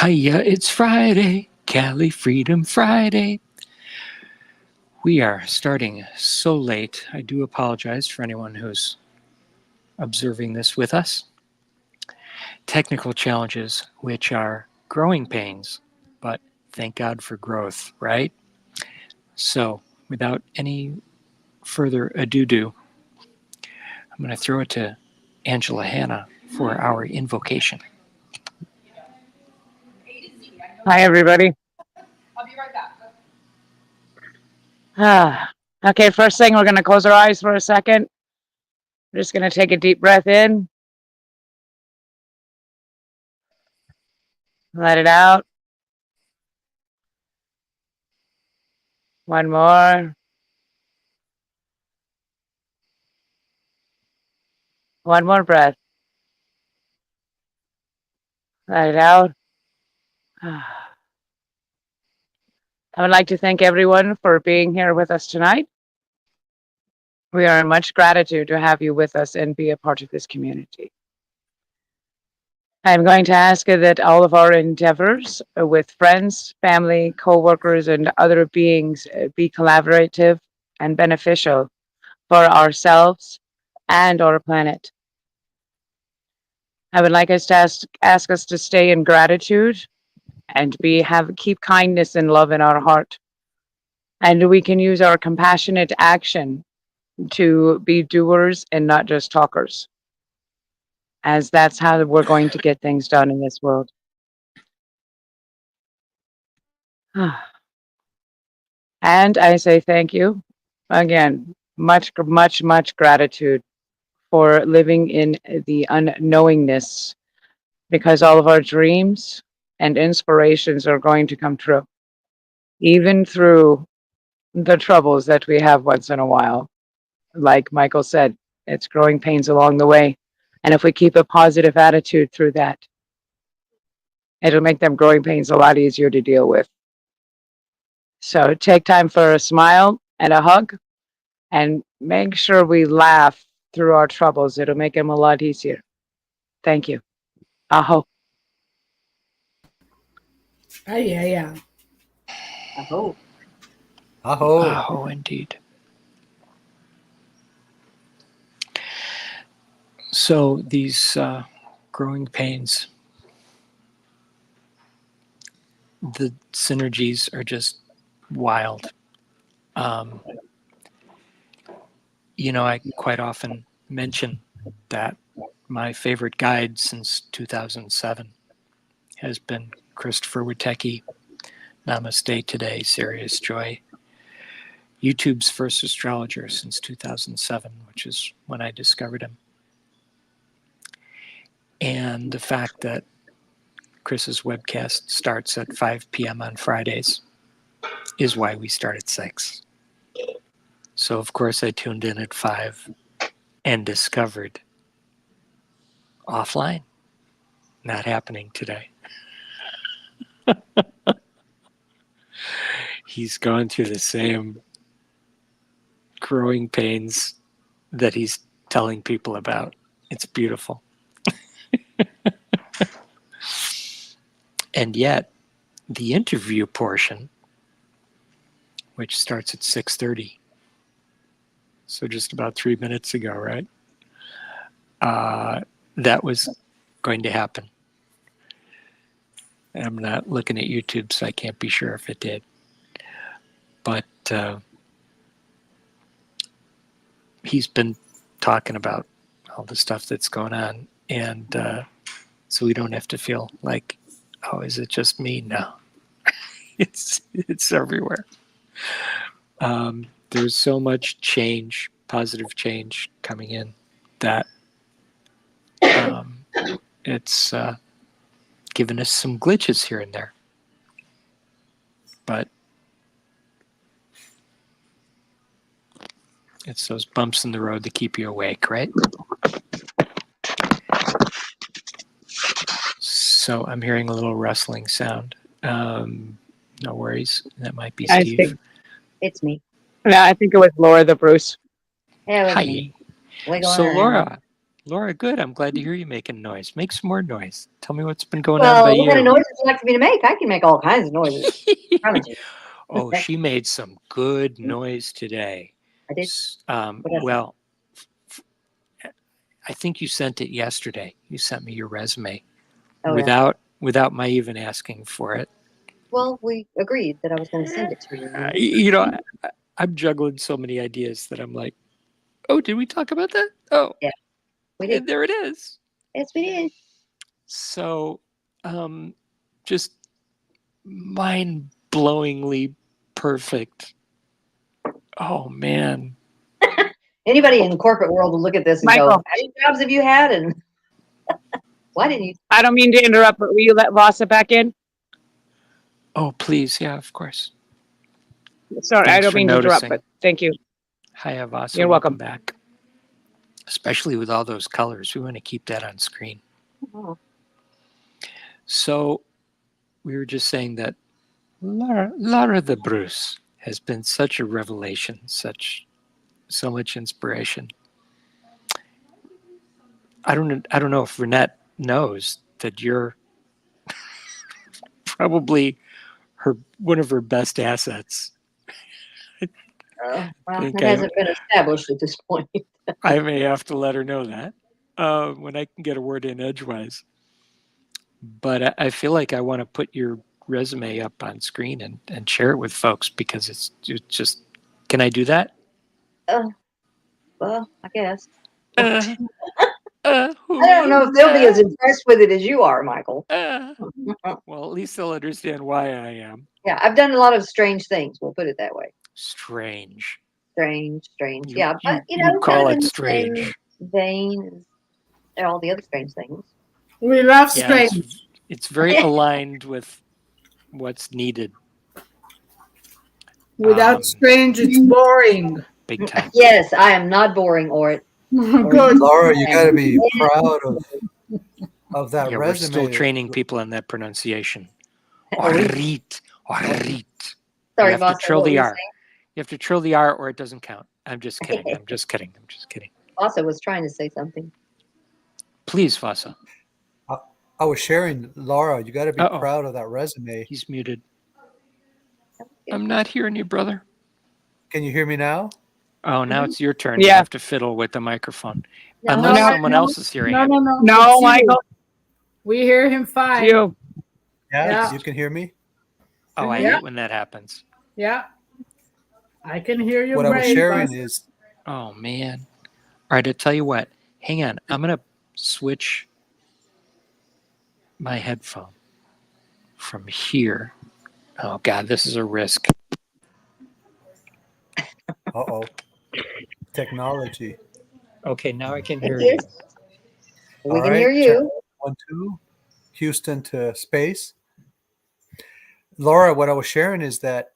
Hiya, it's Friday, Cali Freedom Friday. We are starting so late. I do apologize for anyone who's observing this with us. Technical challenges, which are growing pains, but thank God for growth, right? So, without any further ado, I'm going to throw it to Angela Hanna for our invocation. Hi, everybody. I'll be right back. Okay, first thing, we're going to close our eyes for a second. We're just going to take a deep breath in. Let it out. One more. One more breath. Let it out. I would like to thank everyone for being here with us tonight. We are in much gratitude to have you with us and be a part of this community. I'm going to ask that all of our endeavors with friends, family, co-workers, and other beings be collaborative and beneficial for ourselves and our planet. I would like us to ask us to stay in gratitude and keep kindness and love in our heart. And we can use our compassionate action to be doers and not just talkers, as that's how we're going to get things done in this world. And I say thank you again, much gratitude for living in the unknowingness, because all of our dreams and inspirations are going to come true, even through the troubles that we have once in a while. Like Michael said, it's growing pains along the way. And if we keep a positive attitude through that, it'll make them growing pains a lot easier to deal with. So take time for a smile and a hug, and make sure we laugh through our troubles. It'll make them a lot easier. Thank you. Aho. Yeah. Aho. Aho. Aho, indeed. So these growing pains, the synergies are just wild. I quite often mention that my favorite guide since 2007 has been Christopher Witecki, Namaste Today, Serious Joy. YouTube's first astrologer since 2007, which is when I discovered him. And the fact that Chris's webcast starts at 5 p.m. on Fridays is why we start at 6. So, of course, I tuned in at 5 and discovered offline, not happening today. He's gone through the same growing pains that he's telling people about. It's beautiful. And yet, the interview portion, which starts at 6:30, so just about 3 minutes ago, right? That was going to happen. I'm not looking at YouTube, so I can't be sure if it did. But he's been talking about all the stuff that's going on, and so we don't have to feel like, oh, is it just me? No, it's everywhere. There's so much change, positive change coming in, that it's given us some glitches here and there. But it's those bumps in the road that keep you awake, right? So I'm hearing a little rustling sound. No worries. That might be Steve. It's me. Yeah, I think it was Laura the Bruce. Yeah, it was Hi. me. Wiggle So around. Laura, good. I'm glad to hear you making noise. Make some more noise. Tell me what's been going on Well, by what kind of you. noises would you like me to make? I can make all kinds of noises. Promise you. Oh, she made some good noise today. I did. Well, I think you sent it yesterday. You sent me your resume Oh, yeah. without my even asking for it. Well, we agreed that I was going to send it to you. You know, I'm juggling so many ideas that I'm like, oh, did we talk about that? Oh, Yeah, we did. and there it is. Yes, we did. So, just mind-blowingly perfect. Oh man. Anybody in the corporate world will look at this and go, Michael. how many jobs have you had? And why didn't you? I don't mean to interrupt, but will you let Vasa back in? Oh, please. Yeah, of course. Sorry, I Thanks don't for mean to interrupt, noticing. but thank you. Hi, Avasa. You're welcome. Back. Especially with all those colors. We want to keep that on screen. Oh. So we were just saying that Lara the Bruce has been such a revelation, so much inspiration. I don't know if Renette knows that you're probably one of her best assets. Well, think it hasn't been established at this point. I may have to let her know that when I can get a word in edgewise. But I feel like I want to put your resume up on screen and share it with folks because it's just. Can I do that? Well, I guess. I I don't know if they'll be as impressed with it as you are, Michael. Well, at least they'll understand why I am. Yeah, I've done a lot of strange things. We'll put it that way. Strange. Strange. Yeah, but you call kind of it in the strange. same vein as all the other strange things. We love Yeah, strange. it's very aligned with what's needed. Without strange, it's boring. Big time. Yes, I am not boring or Good. Laura, you got to be proud of that Yeah, resume. we're still training people on that pronunciation. Orit. Sorry, you have boss. to trill the R. You have to trill the R or it doesn't count. I'm just kidding. I'm just kidding. Also was trying to say something. Please, Vasa. I was sharing, Laura, you got to be proud of that resume. He's muted. I'm not hearing you, brother. Can you hear me now? Oh, now it's your turn. Yeah. You have to fiddle with the microphone. Unless someone else is hearing it. No, Michael. We hear him fine. You. Yeah, you can hear me? Oh, I hate when that happens. Yeah. I can hear you. What I was sharing is... Oh, man. All right, I'll tell you what. Hang on. I'm going to switch my headphone from here. Oh, God, this is a risk. Uh-oh. Technology. Okay, now I can hear you. We can hear you. 1, 2. Houston to space. Laura, what I was sharing is that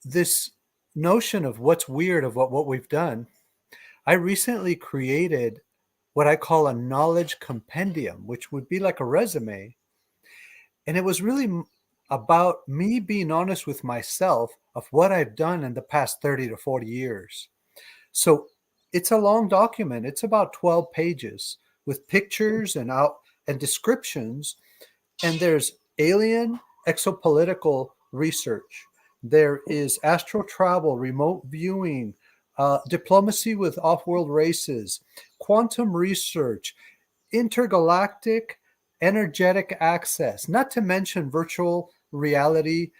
this notion of what's weird of what we've done, I recently created what I call a knowledge compendium, which would be like a resume. And it was really about me being honest with myself of what I've done in the past 30 to 40 years. So it's a long document. It's about 12 pages with pictures and descriptions. And there's alien exopolitical research. There is astral travel, remote viewing, diplomacy with off-world races, quantum research, intergalactic energetic access, not to mention virtual reality,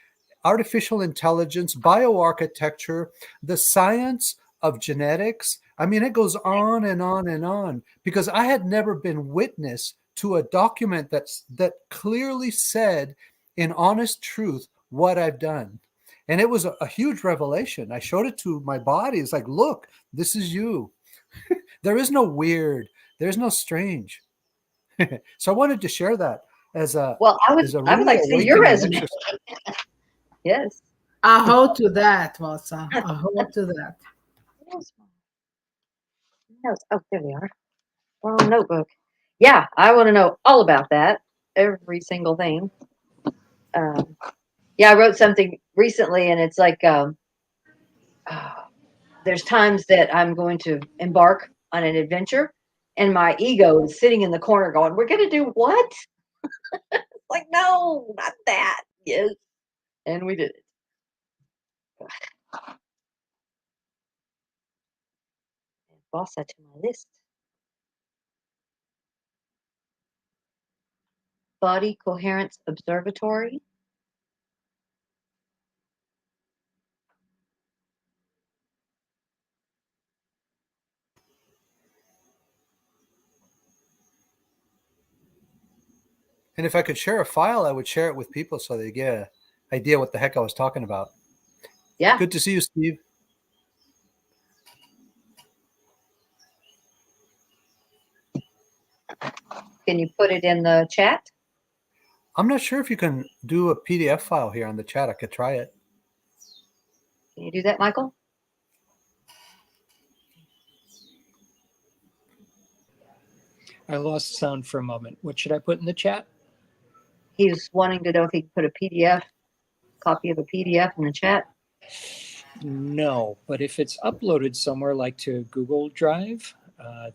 artificial intelligence, bioarchitecture, the science of genetics. I mean, it goes on and on and on, because I had never been witness to a document that clearly said in honest truth what I've done. And it was a huge revelation. I showed it to my body. It's like, look, this is you. There is no weird. There's no strange. So I wanted to share that as a I would like to see your resume. Yes. A hoe to that, Vasa. A hoe to that. Oh, there we are. Wrong notebook. Yeah, I want to know all about that. Every single thing. Yeah, I wrote something recently, and it's like there's times that I'm going to embark on an adventure, And my ego is sitting in the corner going, we're going to do what? Like, no, not that. Yes. And we did it. Boss that to my list. Body Coherence Observatory. And if I could share a file, I would share it with people so they get an idea what the heck I was talking about. Yeah. Good to see you, Steve. Can you put it in the chat? I'm not sure if you can do a PDF file here on the chat. I could try it. Can you do that, Michael? I lost sound for a moment. What should I put in the chat? He's wanting to know if he can put a PDF, copy of a PDF in the chat. No, but if it's uploaded somewhere like to Google Drive,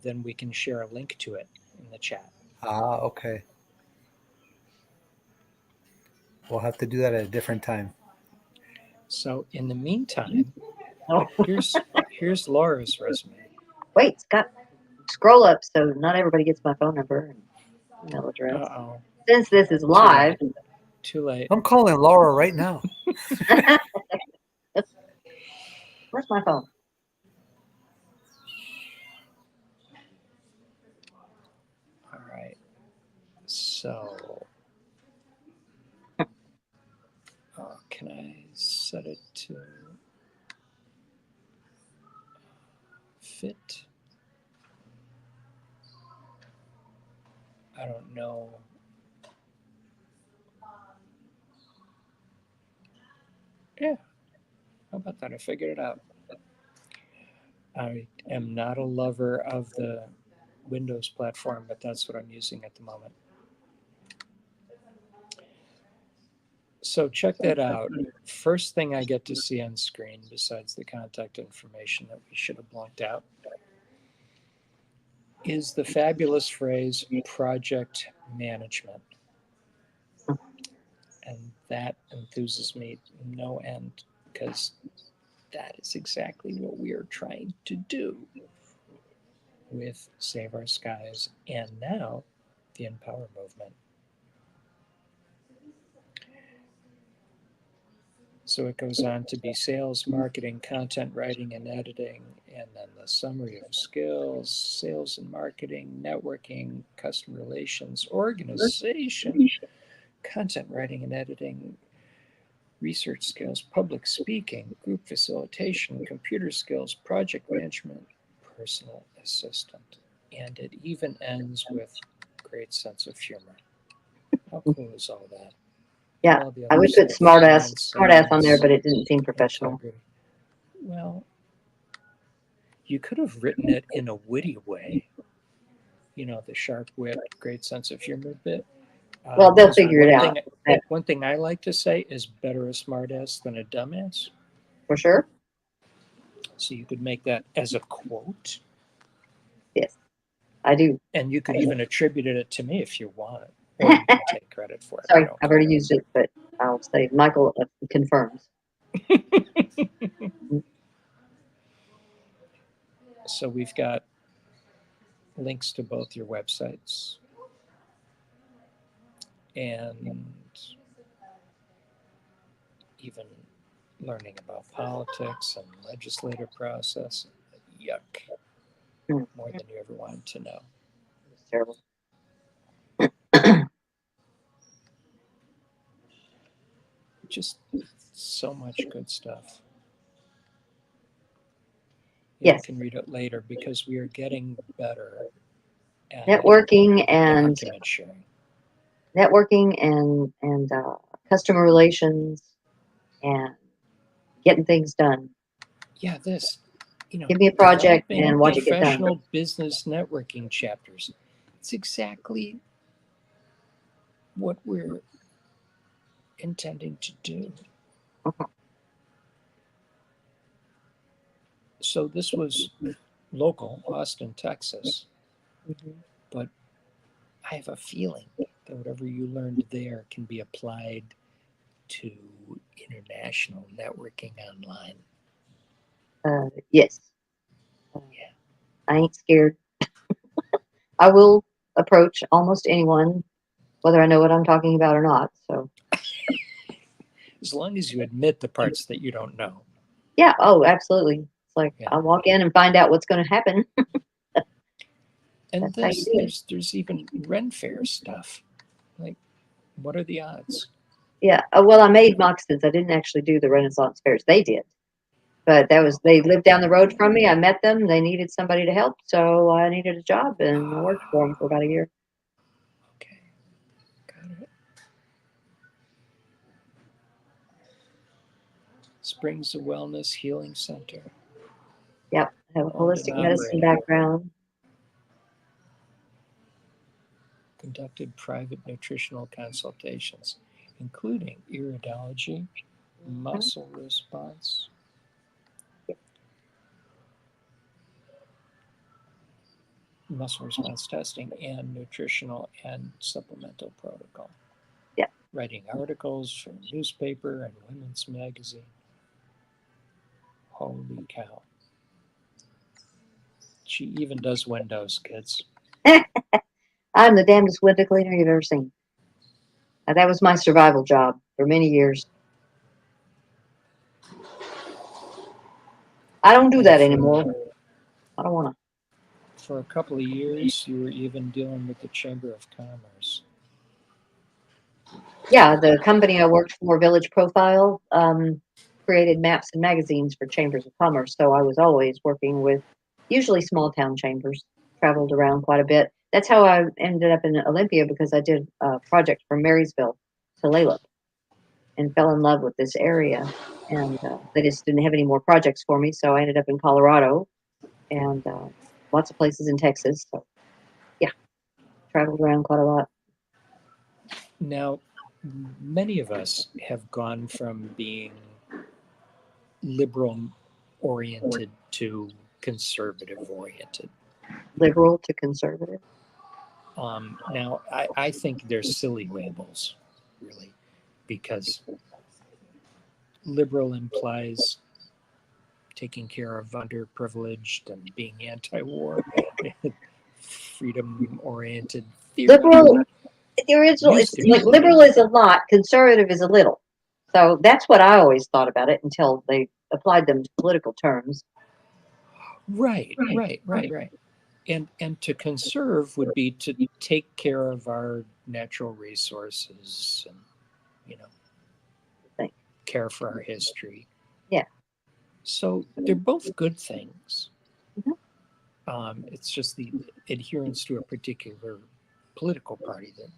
then we can share a link to it in the chat. Ah, okay. We'll have to do that at a different time. So in the meantime, Oh, here's Laura's resume. wait, Scott, scroll up so not everybody gets my phone number and email address. Uh-oh. Since this is live. Too late. I'm calling Laura right now. Where's my phone? All right. So can I set it to fit? I don't know. Yeah. How about that? I figured it out. I am not a lover of the Windows platform, but that's what I'm using at the moment. So check that out. First thing I get to see on screen, besides the contact information that we should have blanked out, is the fabulous phrase project management. And that enthuses me no end, because that is exactly what we are trying to do with Save Our Skies and now the Empower Movement. So it goes on to be sales, marketing, content writing and editing, and then the summary of skills, sales and marketing, networking, customer relations, organization, content writing and editing, research skills, public speaking, group facilitation, computer skills, project management, personal assistant. And it even ends with great sense of humor. How cool is all that? Yeah, All the I other would put stuff, smartass on there, but it didn't seem professional. integrity. Well, you could have written it in a witty way. You know, the sharp wit, great sense of humor bit. Well, they'll figure it out. One thing I like to say is better a smartass than a dumbass. For sure. So you could make that as a quote. Yes, I do. And you could even attribute it to me if you want. Or you can take credit for it. Sorry, I've already used it, but I'll say Michael confirms. So we've got links to both your websites and even learning about politics and legislative process. Yuck. More than you ever wanted to know. It's terrible. Just so much good stuff. Yes. You can read it later because we are getting better at Networking and document sharing. Customer relations and getting things done. Yeah, this. You know, give me a project developing and watch it get done. Professional business networking chapters. It's exactly what we're intending to do. So this was local, Austin, Texas. Mhm. but I have a feeling that whatever you learned there can be applied to international networking online. Yes. Yeah. I ain't scared. I will approach almost anyone, whether I know what I'm talking about or not. So, As long as you admit the parts that you don't know. yeah. Oh, absolutely. It's like Yeah. I'll walk in and find out what's going to happen. And That's how you do it. there's even Ren Fair stuff. Like, what are the odds? Yeah. Well, I made moccasins. I didn't actually do the Renaissance fairs. They did. But they lived down the road from me. I met them. They needed somebody to help. So I needed a job and I worked for them for about a year. Okay, got it. Springs of Wellness Healing Center. Yep. I have a Owned holistic and medicine operated. background. Conducted private nutritional consultations, including iridology, muscle response, testing, and nutritional and supplemental protocol. Yeah. Writing articles for newspaper and women's magazine. Holy cow. She even does windows, kids. I'm the damnedest window cleaner you've ever seen. That was my survival job for many years. I don't do And that anymore. I don't want to. For a couple of years, you were even dealing with the Chamber of Commerce. Yeah, the company I worked for, Village Profile, created maps and magazines for chambers of commerce. So I was always working with usually small town chambers, traveled around quite a bit. That's how I ended up in Olympia, because I did a project from Marysville to Layla and fell in love with this area. And they just didn't have any more projects for me. So I ended up in Colorado and lots of places in Texas. So yeah, traveled around quite a lot. Now, many of us have gone from being liberal oriented to conservative oriented. Liberal to conservative. Now, I think they're silly labels, really, because liberal implies taking care of underprivileged and being anti-war. Freedom oriented. Liberal, the original, Used it's to be. like liberal is a lot, conservative is a little. So that's what I always thought about it until they applied them to political terms. Right. And to conserve would be to take care of our natural resources and, Think. care for our history. Yeah. So they're both good things. Mhm. It's just the adherence to a particular political party that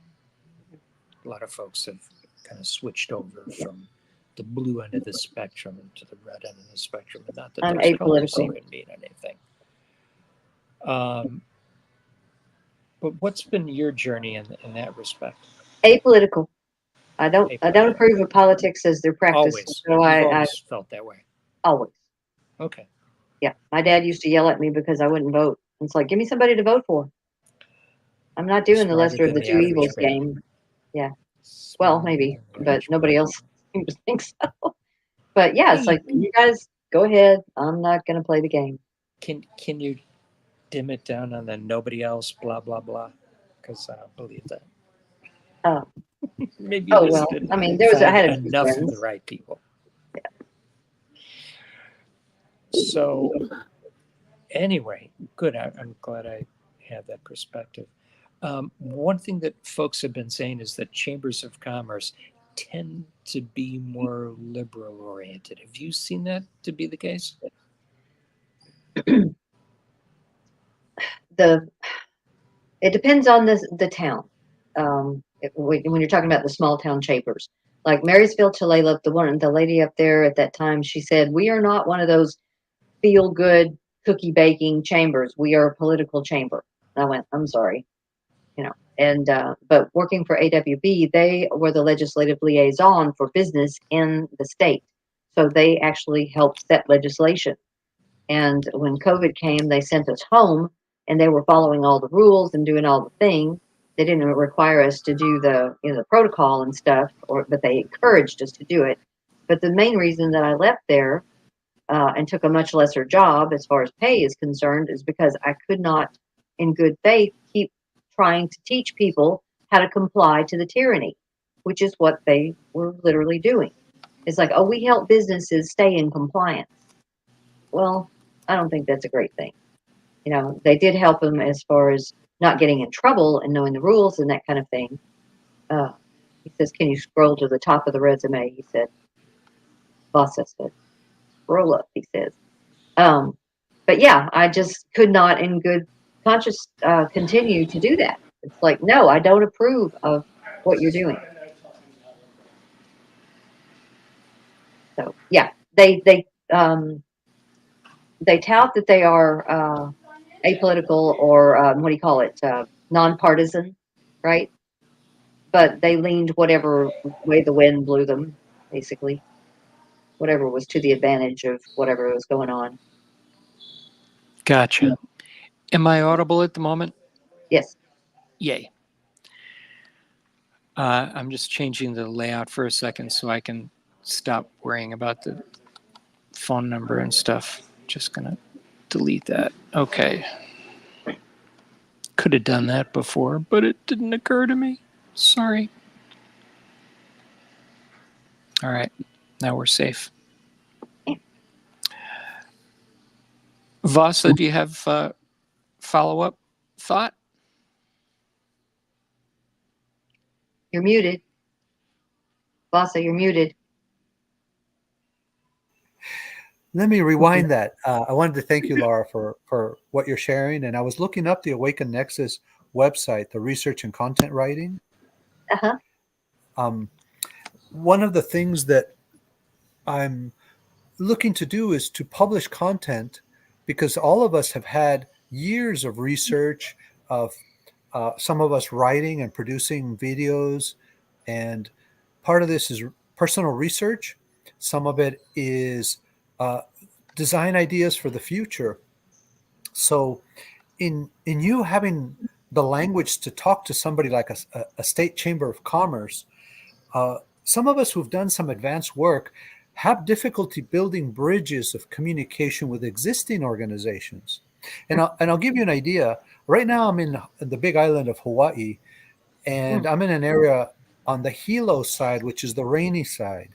a lot of folks have kind of switched over from the blue end of the spectrum to the red end of the spectrum. And not that I'm those colors apolitical. even mean anything. But what's been your journey in that respect? Apolitical. I don't approve of politics as their practice. Always. So You've I always felt that way. always. Okay. Yeah. My dad used to yell at me because I wouldn't vote. It's like, give me somebody to vote for. I'm not doing the Smarter lesser of than the two average evils parent. game. Yeah. Well, maybe, Smarter than the but average nobody parent. else seems to think so. But yeah, it's like, you guys go ahead. I'm not going to play the game. Can you dim it down on the nobody else blah blah blah? Because I don't believe that. Maybe you Oh, just well, didn't I mean, I find had a few enough of friends. the right people. So anyway, good. I'm glad I had that perspective. One thing that folks have been saying is that chambers of commerce tend to be more liberal oriented. Have you seen that to be the case? It depends on the town. When you're talking about the small town chambers, like Marysville, Tulalip, the lady up there at that time, she said, "We are not one of those feel good cookie baking chambers. We are a political chamber." And I went, "I'm sorry," And but working for AWB, they were the legislative liaison for business in the state, so they actually helped set legislation. And when COVID came, they sent us home and they were following all the rules and doing all the things. They didn't require us to do the the protocol and stuff, but they encouraged us to do it. But the main reason that I left there and took a much lesser job as far as pay is concerned is because I could not, in good faith, keep trying to teach people how to comply to the tyranny, which is what they were literally doing. It's like, oh, we help businesses stay in compliance. Well, I don't think that's a great thing. They did help them as far as not getting in trouble and knowing the rules and that kind of thing. He says, can you scroll to the top of the resume? He said, boss said, scroll up, he says. But yeah, I just could not in good conscience continue to do that. It's like, no, I don't approve of what you're doing. So yeah, they tout that they are apolitical or what do you call it, nonpartisan, right? But they leaned whatever way the wind blew them, basically, whatever was to the advantage of whatever was going on. Gotcha. Am I audible at the moment? Yes. Yay. I'm just changing the layout for a second so I can stop worrying about the phone number and stuff. Just going to delete that. Okay. Could have done that before, but it didn't occur to me. Sorry. All right. Now we're safe. Vasa, do you have follow-up thought? You're muted. Vasa, you're muted. Let me rewind that. I wanted to thank you, Laura, for what you're sharing. And I was looking up the Awaken Nexus website, the research and content writing. Uh-huh. One of the things that I'm looking to do is to publish content, because all of us have had years of research, of some of us writing and producing videos. And part of this is personal research. Some of it is design ideas for the future. So in you having the language to talk to somebody like a state chamber of commerce, some of us who've done some advanced work have difficulty building bridges of communication with existing organizations. And I'll give you an idea. Right now I'm in the big island of Hawaii, and I'm in an area on the Hilo side, which is the rainy side.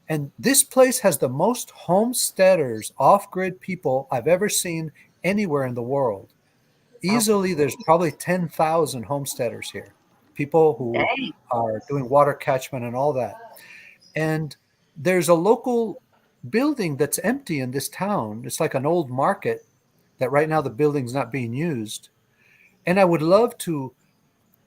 And this place has the most homesteaders, off-grid people I've ever seen anywhere in the world. Easily, there's probably 10,000 homesteaders here, people who are doing water catchment and all that. And there's a local building that's empty in this town. It's like an old market that right now the building's not being used. And I would love to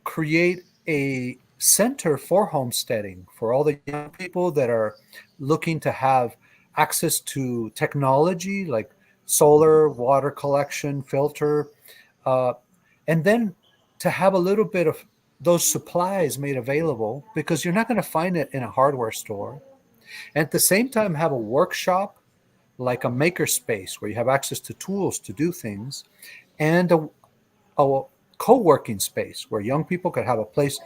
create a center for homesteading for all the young people that are looking to have access to technology like solar, water collection, filter, and then to have a little bit of those supplies made available, because you're not going to find it in a hardware store. And at the same time, have a workshop like a maker space where you have access to tools to do things, and a co-working space where young people could have a place.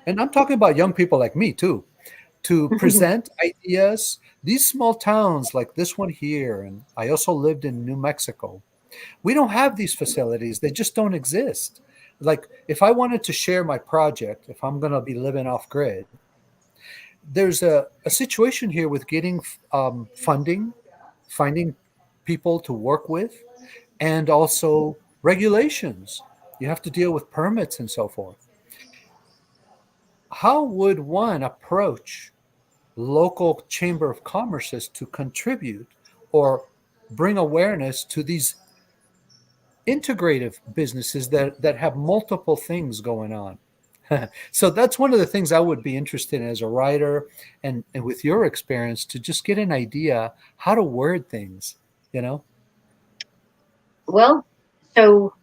And I'm talking about young people like me too, to present ideas. These small towns like this one here, and I also lived in New Mexico. We don't have these facilities. They just don't exist. Like if I wanted to share my project, if I'm going to be living off grid, there's a situation here with getting funding, finding people to work with, and also regulations. You have to deal with permits and so forth. How would one approach local chamber of commerces to contribute or bring awareness to these integrative businesses that have multiple things going on? So that's one of the things I would be interested in as a writer, and with your experience, to just get an idea how to word things, Well, so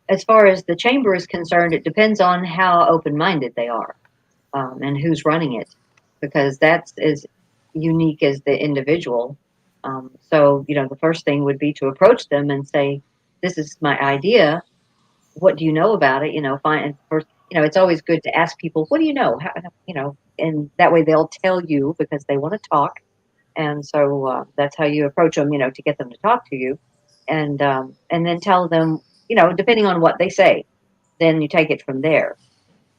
as far as the chamber is concerned, it depends on how open-minded they are and who's running it, because that's as unique as the individual. So, the first thing would be to approach them and say, this is my idea. what do you know about it? Find first. It's always good to ask people, what do you know? And that way they'll tell you because they want to talk. And so that's how you approach them, to get them to talk to you, and then tell them, depending on what they say, then you take it from there.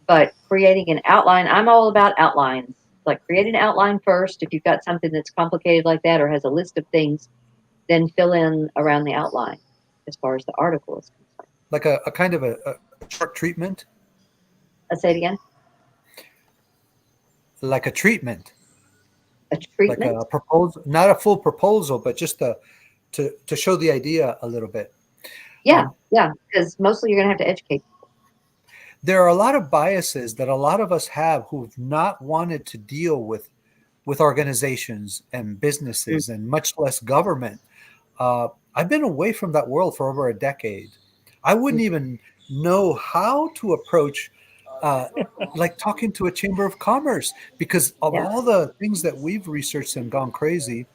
But creating an outline, I'm all about outlines. Like, create an outline first. If you've got something that's complicated like that or has a list of things, then fill in around the outline as far as the article is concerned. Like a kind of a short treatment, Let's say it again. like a treatment, A like treatment. a proposal, not a full proposal, but just to show the idea a little bit. Yeah, because mostly you're going to have to educate. There are a lot of biases that a lot of us have who've not wanted to deal with organizations and businesses and much less government. I've been away from that world for over a decade. I wouldn't even know how to approach like talking to a chamber of commerce because of all the things that we've researched and gone crazy.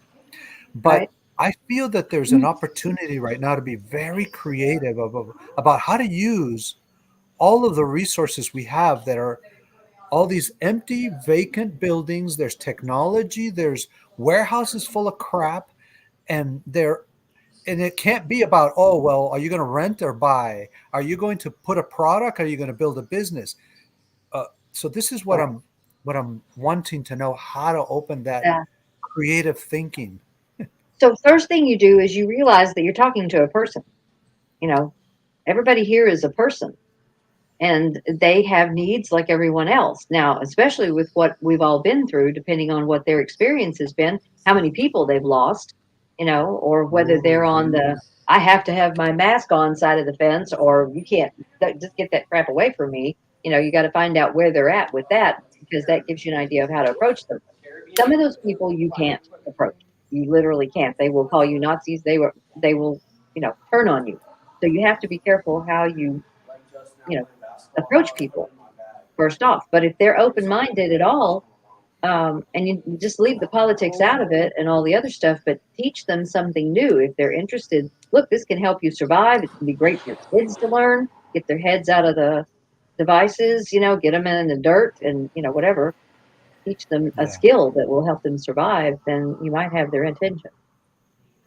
But Right. I feel that there's an opportunity right now to be very creative about how to use all of the resources we have that are all these empty, vacant buildings. There's technology, there's warehouses full of crap, and it can't be about, oh, well, are you going to rent or buy? Are you going to put a product? Are you going to build a business? So this is what I'm wanting to know, how to open that creative thinking. So first thing you do is you realize that you're talking to a person. Everybody here is a person, and they have needs like everyone else. Now, especially with what we've all been through, depending on what their experience has been, how many people they've lost, or whether they're on the I have to have my mask on side of the fence, or you can't just get that crap away from me. You got to find out where they're at with that, because that gives you an idea of how to approach them. Some of those people you can't approach. You literally can't. They will call you Nazis. They will, turn on you. So you have to be careful how you approach people first off. But if they're open-minded at all, and you just leave the politics out of it and all the other stuff, but teach them something new. If they're interested, look, this can help you survive. It can be great for your kids to learn, get their heads out of the devices, get them in the dirt and, whatever, teach them a skill that will help them survive, then you might have their attention.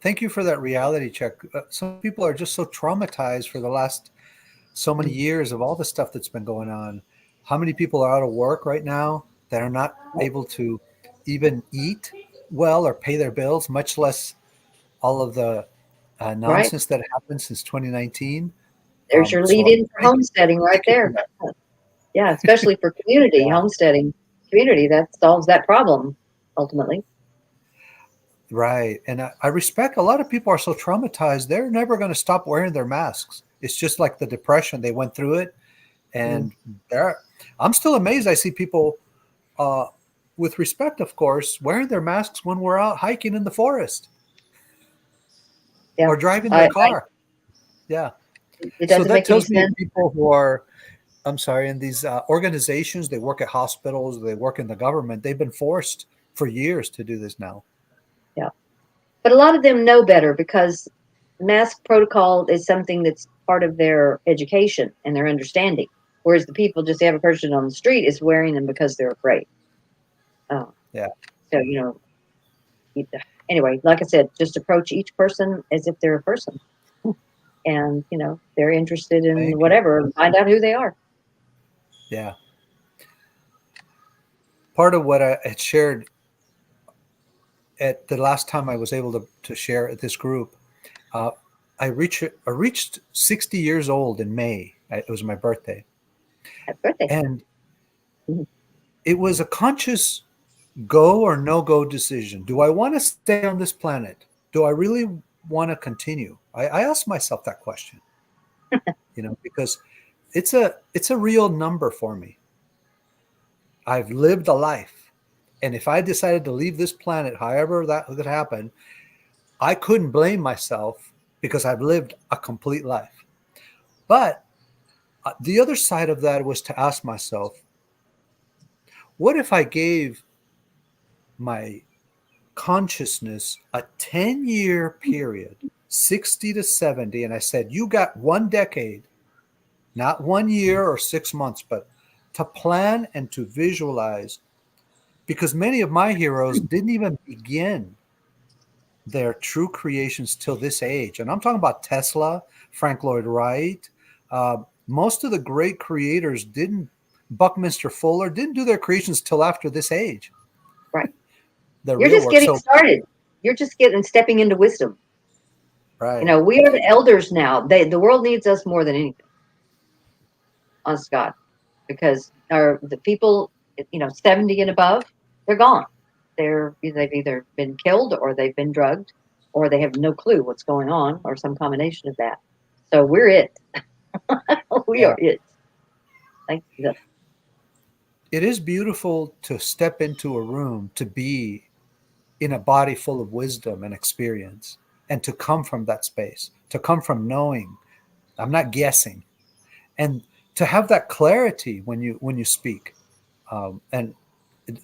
Thank you for that reality check. Some people are just so traumatized for the last so many years of all the stuff that's been going on. How many people are out of work right now that are not able to even eat well or pay their bills, much less all of the nonsense that happened since 2019? There's your lead in for homesteading right there. Yeah, especially for community, homesteading community, that solves that problem ultimately. Right. And I respect a lot of people are so traumatized, they're never going to stop wearing their masks. It's just like the Depression. They went through it. And I'm still amazed. I see people, with respect, of course, wearing their masks when we're out hiking in the forest or driving their car. It doesn't make any sense. People who are, I'm sorry, in these organizations, they work at hospitals, they work in the government, they've been forced for years to do this now. Yeah. But a lot of them know better because mask protocol is something that's part of their education and their understanding. Whereas the people, just the average person on the street, is wearing them because they're afraid. So, anyway, like I said, just approach each person as if they're a person. And, they're interested in whatever, find out who they are. Yeah. Part of what I had shared at the last time I was able to share at this group, I reached 60 years old in May. It was my birthday. Happy birthday. And it was a conscious go or no go decision. Do I want to stay on this planet? Do I really want to continue? I asked myself that question, because it's a real number for me. I've lived a life. And if I decided to leave this planet, however that could happen, I couldn't blame myself because I've lived a complete life. But the other side of that was to ask myself, what if I gave my consciousness a 10-year period, 60 to 70, and I said, you got 1 decade not 1 year or 6 months, but to plan and to visualize, because many of my heroes didn't even begin their true creations till this age. And I'm talking about Tesla, Frank Lloyd Wright. Most of the great creators Buckminster Fuller didn't do their creations till after this age. Right. The You're real just work. getting So, started. You're just stepping into wisdom. right. We are the elders now. The world needs us more than anything. Honest to God, because the people, 70 and above, they're gone. They've either been killed or they've been drugged, or they have no clue what's going on, or some combination of that. So we're it. We are it. Thank you. It is beautiful to step into a room, to be in a body full of wisdom and experience, and to come from that space, to come from knowing. I'm not guessing, and to have that clarity when you speak, and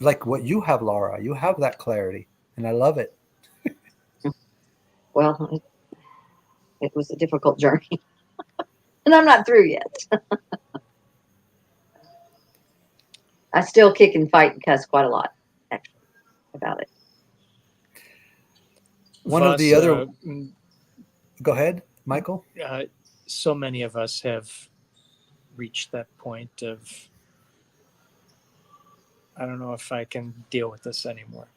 like what you have, Laura, you have that clarity, and I love it. Well, it was a difficult journey, and I'm not through yet. I still kick and fight and cuss quite a lot, actually, about it. One of the other. Go ahead, Michael. So many of us have reached that point of, I don't know if I can deal with this anymore.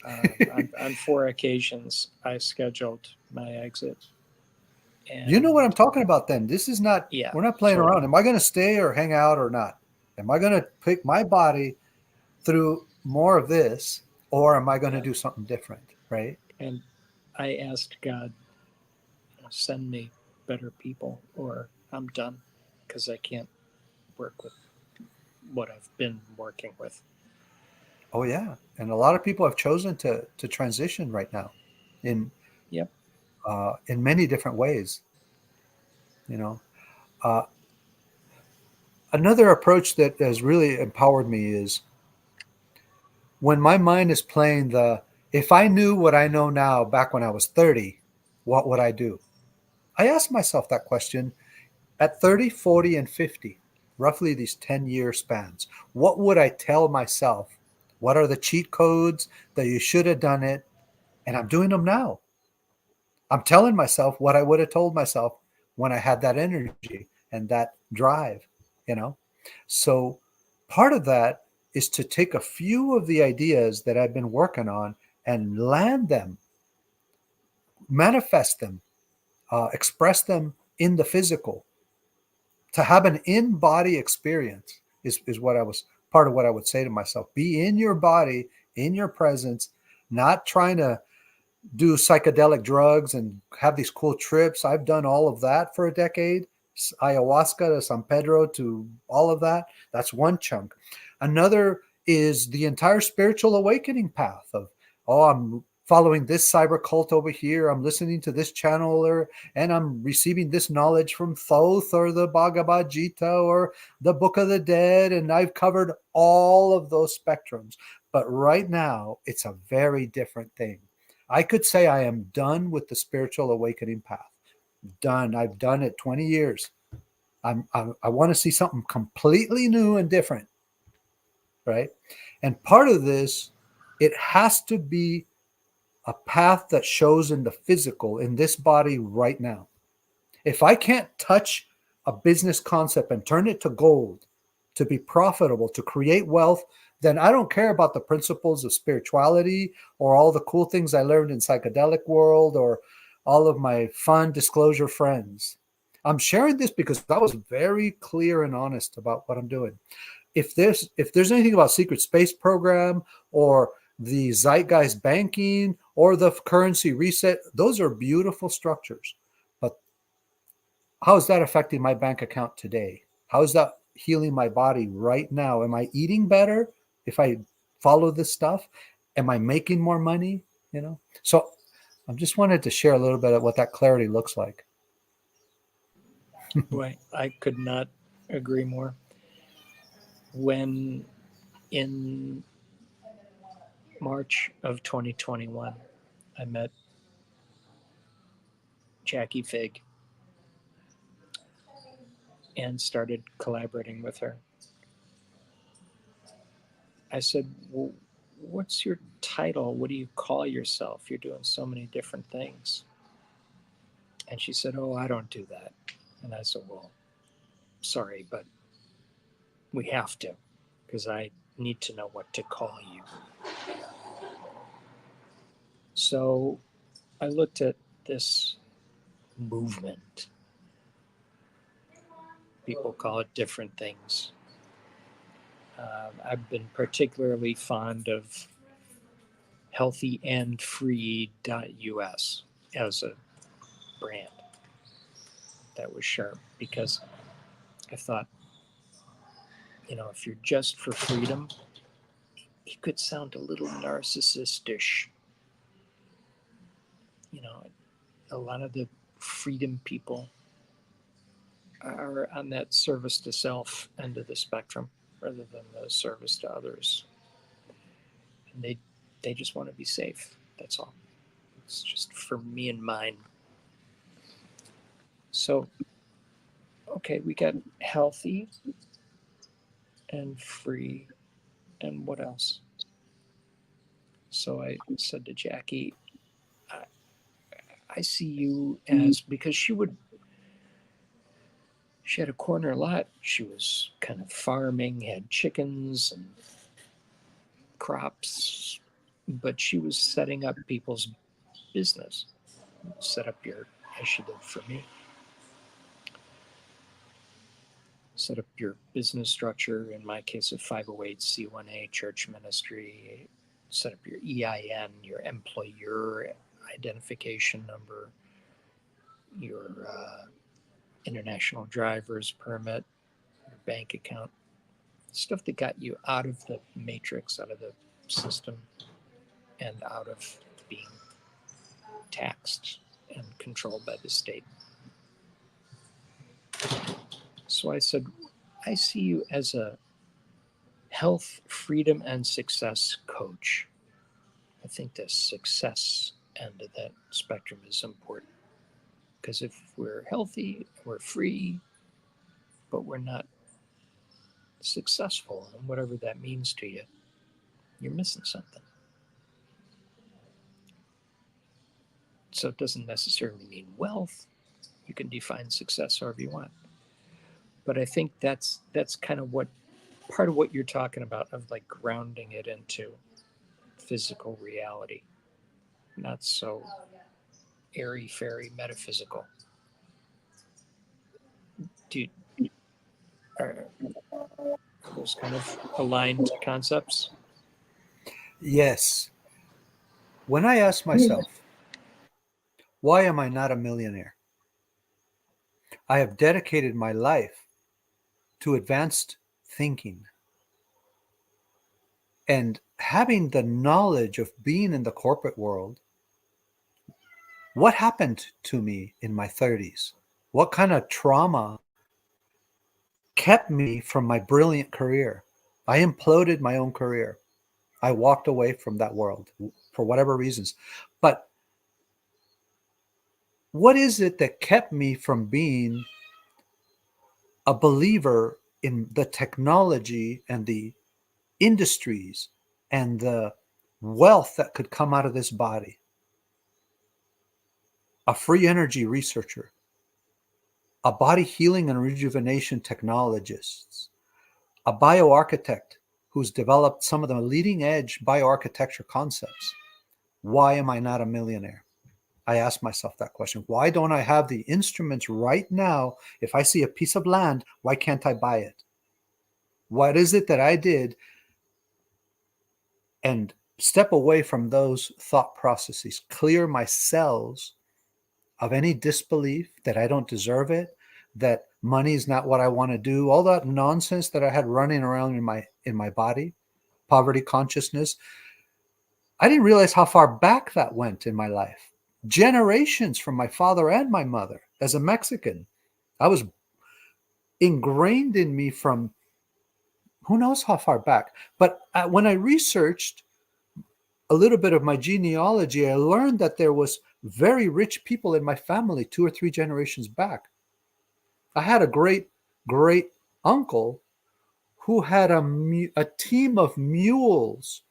On 4 occasions, I scheduled my exit. And you know what I'm talking about then. This is not, we're not playing around. Am I going to stay or hang out or not? Am I going to pick my body through more of this, or am I going to do something different, right? And I asked God, send me better people or I'm done, because I can't work with what I've been working with. Oh yeah, and a lot of people have chosen to transition right now, in many different ways. Another approach that has really empowered me is when my mind is playing if I knew what I know now back when I was 30, what would I do? I ask myself that question at 30, 40, and 50, roughly these 10-year spans. What would I tell myself? What are the cheat codes that you should have done it? And I'm doing them now. I'm telling myself what I would have told myself when I had that energy and that drive, So part of that is to take a few of the ideas that I've been working on and land them, manifest them, express them in the physical. To have an in-body experience is part of what I would say to myself. Be in your body, in your presence, not trying to do psychedelic drugs and have these cool trips. I've done all of that for a decade. Ayahuasca to San Pedro to all of that. That's one chunk. Another is the entire spiritual awakening path of, I'm following this cyber cult over here. I'm listening to this channeler and I'm receiving this knowledge from Thoth or the Bhagavad Gita or the Book of the Dead. And I've covered all of those spectrums. But right now, it's a very different thing. I could say I am done with the spiritual awakening path. Done. I've done it 20 years. I want to see something completely new and different, right? And part of this, it has to be a path that shows in the physical, in this body right now. If I can't touch a business concept and turn it to gold, to be profitable, to create wealth, then I don't care about the principles of spirituality or all the cool things I learned in psychedelic world or all of my fun disclosure friends. I'm sharing this because I was very clear and honest about what I'm doing. If there's anything about secret space program or the zeitgeist banking or the currency reset, those are beautiful structures. But how is that affecting my bank account today? How is that healing my body right now? Am I eating better if I follow this stuff? Am I making more money? So I just wanted to share a little bit of what that clarity looks like. Boy, I could not agree more. When in March of 2021, I met Jackie Fig. and started collaborating with her. I said, well, what's your title? What do you call yourself? You're doing so many different things. And she said, oh, I don't do that. And I said, well, sorry, but we have to, because I need to know what to call you. So I looked at this movement. People call it different things. I've been particularly fond of healthyandfree.us as a brand. That was sharp because I thought, if you're just for freedom, it could sound a little narcissistish. A lot of the freedom people are on that service to self end of the spectrum rather than the service to others. And they just want to be safe. That's all. It's just for me and mine. So, okay, we got healthy and free, and what else? So I said to Jackie, I see you as, because she had a corner lot. She was kind of farming, had chickens and crops, but she was setting up people's business. Set up as she did for me. Set up your business structure, in my case, a 508c1a church ministry. Set up your EIN, your employer identification number, your international driver's permit, your bank account, stuff that got you out of the matrix, out of the system, and out of being taxed and controlled by the state. So I said, I see you as a health, freedom, and success coach. I think the success end of that spectrum is important. Because if we're healthy, we're free, but we're not successful, and whatever that means to you, you're missing something. So it doesn't necessarily mean wealth. You can define success however you want. But I think that's kind of part of what you're talking about, of like grounding it into physical reality, not so airy-fairy metaphysical. Are those kind of aligned concepts? Yes. When I ask myself, why am I not a millionaire? I have dedicated my life to advanced thinking and having the knowledge of being in the corporate world. What happened to me in my 30s? What kind of trauma kept me from my brilliant career? I imploded my own career. I walked away from that world for whatever reasons. But what is it that kept me from being a believer in the technology and the industries and the wealth that could come out of this body? A free energy researcher, a body healing and rejuvenation technologist, a bioarchitect who's developed some of the leading edge bioarchitecture concepts. Why am I not a millionaire? I ask myself that question. Why don't I have the instruments right now? If I see a piece of land, why can't I buy it? What is it that I did? And step away from those thought processes, clear my cells of any disbelief that I don't deserve it, that money is not what I want to do, all that nonsense that I had running around in my body, poverty consciousness. I didn't realize how far back that went in my life. Generations from my father and my mother. As a Mexican, I was ingrained in me from who knows how far back. But when I researched a little bit of my genealogy, I learned that there was very rich people in my family 2 or 3 generations back. I had a great great uncle who had a team of mules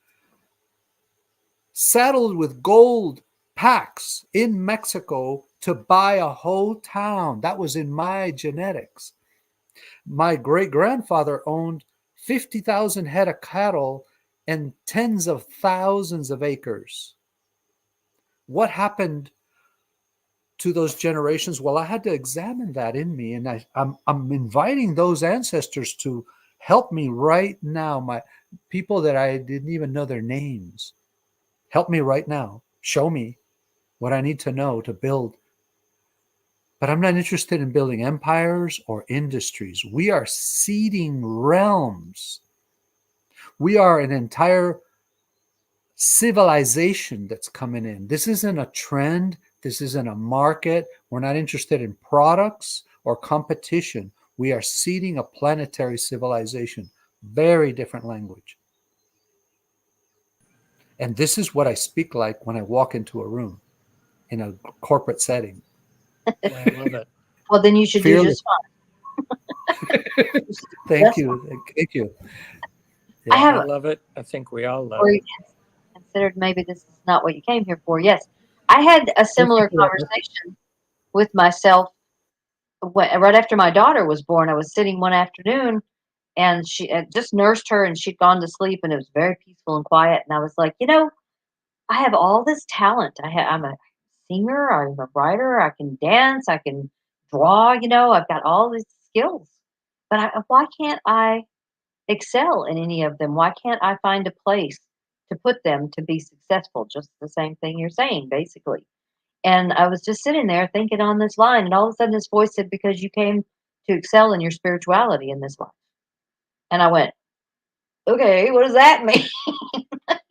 saddled with gold packs in Mexico to buy a whole town. That was in my genetics. My great-grandfather owned 50,000 head of cattle and tens of thousands of acres. What happened to those generations? Well, I had to examine that in me, and I'm inviting those ancestors to help me right now. My people that I didn't even know their names, help me right now. Show me what I need to know to build. But I'm not interested in building empires or industries. We are seeding realms. We are an entire civilization that's coming in. This isn't a trend. This isn't a market. We're not interested in products or competition. We are seeding a planetary civilization. Very different language. And this is what I speak like when I walk into a room in a corporate setting. I love it. Well, then you should do just fine. Thank you. Thank you. I have I love it. I think we all love or it. you considered maybe this is not what you came here for. Yes, I had a similar conversation with myself right after my daughter was born. I was sitting one afternoon, and she had just nursed her, and she'd gone to sleep, and it was very peaceful and quiet. And I was like, I have all this talent. I'm a singer. I'm a writer. I can dance. I can draw. I've got all these skills, but why can't I excel in any of them? Why can't I find a place to put them to be successful? Just the same thing you're saying, basically. And I was just sitting there thinking on this line, and all of a sudden this voice said, because you came to excel in your spirituality in this life. And I went, okay, what does that mean?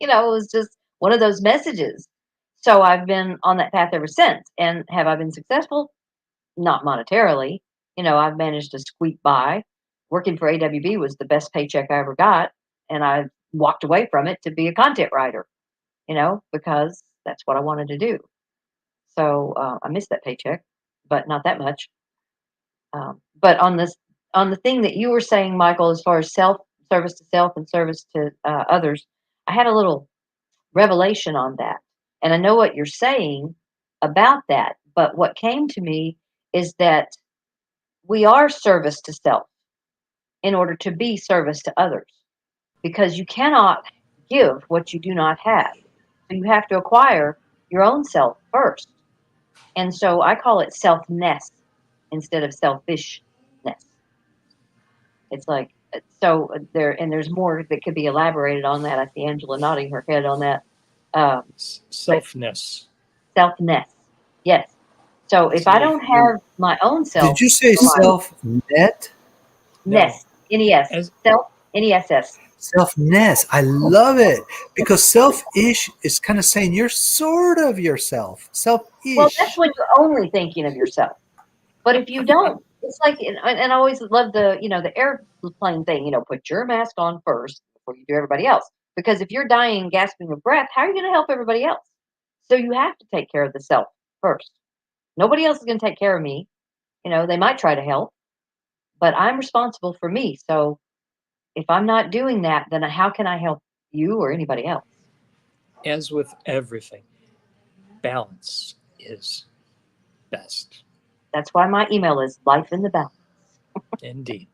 It was just one of those messages. So I've been on that path ever since. And have I been successful? Not monetarily. I've managed to squeak by. Working for AWB was the best paycheck I ever got. And I walked away from it to be a content writer, because that's what I wanted to do. So I missed that paycheck, but not that much. But on the thing that you were saying, Michael, as far as service to self and service to others, I had a little revelation on that. And I know what you're saying about that. But what came to me is that we are service to self in order to be service to others, because you cannot give what you do not have. So you have to acquire your own self first. And so I call it selfness instead of selfishness. It's like, so there's more that could be elaborated on that. I see Angela nodding her head on that. Selfness. Selfness. Yes. So if I don't have my own self. Did you say self-net? Ness. N-E-S. Self, N-E-S-S. Selfness. I love it, because selfish is kind of saying you're sort of yourself. Selfish. Well, that's when you're only thinking of yourself. But if you don't, it's like, and I always love the airplane thing, put your mask on first before you do everybody else. Because if you're dying, gasping for breath, how are you going to help everybody else? So you have to take care of the self first. Nobody else is going to take care of me. They might try to help, but I'm responsible for me. So if I'm not doing that, then how can I help you or anybody else? As with everything, balance is best. That's why my email is Life in the Balance. Indeed.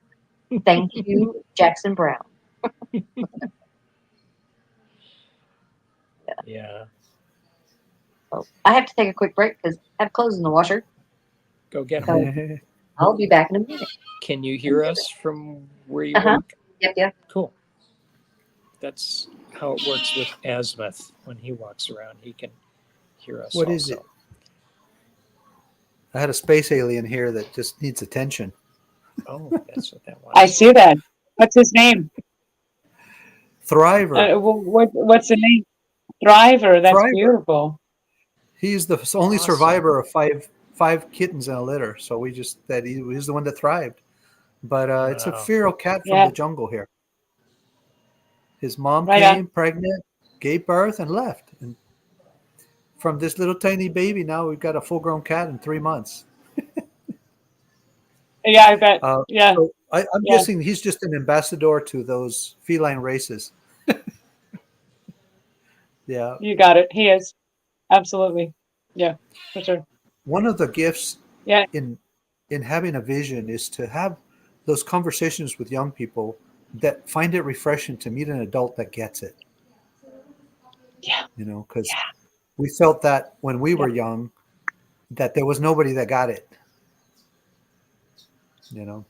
Thank you, Jackson Brown. Yeah. So I have to take a quick break because I have clothes in the washer. Go get So them. I'll be back in a minute. Can you hear us from where you Uh-huh. work? Yep. Cool. That's how it works with Azimuth. When he walks around, he can hear us. What also. is it? I had a space alien here that just needs attention. Oh, that's what that was. I see that. What's his name? Thriver. What's the name? Thriver. That's Thriver. beautiful. He's the only Awesome. survivor of five kittens in a litter. So he's the one that thrived. But it's a Wow. feral cat from Yeah. the jungle here. His mom Right came on. pregnant, gave birth, and left. And from this little tiny baby, now we've got a full-grown cat in 3 months. Yeah, I bet. Yeah. So I'm Yeah. guessing he's just an ambassador to those feline races. Yeah. You got it. He is. Absolutely. Yeah, for sure. One of the gifts Yeah. in having a vision is to have those conversations with young people that find it refreshing to meet an adult that gets it. Yeah. You know, because we felt that when we were young, that there was nobody that got it. You know,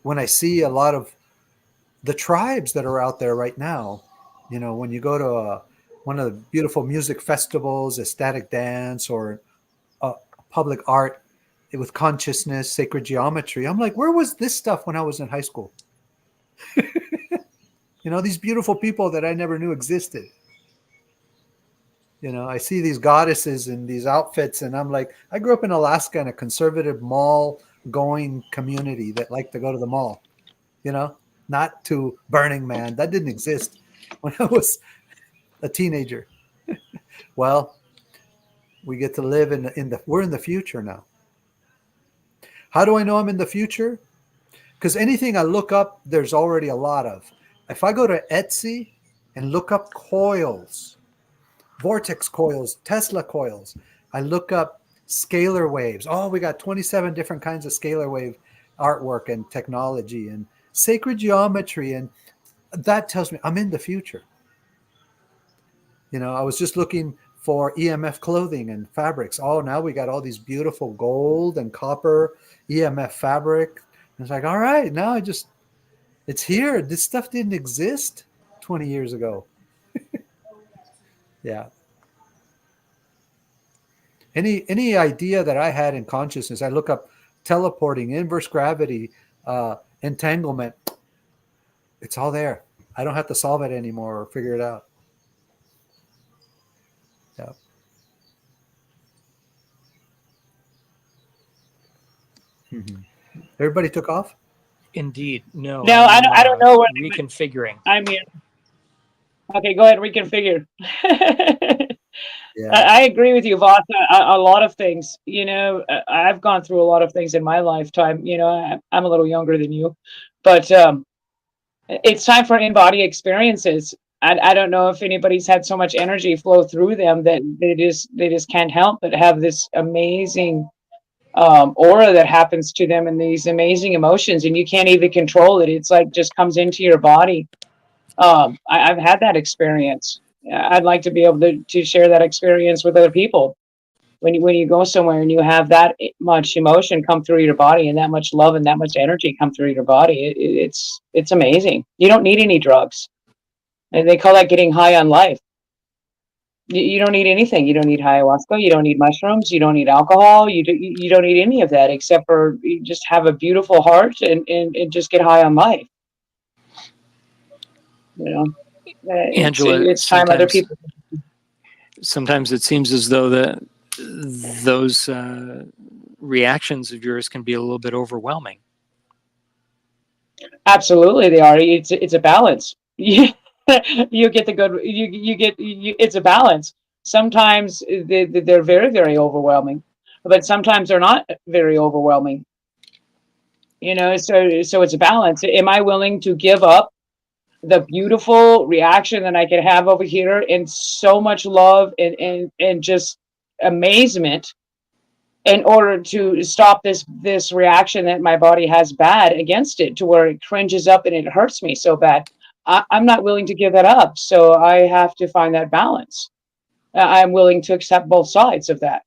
when I see a lot of the tribes that are out there right now, you know, when you go to one of the beautiful music festivals, ecstatic dance, or public art with consciousness, sacred geometry, I'm like, where was this stuff when I was in high school? You know, these beautiful people that I never knew existed. You know, I see these goddesses in these outfits, and I'm like, I grew up in Alaska in a conservative mall going community that liked to go to the mall, you know, not to Burning Man. That didn't exist when I was a teenager. Well, we get to live we're in the future now. How do I know I'm in the future? Because anything I look up, there's already a lot of. If I go to Etsy and look up coils, vortex coils, Tesla coils, I look up scalar waves. Oh, we got 27 different kinds of scalar wave artwork and technology and sacred geometry. And that tells me I'm in the future. You know, I was just looking for EMF clothing and fabrics. Oh, now we got all these beautiful gold and copper EMF fabric. And it's like, all right, now it's here. This stuff didn't exist 20 years ago. Yeah. Any idea that I had in consciousness, I look up teleporting, inverse gravity, entanglement. It's all there. I don't have to solve it anymore or figure it out. Yeah. Mm-hmm. Everybody took off? Indeed. No. No, I don't know what reconfiguring. I'm here. Okay, go ahead. Reconfigure. Yeah. I agree with you, Voss. A lot of things. You know, I've gone through a lot of things in my lifetime. You know, I'm a little younger than you, but it's time for in-body experiences. I don't know if anybody's had so much energy flow through them that they just can't help but have this amazing aura that happens to them and these amazing emotions, and you can't even control it. It's like just comes into your body. I've had that experience. I'd like to be able to share that experience with other people. When you go somewhere and you have that much emotion come through your body and that much love and that much energy come through your body, it's amazing. You don't need any drugs, and they call that getting high on life. You don't need anything. You don't need ayahuasca. You don't need mushrooms. You don't need alcohol. You don't need any of that except for you just have a beautiful heart and just get high on life. You know, Angela, it's time other people. Sometimes it seems as though those reactions of yours can be a little bit overwhelming. Absolutely, they are. It's a balance. You get the good. It's a balance. Sometimes they're very, very overwhelming, but sometimes they're not very overwhelming. You know, so it's a balance. Am I willing to give up the beautiful reaction that I could have over here and so much love and just amazement in order to stop this reaction that my body has bad against it, to where it cringes up and it hurts me so bad? I'm not willing to give that up. So I have to find that balance. I'm willing to accept both sides of that.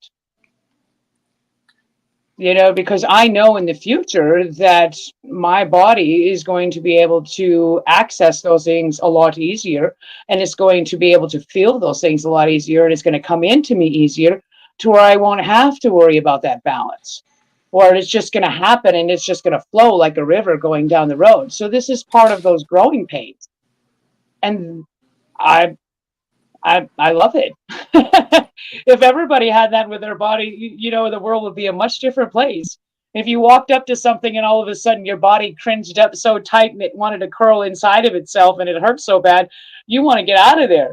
You know, because I know in the future that my body is going to be able to access those things a lot easier, and it's going to be able to feel those things a lot easier, and it's going to come into me easier to where I won't have to worry about that balance, or it's just going to happen and it's just going to flow like a river going down the road. So this is part of those growing pains, and I love it. If everybody had that with their body, you know, the world would be a much different place. If you walked up to something and all of a sudden your body cringed up so tight and it wanted to curl inside of itself and it hurt so bad, you want to get out of there.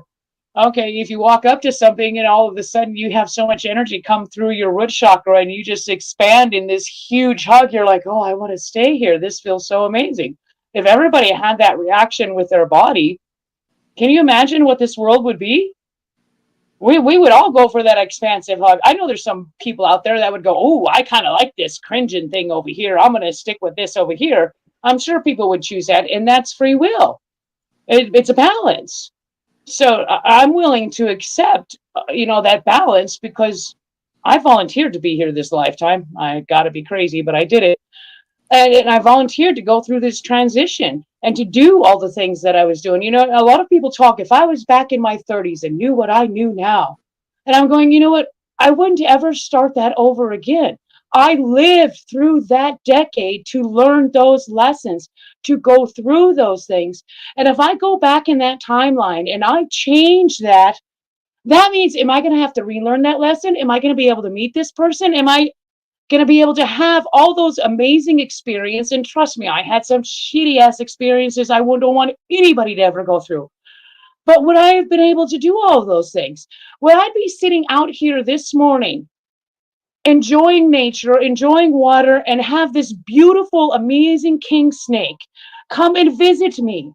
Okay, if you walk up to something and all of a sudden you have so much energy come through your root chakra and you just expand in this huge hug, you're like, oh, I want to stay here. This feels so amazing. If everybody had that reaction with their body, can you imagine what this world would be? We would all go for that expansive hug. I know there's some people out there that would go, oh, I kind of like this cringing thing over here. I'm going to stick with this over here. I'm sure people would choose that, and that's free will. It's a balance. So I'm willing to accept, that balance, because I volunteered to be here this lifetime. I got to be crazy, but I did it. And I volunteered to go through this transition and to do all the things that I was doing. A lot of people talk, if I was back in my 30s and knew what I knew now, and I'm going, you know what? I wouldn't ever start that over again. I lived through that decade to learn those lessons, to go through those things. And if I go back in that timeline and I change that, that means, am I going to have to relearn that lesson? Am I going to be able to meet this person? Am I going to be able to have all those amazing experiences? And trust me, I had some shitty ass experiences I wouldn't want anybody to ever go through. But would I have been able to do all of those things? Would I be sitting out here this morning, enjoying nature, enjoying water, and have this beautiful, amazing king snake come and visit me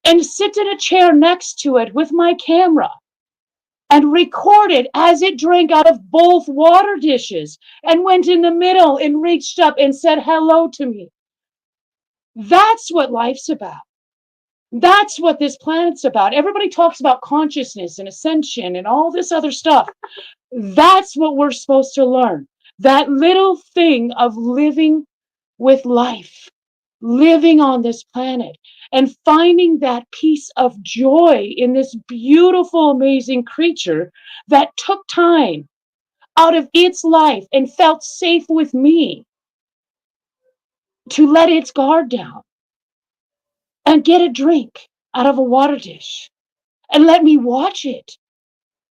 and sit in a chair next to it with my camera and record it as it drank out of both water dishes and went in the middle and reached up and said hello to me? That's what life's about. That's what this planet's about. Everybody talks about consciousness and ascension and all this other stuff. That's what we're supposed to learn. That little thing of living with life, living on this planet, and finding that piece of joy in this beautiful, amazing creature that took time out of its life and felt safe with me to let its guard down and get a drink out of a water dish and let me watch it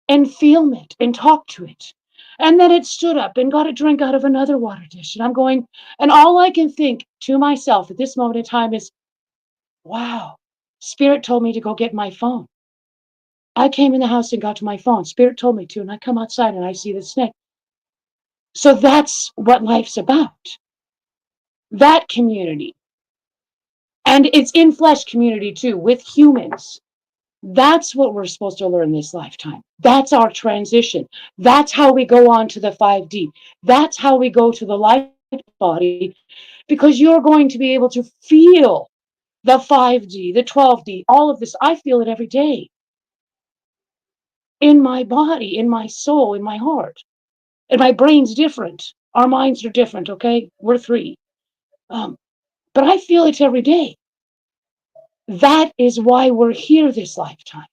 and film it and talk to it. And then it stood up and got a drink out of another water dish. And I'm going, and all I can think to myself at this moment in time is, wow, Spirit told me to go get my phone. I came in the house and got to my phone. Spirit told me to, and I come outside and I see the snake. So that's what life's about. That community. And it's in flesh community too, with humans. That's what we're supposed to learn this lifetime. That's our transition. That's how we go on to the 5D. That's how we go to the light body, because you're going to be able to feel the 5D, the 12D, all of this. I feel it every day in my body, in my soul, in my heart. And my brain's different. Our minds are different, okay? We're three. But I feel it every day. That is why we're here this lifetime.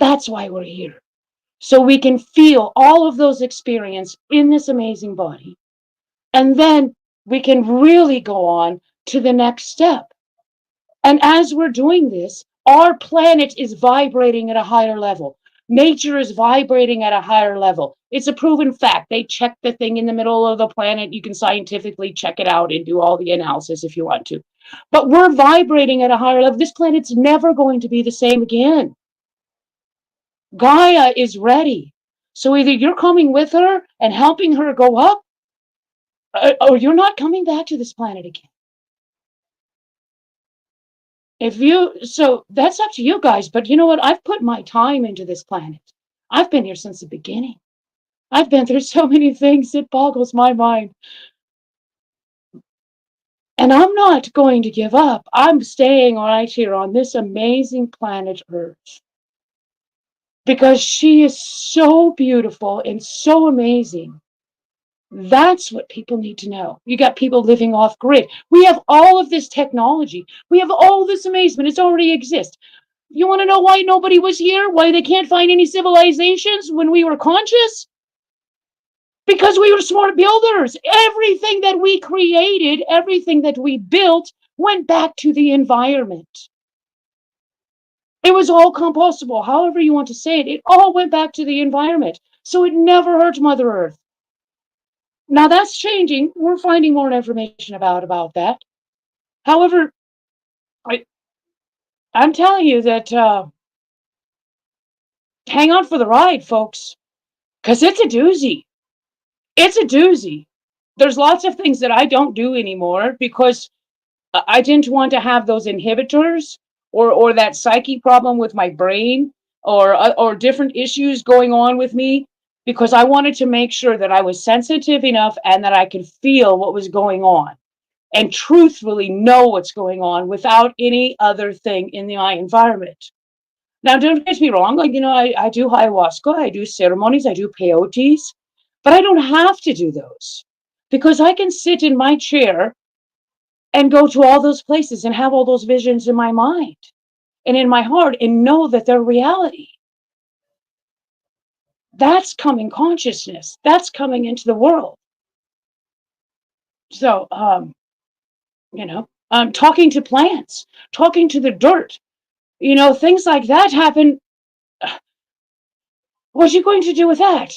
That's why we're here. So we can feel all of those experiences in this amazing body. And then we can really go on to the next step. And as we're doing this, our planet is vibrating at a higher level. Nature is vibrating at a higher level. It's a proven fact. They check the thing in the middle of the planet. You can scientifically check it out and do all the analysis if you want to. But we're vibrating at a higher level. This planet's never going to be the same again. Gaia is ready. So either you're coming with her and helping her go up, or you're not coming back to this planet again. So that's up to you guys. But you know what? I've put my time into this planet. I've been here since the beginning. I've been through so many things, it boggles my mind. And I'm not going to give up. I'm staying right here on this amazing planet Earth, because she is so beautiful and so amazing. That's what people need to know. You got people living off grid. We have all of this technology. We have all this amazement. It's already exists. You want to know why nobody was here? Why they can't find any civilizations when we were conscious? Because we were smart builders. Everything that we created, everything that we built went back to the environment. It was all compostable, however you want to say it. It all went back to the environment. So it never hurt Mother Earth. Now that's changing. We're finding more information about that. However, I'm telling you that hang on for the ride, folks, because it's a doozy. It's a doozy. There's lots of things that I don't do anymore because I didn't want to have those inhibitors or that psyche problem with my brain or different issues going on with me, because I wanted to make sure that I was sensitive enough and that I could feel what was going on and truthfully know what's going on without any other thing in my environment. Now, don't get me wrong, like, I do ayahuasca, I do ceremonies, I do peyotes, but I don't have to do those because I can sit in my chair and go to all those places and have all those visions in my mind and in my heart and know that they're reality. That's coming consciousness. That's coming into the world. So, talking to plants, talking to the dirt, things like that happen. What are you going to do with that?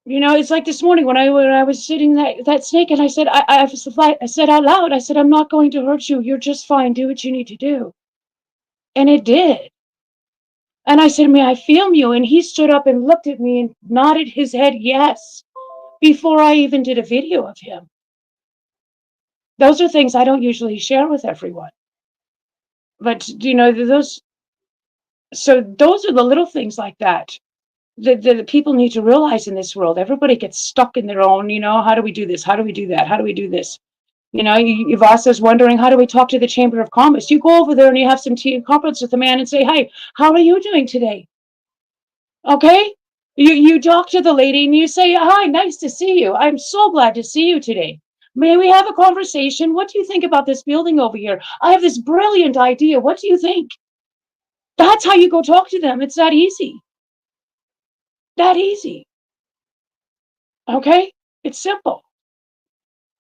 It's like this morning when I was sitting that snake, and I said, I said out loud, I said, I'm not going to hurt you. You're just fine. Do what you need to do. And it did. And I said, may I film you? And he stood up and looked at me and nodded his head yes, before I even did a video of him. Those are things I don't usually share with everyone. But, those are the little things like that that people need to realize in this world. Everybody gets stuck in their own, how do we do this? How do we do that? How do we do this? Vasa's wondering, how do we talk to the Chamber of Commerce? You go over there and you have some tea and crumpets with the man and say, hey, how are you doing today? Okay? You talk to the lady and you say, hi, nice to see you. I'm so glad to see you today. May we have a conversation? What do you think about this building over here? I have this brilliant idea. What do you think? That's how you go talk to them. It's that easy. That easy. Okay? It's simple.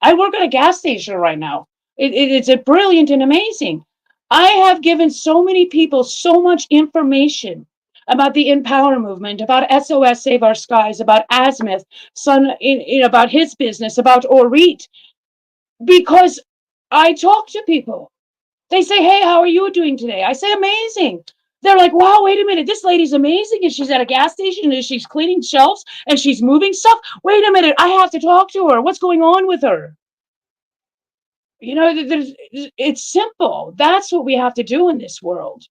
I work at a gas station right now. It's a brilliant and amazing. I have given so many people so much information about the Empower movement, about SOS Save Our Skies, about Azimuth, about his business, about Orit, because I talk to people. They say, hey, how are you doing today? I say, amazing. They're like, wow, wait a minute. This lady's amazing. And she's at a gas station and she's cleaning shelves and she's moving stuff. Wait a minute. I have to talk to her. What's going on with her? It's simple. That's what we have to do in this world.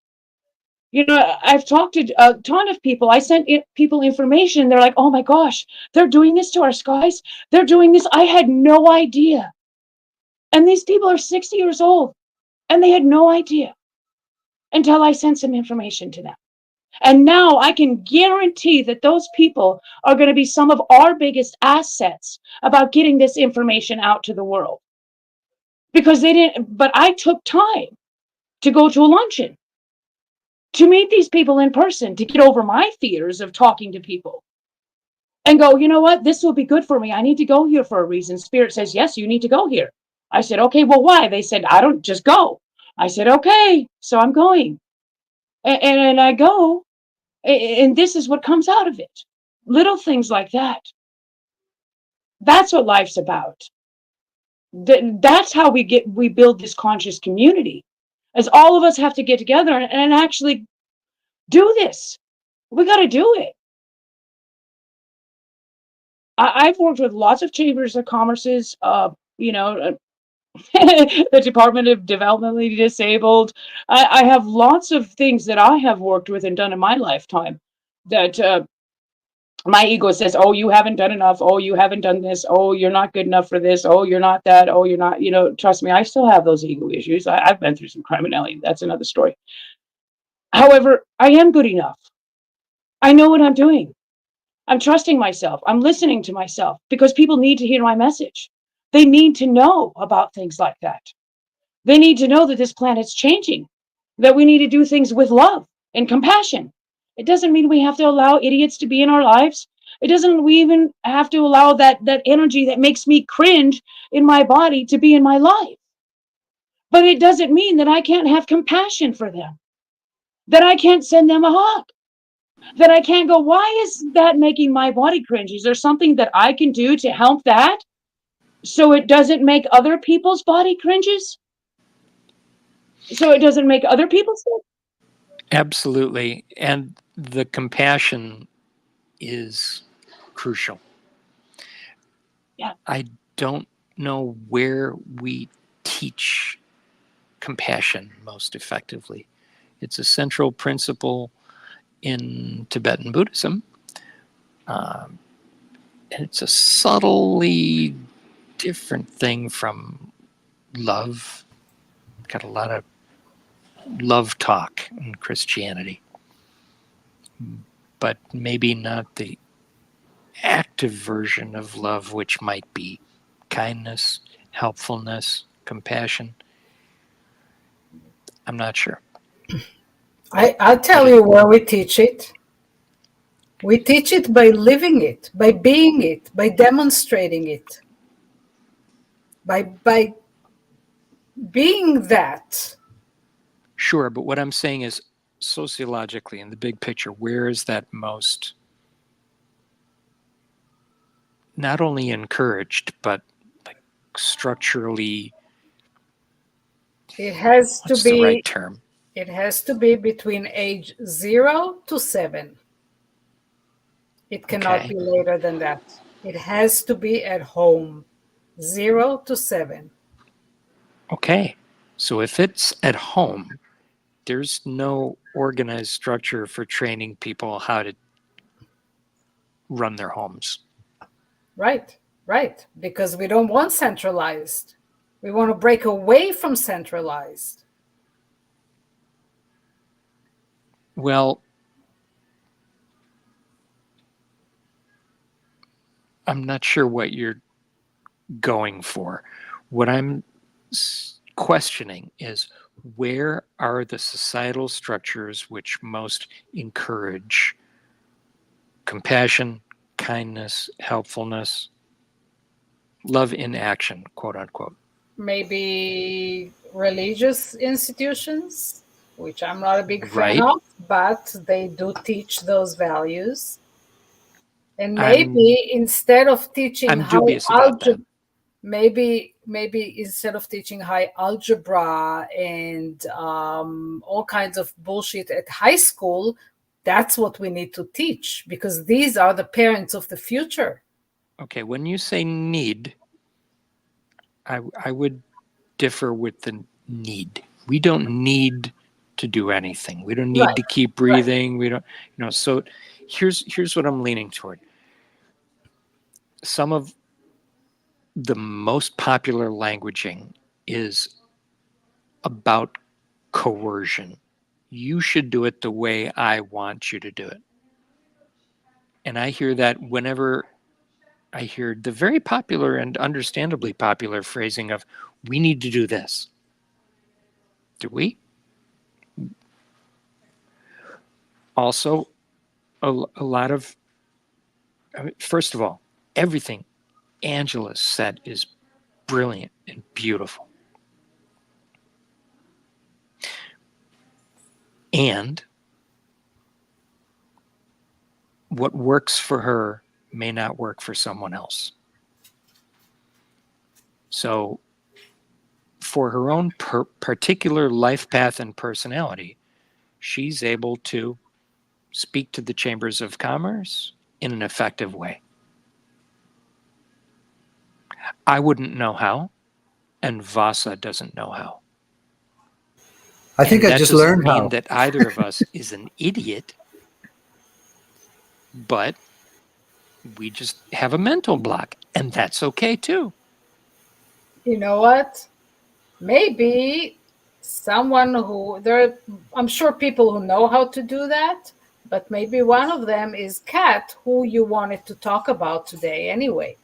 I've talked to a ton of people. I sent people information. They're like, oh my gosh, they're doing this to our skies. They're doing this. I had no idea. And these people are 60 years old and they had no idea until I sent some information to them. And now I can guarantee that those people are going to be some of our biggest assets about getting this information out to the world. Because they didn't, but I took time to go to a luncheon, to meet these people in person, to get over my fears of talking to people and go, you know what, this will be good for me. I need to go here for a reason. Spirit says, yes, you need to go here. I said, okay, well, why? They said, I don't, just go. I said, okay, so I'm going. And I go, and this is what comes out of it. Little things like that. That's what life's about. That's how we build this conscious community, as all of us have to get together and actually do this. We got to do it. I've worked with lots of chambers of commerces, the Department of Developmentally Disabled. I have lots of things that I have worked with and done in my lifetime that my ego says, oh, you haven't done enough. Oh, you haven't done this. Oh, you're not good enough for this. Oh, you're not that. Oh, you're not, trust me, I still have those ego issues. I've been through some criminality. That's another story. However, I am good enough. I know what I'm doing. I'm trusting myself. I'm listening to myself because people need to hear my message. They need to know about things like that. They need to know that this planet's changing, that we need to do things with love and compassion. It doesn't mean we have to allow idiots to be in our lives. It doesn't we even have to allow that energy that makes me cringe in my body to be in my life. But it doesn't mean that I can't have compassion for them, that I can't send them a hug, that I can't go, why is that making my body cringe? Is there something that I can do to help that so it doesn't make other people's body cringes? So it doesn't make other people sick? Absolutely. And the compassion is crucial. Yeah. I don't know where we teach compassion most effectively. It's a central principle in Tibetan Buddhism. And it's a subtly different thing from love. Got a lot of love talk in Christianity, but maybe not the active version of love, which might be kindness, helpfulness, compassion. I'm not sure. I'll tell you where we teach it. We teach it by living it, by being it, by demonstrating it, by being that. Sure, but what I'm saying is sociologically, in the big picture, where is that most not only encouraged, but like structurally, It has to what's the be. right term? It has to be between age 0 to 7. It cannot Okay. be later than that. It has to be at home, 0 to 7. Okay. So if it's at home, there's no organized structure for training people how to run their homes. Right, right. Because we don't want centralized. We want to break away from centralized. Well, I'm not sure what you're going for. What I'm questioning is where are the societal structures which most encourage compassion, kindness, helpfulness, love in action, quote unquote. Maybe religious institutions, which I'm not a big fan Right. of, but they do teach those values. And I'm maybe instead of teaching how dubious about that. maybe instead of teaching high algebra and all kinds of bullshit at high school, that's what we need to teach, because these are the parents of the future. Okay, when you say need, I would differ with the need. We don't need to do anything. We don't need Right, to keep breathing. We don't, so here's what I'm leaning toward. Some of the most popular languaging is about coercion. You should do it the way I want you to do it. And I hear that whenever I hear the very popular and understandably popular phrasing of, we need to do this. Do we? Also, a lot of, first of all, everything Angela said is brilliant and beautiful. And what works for her may not work for someone else. So for her own particular life path and personality, she's able to speak to the chambers of commerce in an effective way. I wouldn't know how, and Vasa doesn't know how. I think And I that just doesn't learned mean how. that either of us is an idiot, but we just have a mental block, and that's okay too. You know what? Maybe someone who there, I'm sure people who know how to do that, but maybe one of them is Kat, who you wanted to talk about today anyway.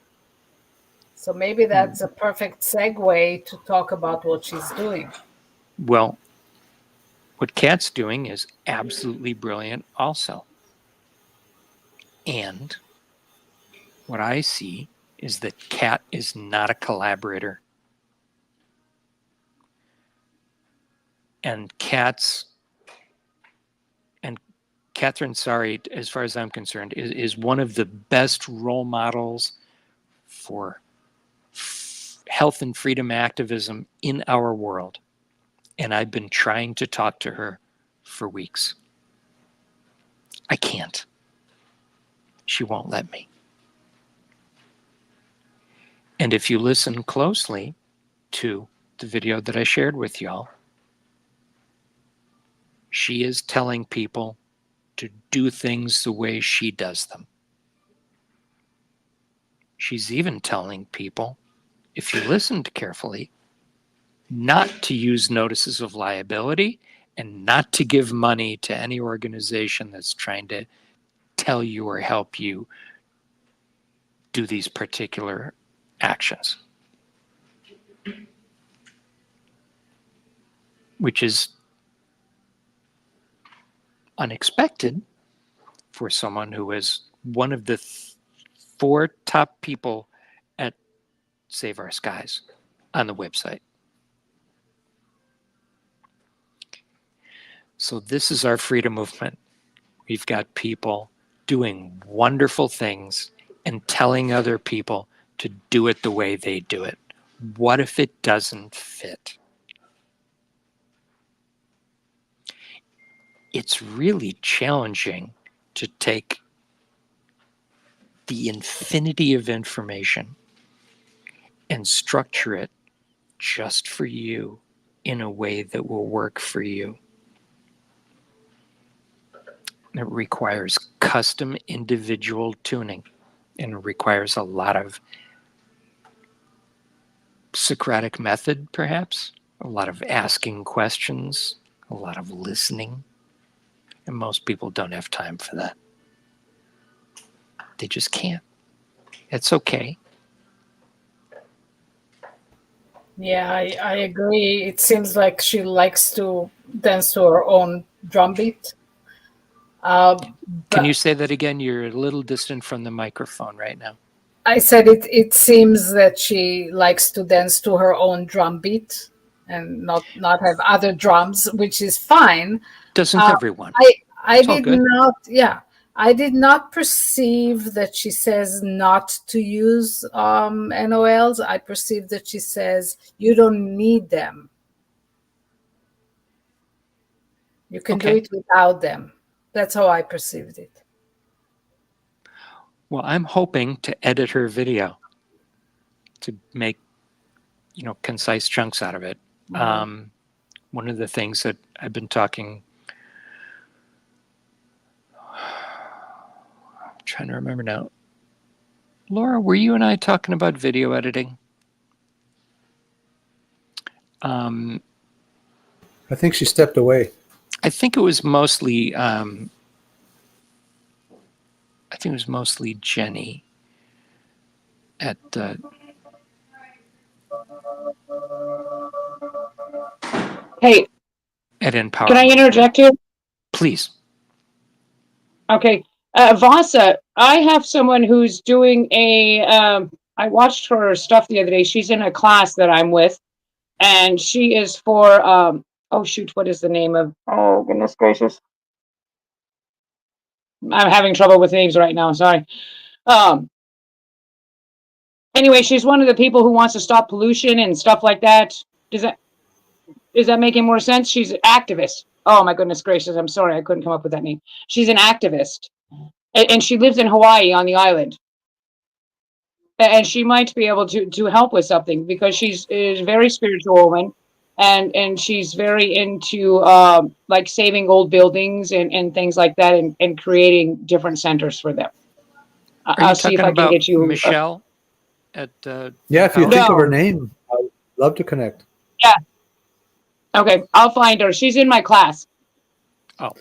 So maybe that's a perfect segue to talk about what she's doing. Well, what Kat's doing is absolutely brilliant also. And what I see is that Kat is not a collaborator. And Catherine Sari, as far as I'm concerned, is one of the best role models for health and freedom activism in our world. And I've been trying to talk to her for weeks. I can't. She won't let me. And if you listen closely to the video that I shared with y'all, she is telling people to do things the way she does them. She's even telling people, if you listened carefully, not to use notices of liability and not to give money to any organization that's trying to tell you or help you do these particular actions. Which is unexpected for someone who is one of the 4 top people at Save Our Skies on the website. So this is our freedom movement. We've got people doing wonderful things and telling other people to do it the way they do it. What if it doesn't fit? It's really challenging to take the infinity of information and structure it just for you in a way that will work for you. It requires custom individual tuning, and it requires a lot of Socratic method, perhaps, a lot of asking questions, a lot of listening. And most people don't have time for that. They just can't. It's okay. Yeah, I agree. It seems like she likes to dance to her own drumbeat. Can you say that again? You're a little distant from the microphone right now. I said it seems that she likes to dance to her own drumbeat and not have other drums, which is fine. Doesn't everyone? I It's all did good. not, yeah. I did not perceive that she says not to use NOLs. I perceived that she says you don't need them. You can do Okay. it without them. That's how I perceived it. Well, I'm hoping to edit her video to make, concise chunks out of it. One of the things that I've been talking, I'm trying to remember now. Laura, were you and I talking about video editing? I think she stepped away. I think it was mostly Jenny at Hey, Empower. can I interject here? Please. Okay. Vasa, I have someone who's doing I watched her stuff the other day. She's in a class that I'm with, and she is for, oh shoot, what is the name of, oh goodness gracious. I'm having trouble with names right now, sorry. Anyway, she's one of the people who wants to stop pollution and stuff like that. Is that making more sense? She's an activist. Oh my goodness gracious, I'm sorry, I couldn't come up with that name. She's an activist. And she lives in Hawaii on the island. And she might be able to help with something because she's a very spiritual woman. And she's very into like saving old buildings and things like that and creating different centers for them. Are you talking about Michelle at Yeah, if you Empower? think of her name, I'd love to connect. Yeah. Okay, I'll find her. She's in my class. Oh.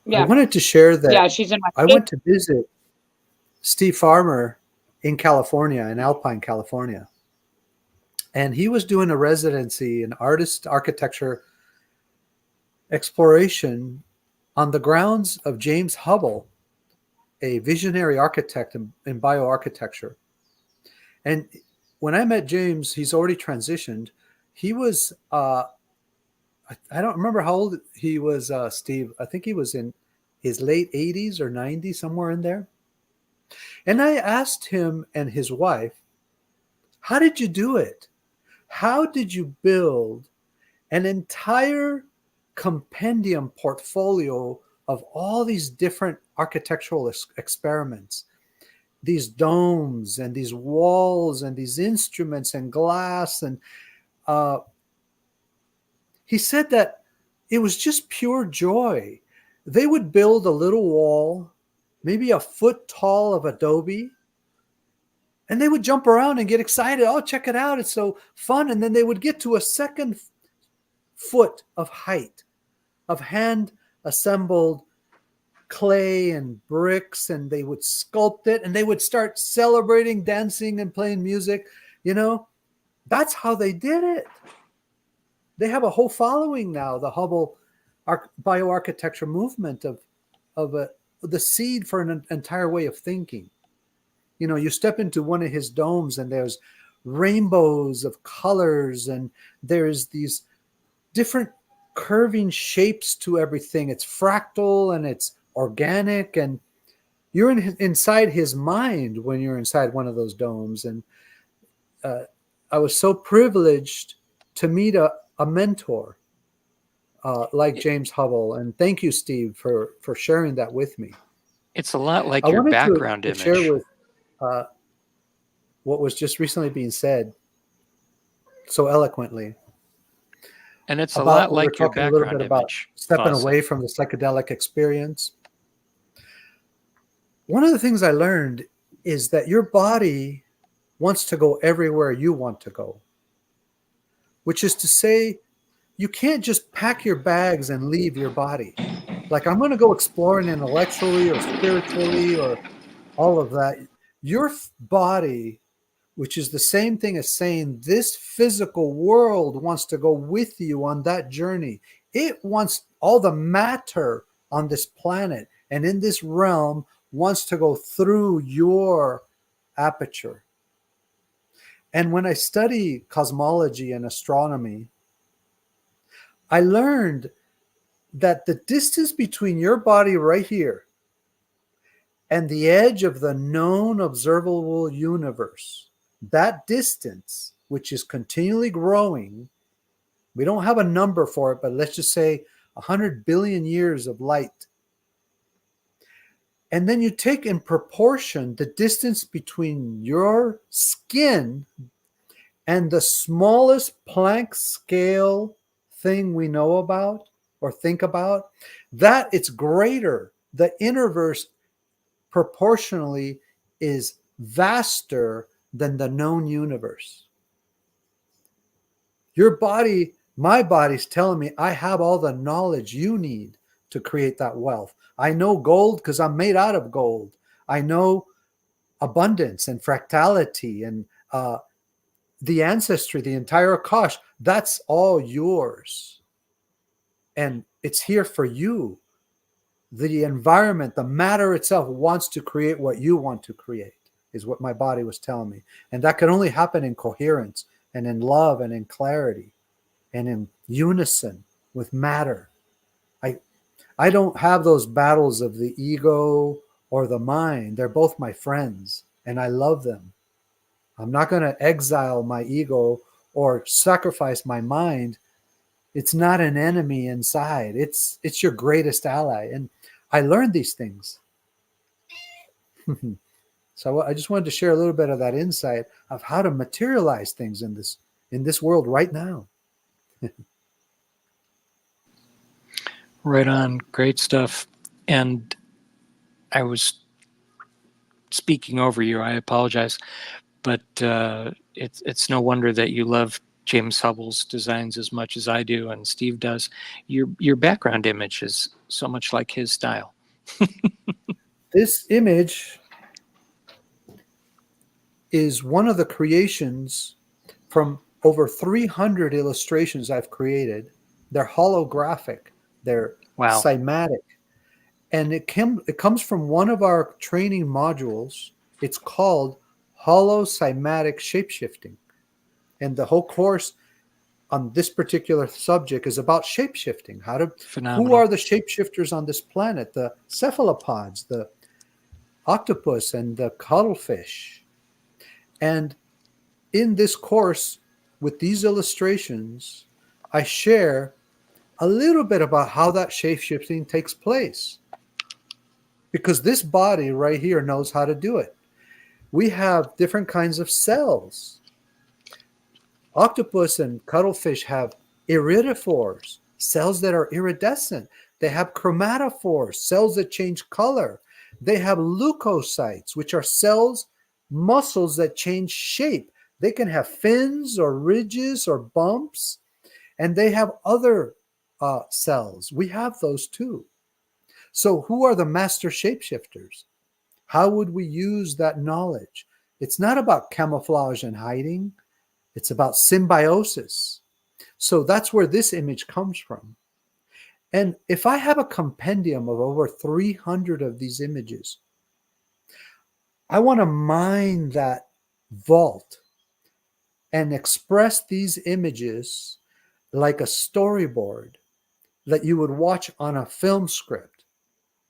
Yeah. I wanted to share that. Yeah, she's in my I went to visit Steve Farmer in California, in Alpine, California. And he was doing a residency in architecture exploration on the grounds of James Hubble, a visionary architect in bioarchitecture. And when I met James, he's already transitioned. He was, I don't remember how old he was, Steve. I think he was in his late 80s or 90s, somewhere in there. And I asked him and his wife, how did you do it? How did you build an entire compendium portfolio of all these different architectural experiments, these domes and these walls and these instruments and glass. And he said that it was just pure joy. They would build a little wall, maybe a foot tall of adobe, and they would jump around and get excited. Oh, check it out. It's so fun. And then they would get to a second foot of height of hand assembled clay and bricks, and they would sculpt it, and they would start celebrating, dancing and playing music. You know, that's how they did it. They have a whole following now, the Hubble bioarchitecture movement of the seed for an entire way of thinking. You know, you step into one of his domes and there's rainbows of colors, and there's these different curving shapes to everything. It's fractal and it's organic, and you're inside his mind when you're inside one of those domes. And I was so privileged to meet a mentor like James Hubble, and thank you, Steve, for sharing that with me. It's a lot like your background image. Share with what was just recently being said so eloquently. And it's a lot like your background image. Stepping away from the psychedelic experience. One of the things I learned is that your body wants to go everywhere you want to go, which is to say, you can't just pack your bags and leave your body. Like, I'm going to go exploring intellectually or spiritually or all of that. Your body, which is the same thing as saying this physical world wants to go with you on that journey. It wants all the matter on this planet and in this realm wants to go through your aperture. And when I study cosmology and astronomy, I learned that the distance between your body right here and the edge of the known observable universe, that distance, which is continually growing, we don't have a number for it, but let's just say 100 billion years of light. And then you take in proportion the distance between your skin and the smallest Planck scale thing we know about or think about, that it's greater. The universe proportionally is vaster than the known universe. Your body, my body's telling me I have all the knowledge you need to create that wealth. I know gold because I'm made out of gold. I know abundance and fractality and the ancestry, the entire Akash. That's all yours. And it's here for you. The environment, the matter itself wants to create what you want to create, is what my body was telling me. And that can only happen in coherence and in love and in clarity and in unison with matter. I don't have those battles of the ego or the mind. They're both my friends, and I love them. I'm not going to exile my ego or sacrifice my mind. It's not an enemy inside. It's your greatest ally. And I learned these things. So I just wanted to share a little bit of that insight of how to materialize things in this world right now. Right on. Great stuff. And I was speaking over you. I apologize. But it's no wonder that you love James Hubble's designs as much as I do and Steve does. Your background image is so much like his style. This image is one of the creations from over 300 illustrations I've created. They're holographic. They're cymatic. And it comes from one of our training modules. It's called Holocymatic Shapeshifting. And the whole course on this particular subject is about shapeshifting. Who are the shapeshifters on this planet? The cephalopods, the octopus, and the cuttlefish. And in this course, with these illustrations, I share a little bit about how that shape-shifting takes place. Because this body right here knows how to do it. We have different kinds of cells. Octopus and cuttlefish have iridophores, cells that are iridescent. They have chromatophores, cells that change color. They have leukocytes, which are cells, muscles that change shape. They can have fins or ridges or bumps, and they have other cells. We have those too. So who are the master shapeshifters? How would we use that knowledge? It's not about camouflage and hiding. It's about symbiosis. So that's where this image comes from. And if I have a compendium of over 300 of these images, I want to mine that vault and express these images like a storyboard that you would watch on a film script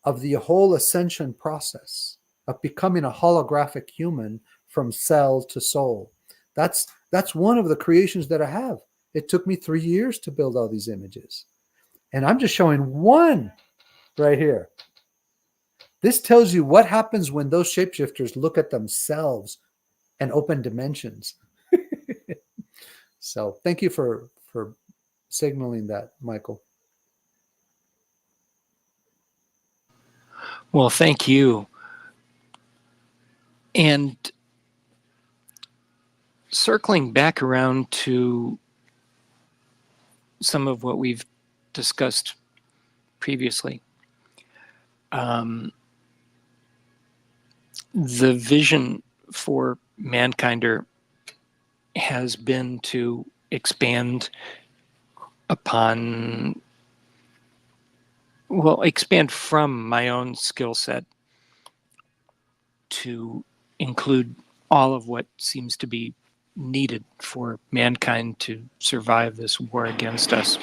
of the whole ascension process of becoming a holographic human from cell to soul. That's one of the creations that I have. It took me 3 years to build all these images. And I'm just showing one right here. This tells you what happens when those shapeshifters look at themselves and open dimensions. So thank you for signaling that, Michael. Well, thank you. And circling back around to some of what we've discussed previously, the vision for Mankinder has been to expand upon, well, expand from my own skill set to include all of what seems to be needed for mankind to survive this war against us.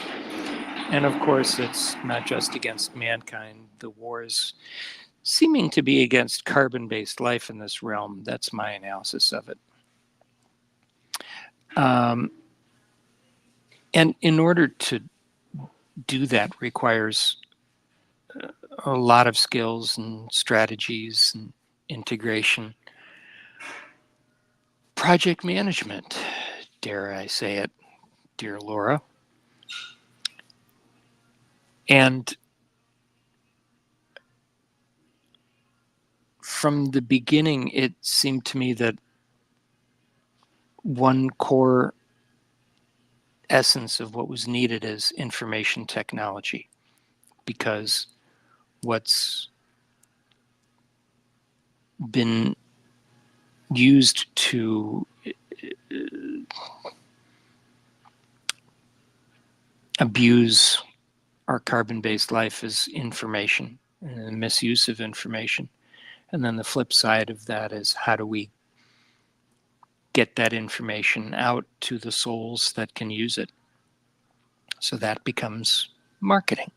And of course, it's not just against mankind. The war is seeming to be against carbon-based life in this realm. That's my analysis of it. And in order to do that requires a lot of skills and strategies and integration. Project management, dare I say it, dear Laura. And from the beginning, it seemed to me that one core essence of what was needed is information technology, because what's been used to abuse our carbon-based life is information and the misuse of information. And then the flip side of that is, how do we get that information out to the souls that can use it? So that becomes marketing.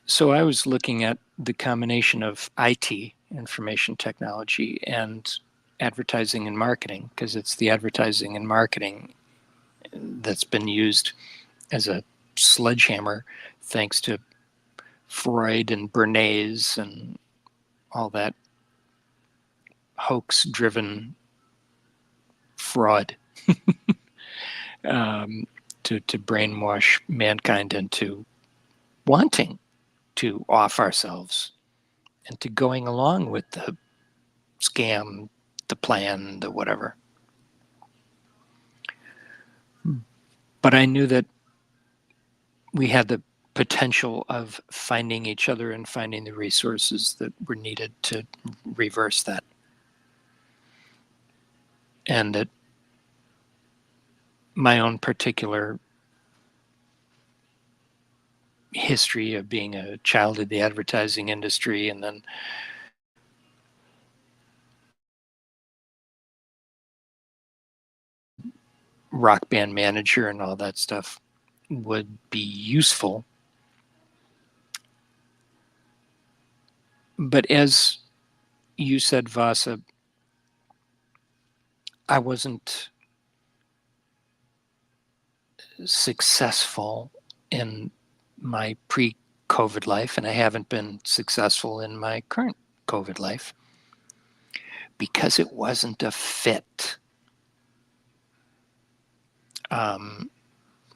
So I was looking at the combination of IT, information technology, and advertising and marketing, because it's the advertising and marketing that's been used as a sledgehammer thanks to Freud and Bernays and all that hoax-driven fraud to brainwash mankind into wanting to off ourselves and to going along with the scam, the plan, the whatever. But I knew that we had the potential of finding each other and finding the resources that were needed to reverse that. And that my own particular history of being a child of the advertising industry and then rock band manager and all that stuff would be useful. But as you said, Vasa, I wasn't successful in my pre-COVID life, and I haven't been successful in my current COVID life because it wasn't a fit.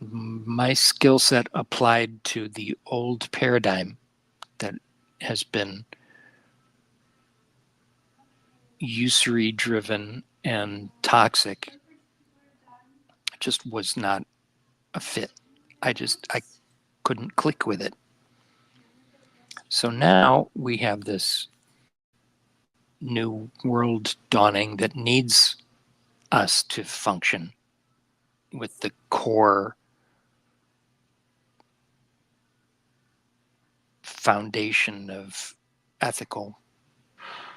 My skill set applied to the old paradigm that has been usury driven and toxic just was not a fit. I couldn't click with it. So now we have this new world dawning that needs us to function with the core foundation of ethical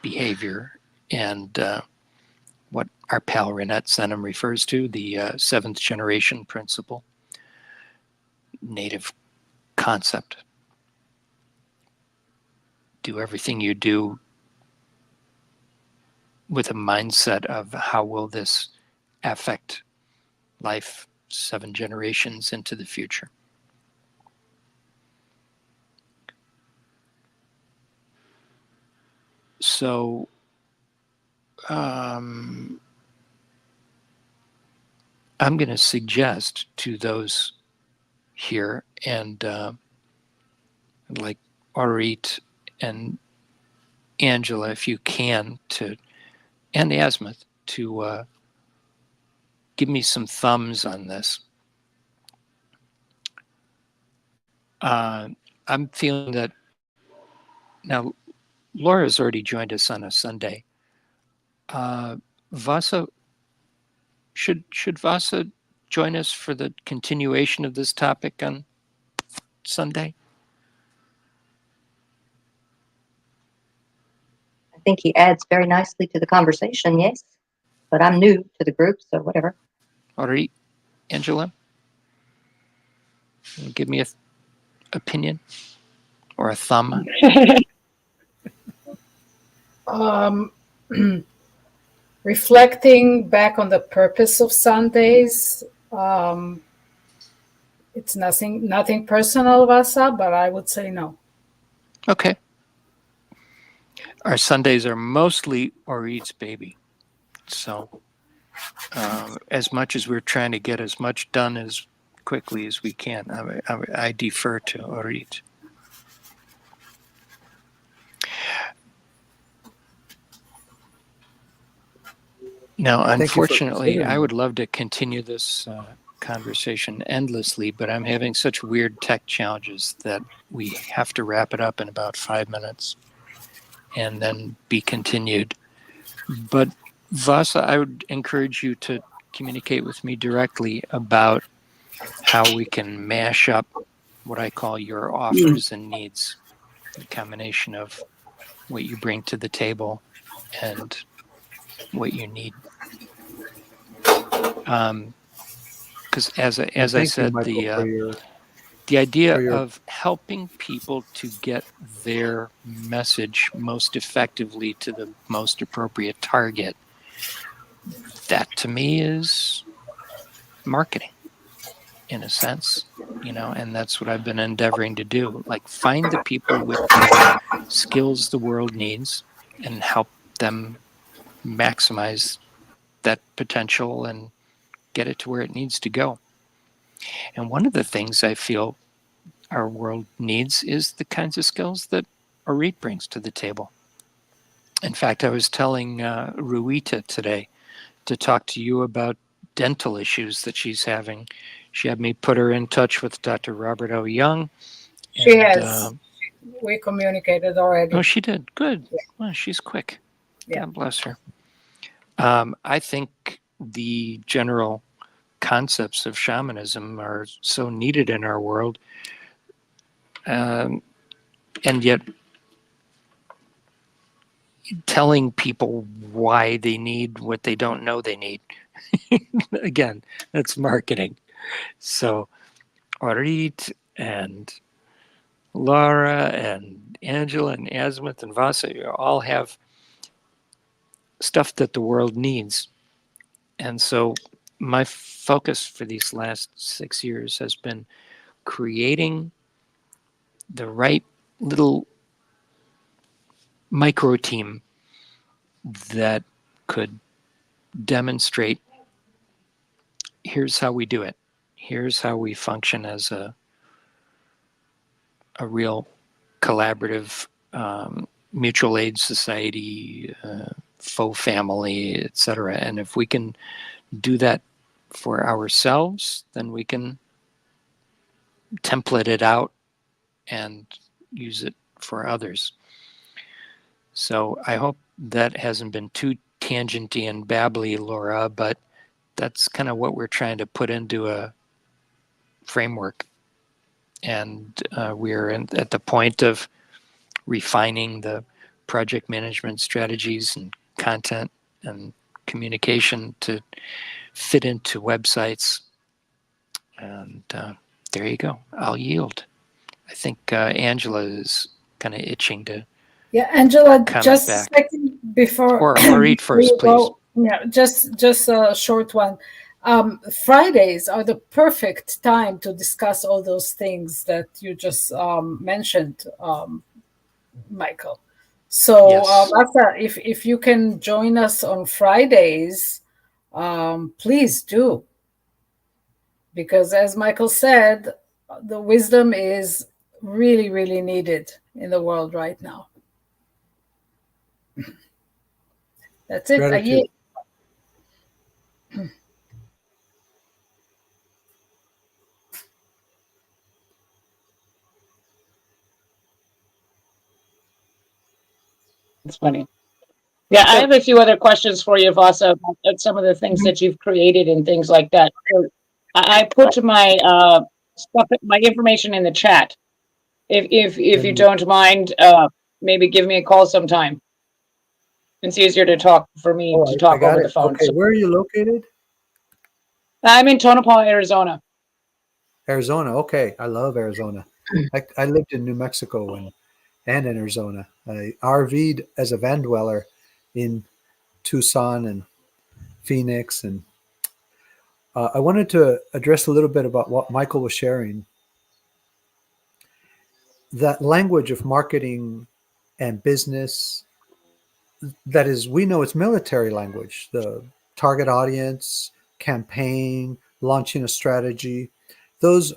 behavior and what our pal Renette Senham refers to, the seventh generation principle, native concept. Do everything you do with a mindset of how will this affect life 7 generations into the future. So I'm going to suggest to those here, and like Orit and Angela, if you can, and Azimuth, to give me some thumbs on this. I'm feeling that now Laura's already joined us on a Sunday. Vasa, should Vasa join us for the continuation of this topic on Sunday? I think he adds very nicely to the conversation, yes. But I'm new to the group, so whatever. All right, Angela, give me a opinion or a thumb. Reflecting back on the purpose of Sundays, it's nothing personal, Vasa, but I would say no. Okay. Our Sundays are mostly Orit's baby. So as much as we're trying to get as much done as quickly as we can, I defer to Orit. Now, unfortunately, I would love to continue this conversation endlessly, but I'm having such weird tech challenges that we have to wrap it up in about 5 minutes and then be continued. But Vasa, I would encourage you to communicate with me directly about how we can mash up what I call your offers and needs, the combination of what you bring to the table and what you need. Because as I said, the idea of helping people to get their message most effectively to the most appropriate target, that to me is marketing in a sense, and that's what I've been endeavoring to do. Like, find the people with the skills the world needs and help them maximize that potential and get it to where it needs to go. And one of the things I feel our world needs is the kinds of skills that Orit brings to the table. In fact, I was telling Ruita today to talk to you about dental issues that she's having. She had me put her in touch with Dr. Robert O. Young. She has. We communicated already. Oh, she did. Good. Yeah. Well, she's quick. Yeah. God bless her. I think the general concepts of shamanism are so needed in our world. And yet telling people why they need what they don't know they need. Again, that's marketing. So Orit and Laura and Angela and Azimuth and Vasa, you all have stuff that the world needs. And so my focus for these last 6 years has been creating the right little micro team that could demonstrate, here's how we do it. Here's how we function as a real collaborative mutual aid society, faux family, etc. And if we can do that for ourselves, then we can template it out and use it for others. So I hope that hasn't been too tangenty and babbly, Laura, but that's kind of what we're trying to put into a framework. And we're at the point of refining the project management strategies and content and communication to fit into websites. And there you go. I'll yield. I think Angela is kind of itching to. Yeah, Angela, comment just back. a second before. Or read first, you please. go, yeah, just a short one. Fridays are the perfect time to discuss all those things that you just mentioned, Michael. So Yes. Asa, if you can join us on Fridays, please do. Because as Michael said, the wisdom is really, really needed in the world right now. That's it. Gratitude. It's funny. Yeah, I have a few other questions for you, Vasa, about some of the things that you've created and things like that. So I put my stuff, my information in the chat. If you don't mind, maybe give me a call sometime. It's easier to talk for me to talk over the phone. Okay, where are you located? I'm in Tonopah, Arizona. Arizona. Okay, I love Arizona. I lived in New Mexico and in Arizona. I RV'd as a van dweller in Tucson and Phoenix, and I wanted to address a little bit about what Michael was sharing. That language of marketing and business, that is, we know it's military language, the target audience, campaign, launching a strategy. Those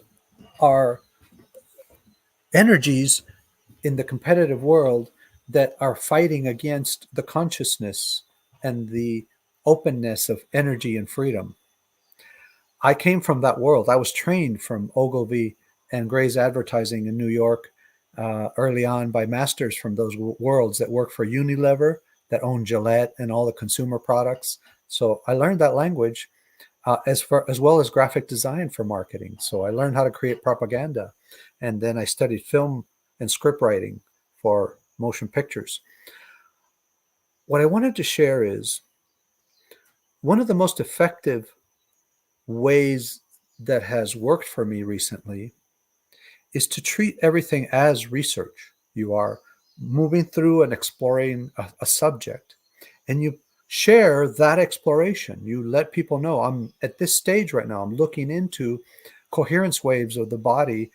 are energies in the competitive world that are fighting against the consciousness and the openness of energy and freedom. I came from that world. I was trained from Ogilvy and Gray's Advertising in New York early on by masters from those worlds that work for Unilever, that own Gillette and all the consumer products. So I learned that language as well as graphic design for marketing. So I learned how to create propaganda. And then I studied film and script writing for motion pictures. What I wanted to share is one of the most effective ways that has worked for me recently is to treat everything as research. You are moving through and exploring a subject, and you share that exploration. You let people know, I'm at this stage right now, I'm looking into coherence waves of the body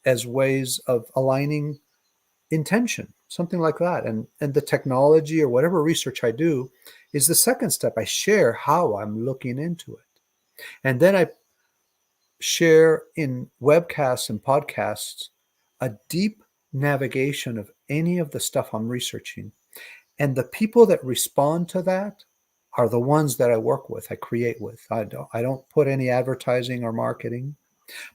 as ways of aligning intention, something like that. And the technology or whatever research I do is the second step. I share how I'm looking into it. And then I share in webcasts and podcasts a deep navigation of any of the stuff I'm researching. And the people that respond to that are the ones that I work with, I create with. I don't put any advertising or marketing.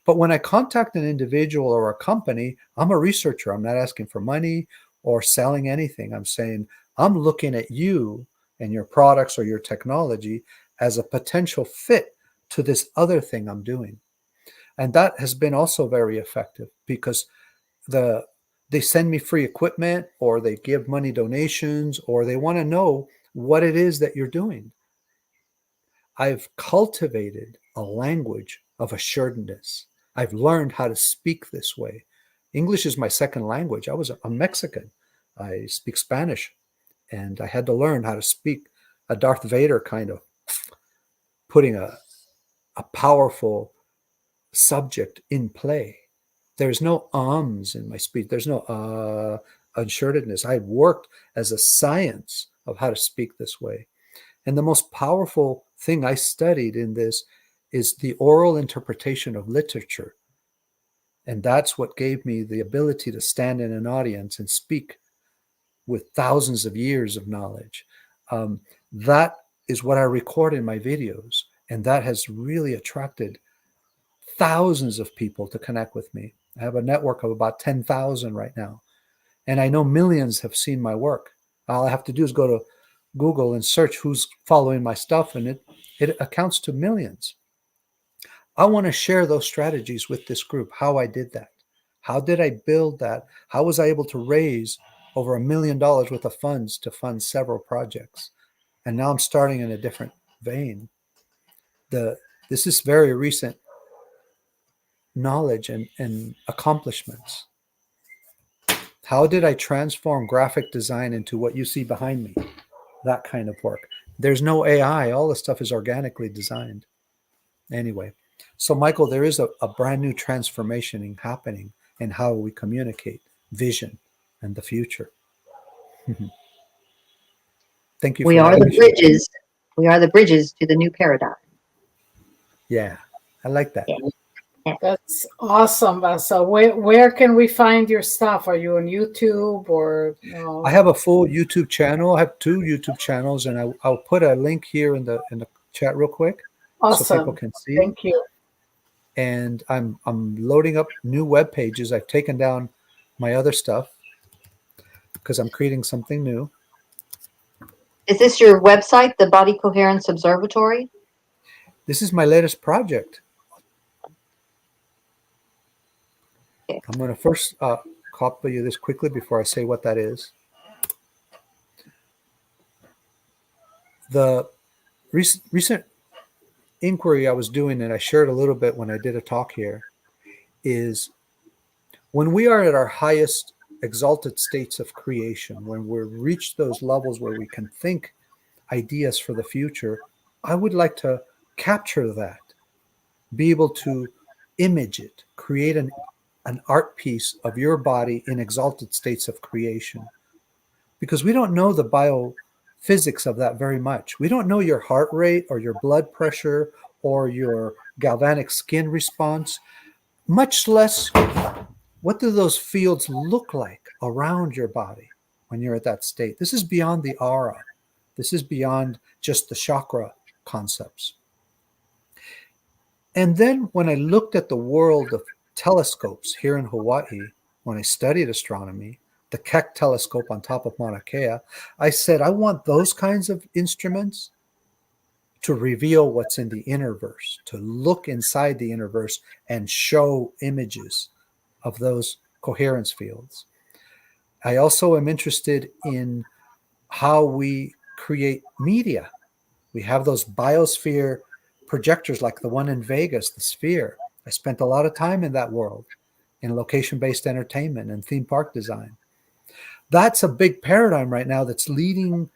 But when I contact an individual or a company, I'm a researcher. I'm not asking for money or selling anything. I'm saying, I'm looking at you and your products or your technology as a potential fit to this other thing I'm doing. And that has been also very effective because they send me free equipment, or they give money donations, or they want to know what it is that you're doing. I've cultivated a language of assuredness. I've learned how to speak this way. English is my second language. I was a Mexican. I speak Spanish, and I had to learn how to speak a Darth Vader kind of, putting a a powerful subject in play. There's no ums in my speech. There's no unsuredness. I worked as a science of how to speak this way. And the most powerful thing I studied in this is the oral interpretation of literature. And that's what gave me the ability to stand in an audience and speak with thousands of years of knowledge. That is what I record in my videos. And that has really attracted thousands of people to connect with me. I have a network of about 10,000 right now. And I know millions have seen my work. All I have to do is go to Google and search who's following my stuff, and it accounts to millions. I want to share those strategies with this group, how I did that. How did I build that? How was I able to raise over $1 million worth of funds to fund several projects? And now I'm starting in a different vein. This is very recent knowledge and accomplishments. How did I transform graphic design into what you see behind me? That kind of work. There's no AI. All the stuff is organically designed. Anyway, so Michael, there is a brand new transformation happening in how we communicate vision and the future. Thank you. We are the bridges. We are the bridges to the new paradigm. Yeah, I like that. Yeah. That's awesome, Vasa. Where can we find your stuff? Are you on YouTube or? I have a full YouTube channel. I have 2 YouTube channels, and I'll put a link here in the chat real quick, Awesome. so people can see. Thank you. And I'm loading up new web pages. I've taken down my other stuff because I'm creating something new. Is this your website, the Body Coherence Observatory? This is my latest project. Okay. I'm going to first copy this quickly before I say what that is. The recent inquiry I was doing, and I shared a little bit when I did a talk here, is when we are at our highest exalted states of creation, when we've reached those levels where we can think ideas for the future, I would like to capture that, be able to image it, create an art piece of your body in exalted states of creation. Because we don't know the biophysics of that very much. We don't know your heart rate or your blood pressure or your galvanic skin response, much less what do those fields look like around your body when you're at that state. This is beyond the aura. This is beyond just the chakra concepts. And then when I looked at the world of telescopes here in Hawaii, when I studied astronomy, the Keck telescope on top of Mauna Kea, I said, I want those kinds of instruments to reveal what's in the inner verse, to look inside the inner verse and show images of those coherence fields. I also am interested in how we create media. We have those biosphere projectors like the one in Vegas, the Sphere. I spent a lot of time in that world, in location-based entertainment and theme park design. That's a big paradigm right now that's leading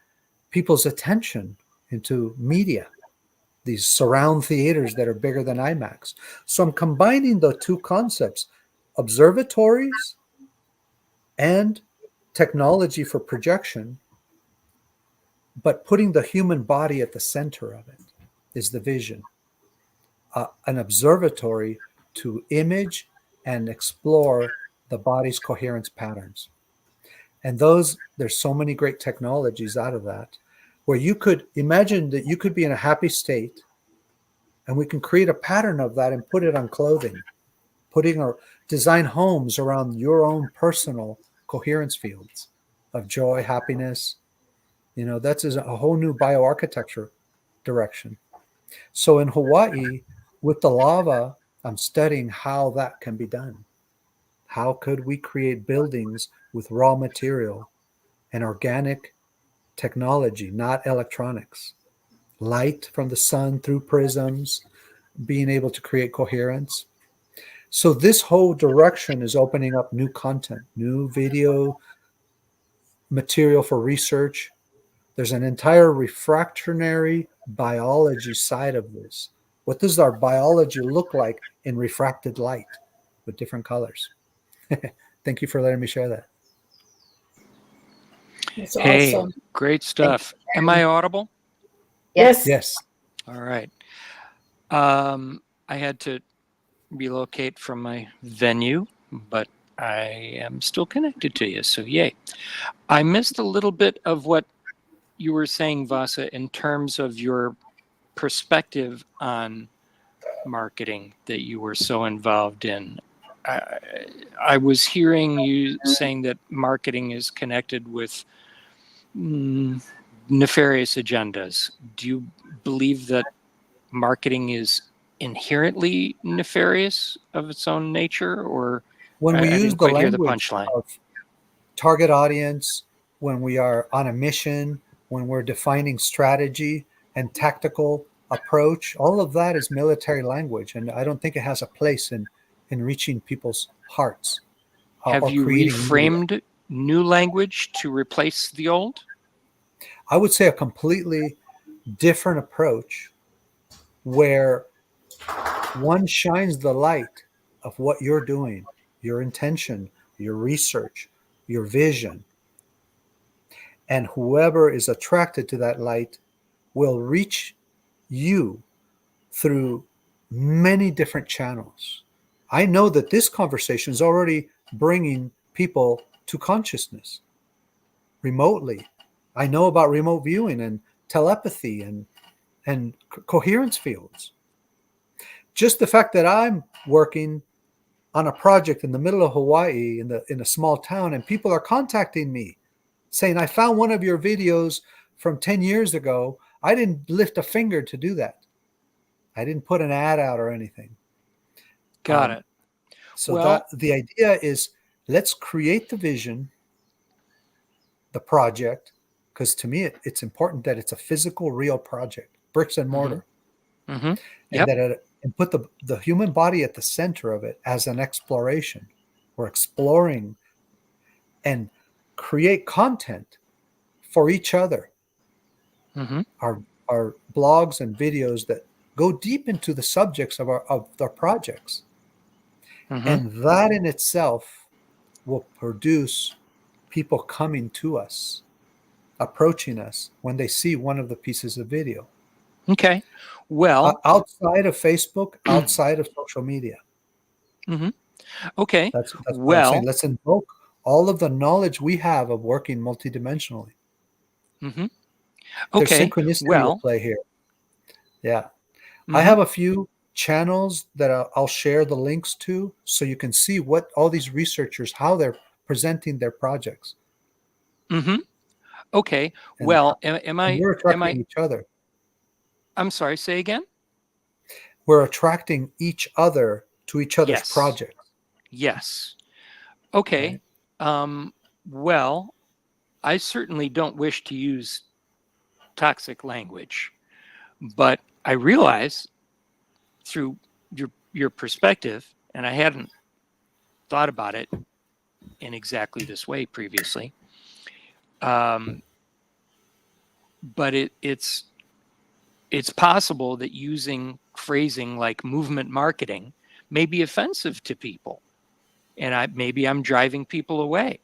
people's attention into media, these surround theaters that are bigger than IMAX. So I'm combining the 2 concepts, observatories and technology for projection, but putting the human body at the center of it is the vision. An observatory to image and explore the body's coherence patterns. And there's so many great technologies out of that, where you could imagine that you could be in a happy state, and we can create a pattern of that and put it on clothing, design homes around your own personal coherence fields of joy, happiness. That's a whole new bioarchitecture direction. So in Hawaii, with the lava, I'm studying how that can be done. How could we create buildings with raw material and organic technology, not electronics? Light from the sun through prisms, being able to create coherence. So this whole direction is opening up new content, new video material for research. There's an entire refractionary biology side of this What does our biology look like in refracted light with different colors? Thank you for letting me share that. It's Hey, awesome. great stuff. Am I audible? Yes. Yes. All right. I had to relocate from my venue, but I am still connected to you, so yay. I missed a little bit of what you were saying, Vasa, in terms of your perspective on marketing that you were so involved in. I was hearing you saying that marketing is connected with nefarious agendas. Do you believe that marketing is inherently nefarious of its own nature, or When we I use didn't the quite hear the language punchline? of target audience, when we are on a mission, when we're defining strategy and tactical approach, all of that is military language, and I don't think it has a place in reaching people's hearts Have or you creating media. reframed new language to replace the old? I would say a completely different approach where one shines the light of what you're doing, your intention, your research, your vision. And whoever is attracted to that light will reach you through many different channels. I know that this conversation is already bringing people to consciousness remotely. I know about remote viewing and telepathy and coherence fields. Just the fact that I'm working on a project in the middle of Hawaii in a small town, and people are contacting me saying, I found one of your videos from 10 years ago. I didn't lift a finger to do that. I didn't put an ad out or anything. Got it. So Well, that the idea is, let's create the vision, the project, because to me it's important that it's a physical, real project, bricks and mortar, mm-hmm. and that and put the human body at the center of it as an exploration. We're exploring and create content for each other. Mm-hmm. Our blogs and videos that go deep into the subjects of our projects. Mm-hmm. And that in itself will produce people coming to us, approaching us when they see one of the pieces of video. Okay. Well, outside of Facebook, outside of social media. Mm-hmm. Okay. That's what I'm well, saying. Let's invoke all of the knowledge we have of working multidimensionally. Mm-hmm. There's Okay. synchronicity Well, at play here. Yeah. Mm-hmm. I have a few channels that I'll share the links to so you can see what all these researchers, how they're presenting their projects. Mm-hmm. Okay. And, well, am we're attracting I? each other. I'm sorry. Say again. We're attracting each other to each other's Yes. projects. Yes. Okay. Right. Well, I certainly don't wish to use toxic language, but I realize through your perspective, and I hadn't thought about it in exactly this way previously. But it's possible that using phrasing like movement marketing may be offensive to people, and maybe I'm driving people away.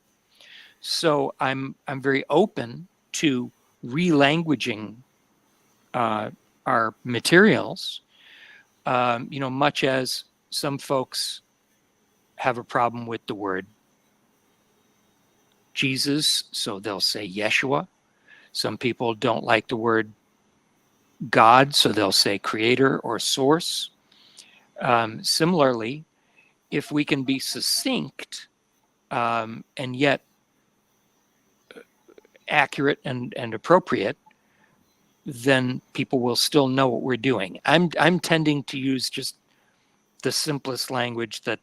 So I'm very open to relanguaging our materials. Much as some folks have a problem with the word Jesus, so they'll say Yeshua. Some people don't like the word God, so they'll say creator or source. Similarly, if we can be succinct and yet accurate and appropriate, then people will still know what we're doing. I'm tending to use just the simplest language that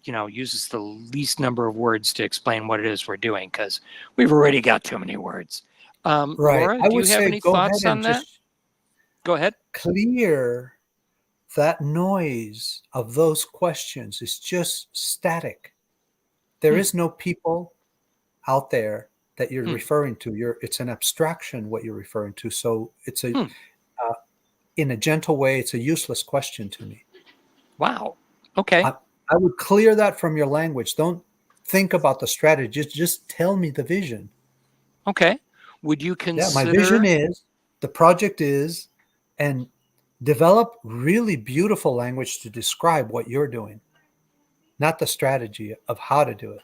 uses the least number of words to explain what it is we're doing, because we've already got too many words. Right. Laura, I do you would have say any go thoughts ahead on and that? just Go ahead. clear that noise of those questions. Is just static. There is no people out there that you're referring to. It's an abstraction what you're referring to. So it's in a gentle way, it's a useless question to me. Wow. Okay. I would clear that from your language. Don't think about the strategy. Just tell me the vision. Okay. Would you Yeah, my consider? vision is, the project is, and develop really beautiful language to describe what you're doing, not the strategy of how to do it.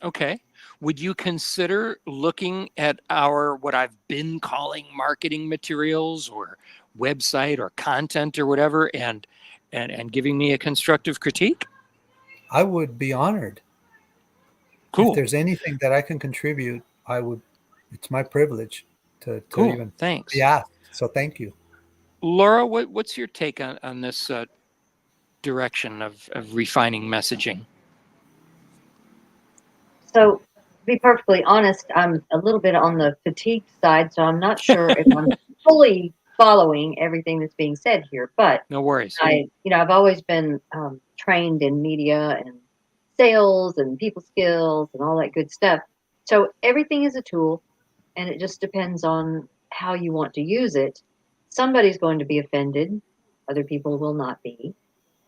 Okay. Would you consider looking at our, what I've been calling marketing materials or website or content or whatever, and giving me a constructive critique? I would be honored. Cool. If there's anything that I can contribute, I would. It's my privilege to Cool. even Thanks. be asked. So thank you. Laura, what's your take on this direction of refining messaging? So, to be perfectly honest, I'm a little bit on the fatigue side, so I'm not sure if I'm fully following everything that's being said here. But No worries. I've always been trained in media and sales and people skills and all that good stuff. So everything is a tool, and it just depends on how you want to use it. Somebody's going to be offended, other people will not be,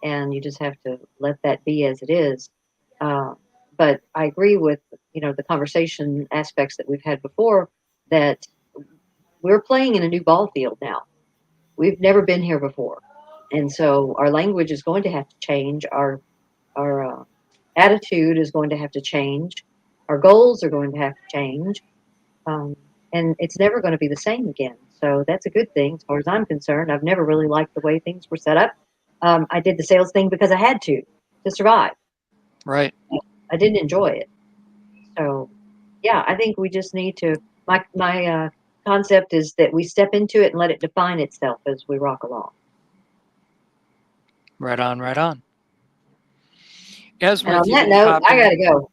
and you just have to let that be as it is. But I agree with the conversation aspects that we've had before, that we're playing in a new ball field now. We've never been here before, and so our language is going to have to change. Our attitude is going to have to change. Our goals are going to have to change, and it's never going to be the same again. So that's a good thing as far as I'm concerned. I've never really liked the way things were set up. I did the sales thing because I had to survive. Right. I didn't enjoy it. So, yeah, I think we just need to. My concept is that we step into it and let it define itself as we rock along. Right on. Right on. As And on that note, I gotta go.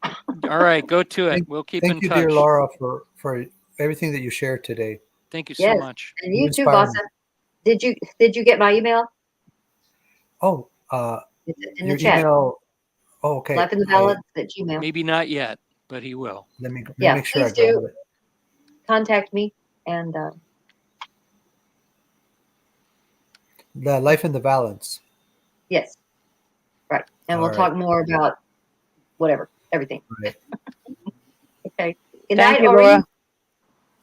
All right, go to it. We'll keep in touch. Thank you, dear Laura, for everything that you shared today. Thank you so much. And you too, Vasa. Did you get my email? Oh, It's in your the chat. email. Oh, okay. Life in the Balance at Gmail. Maybe not yet, but he will. Let me make sure I please do. grab it. Contact me and The Life in the Balance. yes, right. And All we'll talk more about whatever, everything. Right. Okay. Good Thank night, you, Ori. Laura.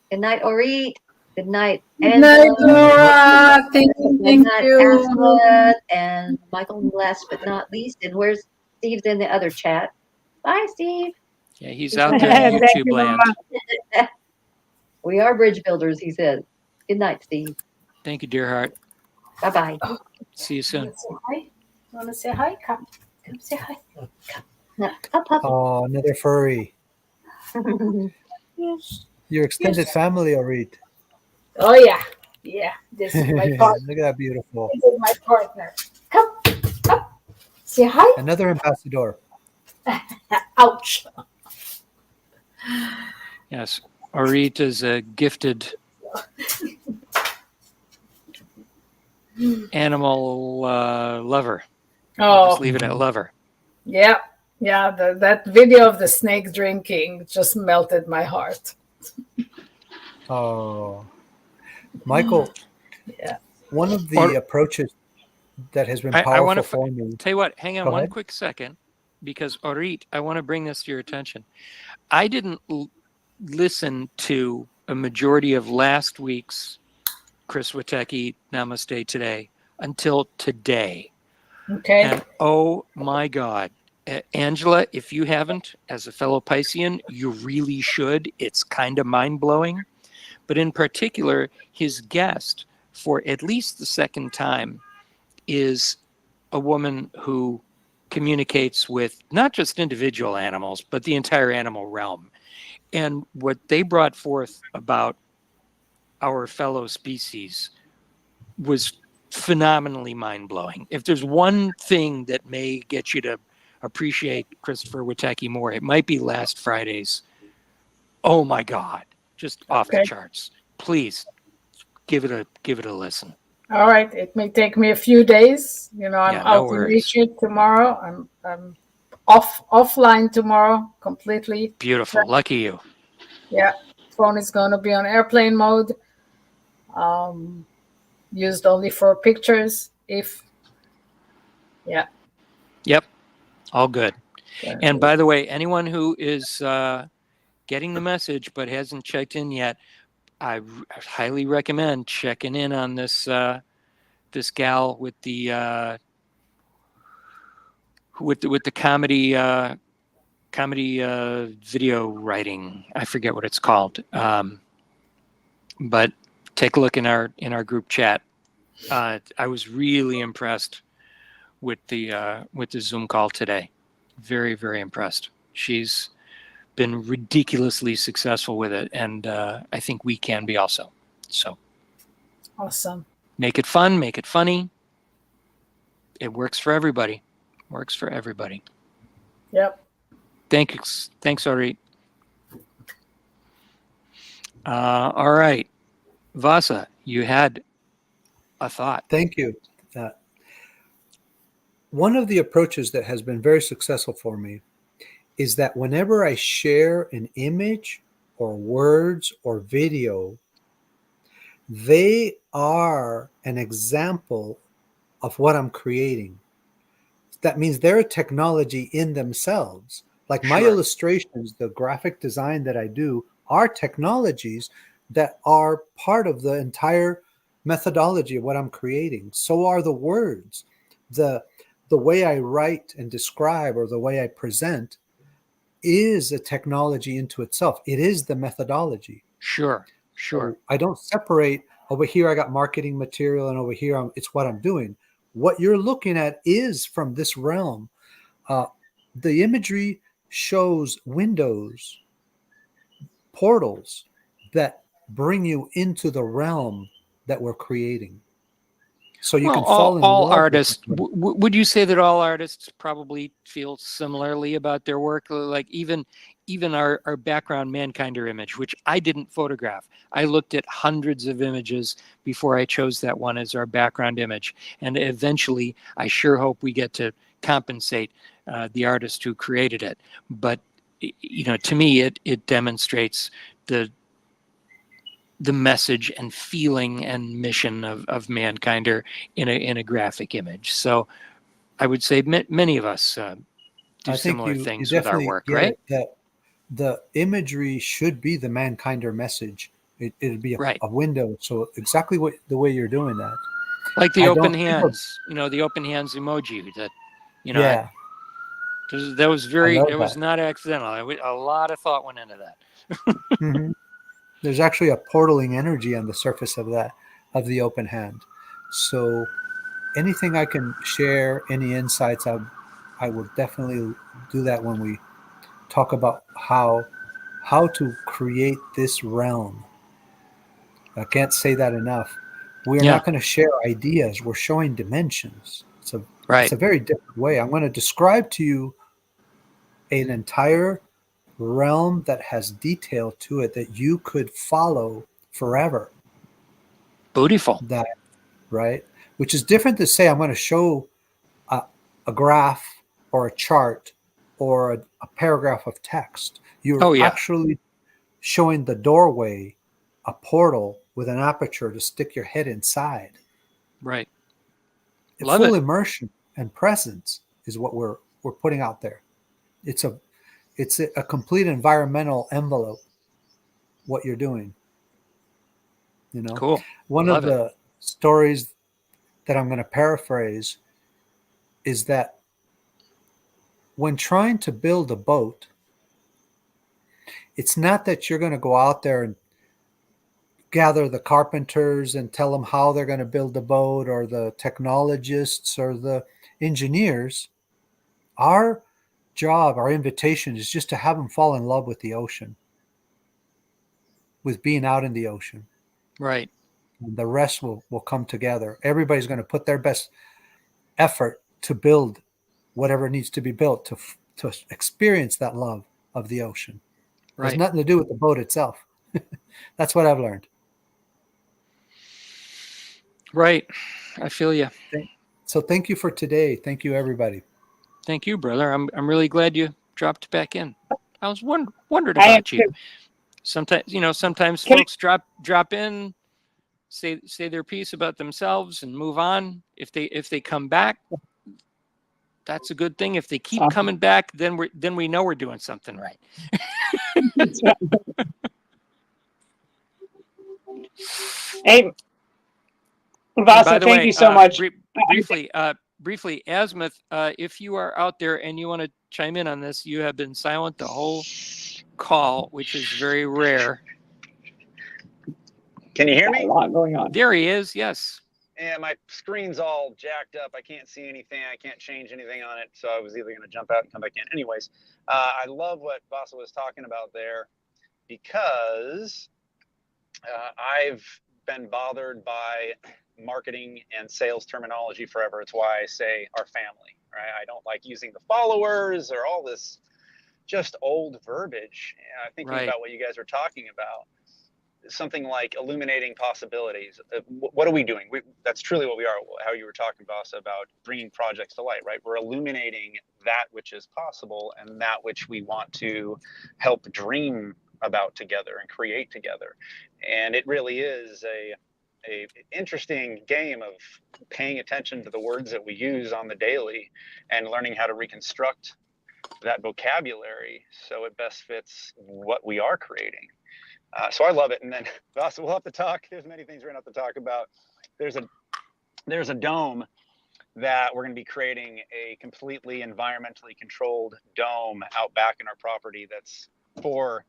Good night, Ori. Good night, Good night, Angela. Laura. Thank Good night, you. Angela. And Michael, last but not least. And where's Steve's in the other chat? Bye, Steve. Yeah, he's out there in Thank YouTube you, land. Laura. We are bridge builders, he says. Good night, Steve. Thank you, dear heart. Bye-bye. See you soon. Say hi. You want to say hi? Come say hi. No, up. Oh, another furry. Yes. Your extended family, Arit. Oh yeah, yeah. This is my partner. Look at that, beautiful. This is my partner. Come. Say hi. Another ambassador. Ouch. Yes, Arit is a gifted animal lover. I'll just leave it at lover. Yeah. Yeah. That video of the snake drinking just melted my heart. Oh, Michael. Yeah. One of the approaches that has been powerful I want to for me. tell you what. Hang on Go one ahead. quick second, because Arit, I want to bring this to your attention. I didn't listen to a majority of last week's Chris Witecki Namaste Today until today. Okay. And oh my God, Angela, if you haven't, as a fellow Piscean, you really should. It's kind of mind-blowing. But in particular, his guest, for at least the second time, is a woman who communicates with not just individual animals, but the entire animal realm. And what they brought forth about our fellow species was phenomenally mind-blowing. If there's one thing that may get you to appreciate Christopher Witecki more, it might be last Friday's. Oh my God, just off the charts. Please give it a listen. All right. It may take me a few days. I'm out in nature tomorrow. I'm offline tomorrow completely. Beautiful. Lucky you. Yeah. Phone is going to be on airplane mode. used only for pictures. If yeah. Yep. All good. Yeah. And by the way, anyone who is getting the message but hasn't checked in yet, I highly recommend checking in on this this gal with the comedy video writing. I forget what it's called, but take a look in our group chat. I was really impressed with the Zoom call today. Very, very impressed. She's been ridiculously successful with it, and I think we can be also. So Awesome. make it fun, make it funny. It works for everybody. Works for everybody. Yep. Thanks, Ari. All right, Vasa, you had a thought. Thank you. One of the approaches that has been very successful for me is that whenever I share an image or words or video, they are an example of what I'm creating. That means they're a technology in themselves. Like my Sure. illustrations, the graphic design that I do are technologies that are part of the entire methodology of what I'm creating. So are the words. The way I write and describe, or the way I present, is a technology into itself. It is the methodology. Sure. So I don't separate, over here I got marketing material and over here it's what I'm doing. What you're looking at is from this realm. The imagery shows windows, portals that bring you into the realm that we're creating. So you can fall in all love artists. with it. Would you say that all artists probably feel similarly about their work? Like even our background Mankinder image, which I didn't photograph. I looked at hundreds of images before I chose that one as our background image. And eventually, I sure hope we get to compensate the artist who created it. But to me, it demonstrates the message and feeling and mission of Mankinder in a graphic image. So I would say many of us do similar things with our work, right? That the imagery should be the Mankinder message. It'd be Right. a window. So exactly the way you're doing that. Like the open hands, the open hands emoji that, Yeah. That was that. was not accidental. A lot of thought went into that. Mm-hmm. There's actually a portaling energy on the surface of the open hand. So anything I can share, any insights, I will definitely do that when we talk about how to create this realm. I can't say that enough. We're not going to share ideas. We're showing dimensions. It's a very different way. I'm going to describe to you an entire realm that has detail to it that you could follow forever. Beautiful. That, right? Which is different to say I'm going to show a graph or a chart or a paragraph of text. You're actually showing the doorway, a portal with an aperture to stick your head inside. Right. Full immersion and presence is what we're putting out there. It's a complete environmental envelope, what you're doing. Cool. One of the stories that I'm going to paraphrase is that when trying to build a boat, it's not that you're going to go out there and gather the carpenters and tell them how they're going to build the boat, or the technologists or the engineers. Our job, our invitation is just to have them fall in love with the ocean, with being out in the ocean. Right. And the rest will come together. Everybody's going to put their best effort to build whatever needs to be built to experience that love of the ocean. Right. It has nothing to do with the boat itself. That's what I've learned. Right. I feel you. So thank you for today. Thank you, everybody. Thank you, brother. I'm really glad you dropped back in. I was wondered about you. Sometimes, sometimes folks drop in, say their piece about themselves and move on. If they come back, that's a good thing. If they keep coming back, then we know we're doing something right. That's right. Hey, Vasa, By the thank way, you so much. briefly, Azimuth, if you are out there and you want to chime in on this, you have been silent the whole call, which is very rare. Can you hear me? A lot going on. There he is. Yes. Yeah, my screen's all jacked up. I can't see anything. I can't change anything on it. So I was either going to jump out and come back in. Anyways, I love what Vasa was talking about there, because I've been bothered by marketing and sales terminology forever. It's why I say our family, right? I don't like using the followers or all this just old verbiage. Thinking Right. about what you guys were talking about, something like illuminating possibilities. What are we doing? That's truly what we are. How you were talking, Vasa, about bringing projects to light, right? We're illuminating that which is possible and that which we want to help dream about together and create together. And it really is a interesting game of paying attention to the words that we use on the daily and learning how to reconstruct that vocabulary so it best fits what we are creating. So I love it. And then Vasa, we'll have to talk. There's many things we're going to have to talk about. There's a dome that we're going to be creating, a completely environmentally controlled dome out back in our property that's for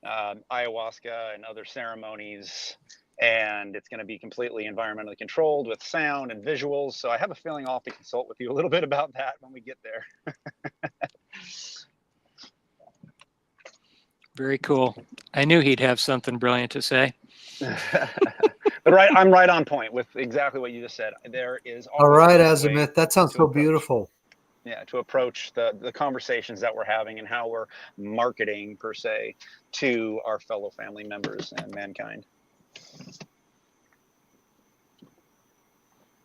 ayahuasca and other ceremonies. And it's going to be completely environmentally controlled with sound and visuals. So I have a feeling I'll have to consult with you a little bit about that when we get there. Very cool. I knew he'd have something brilliant to say. But I'm right on point with exactly what you just said. There is All right, always a way Azimuth, that sounds to so approach. beautiful. Yeah, to approach the conversations that we're having and how we're marketing, per se, to our fellow family members and mankind.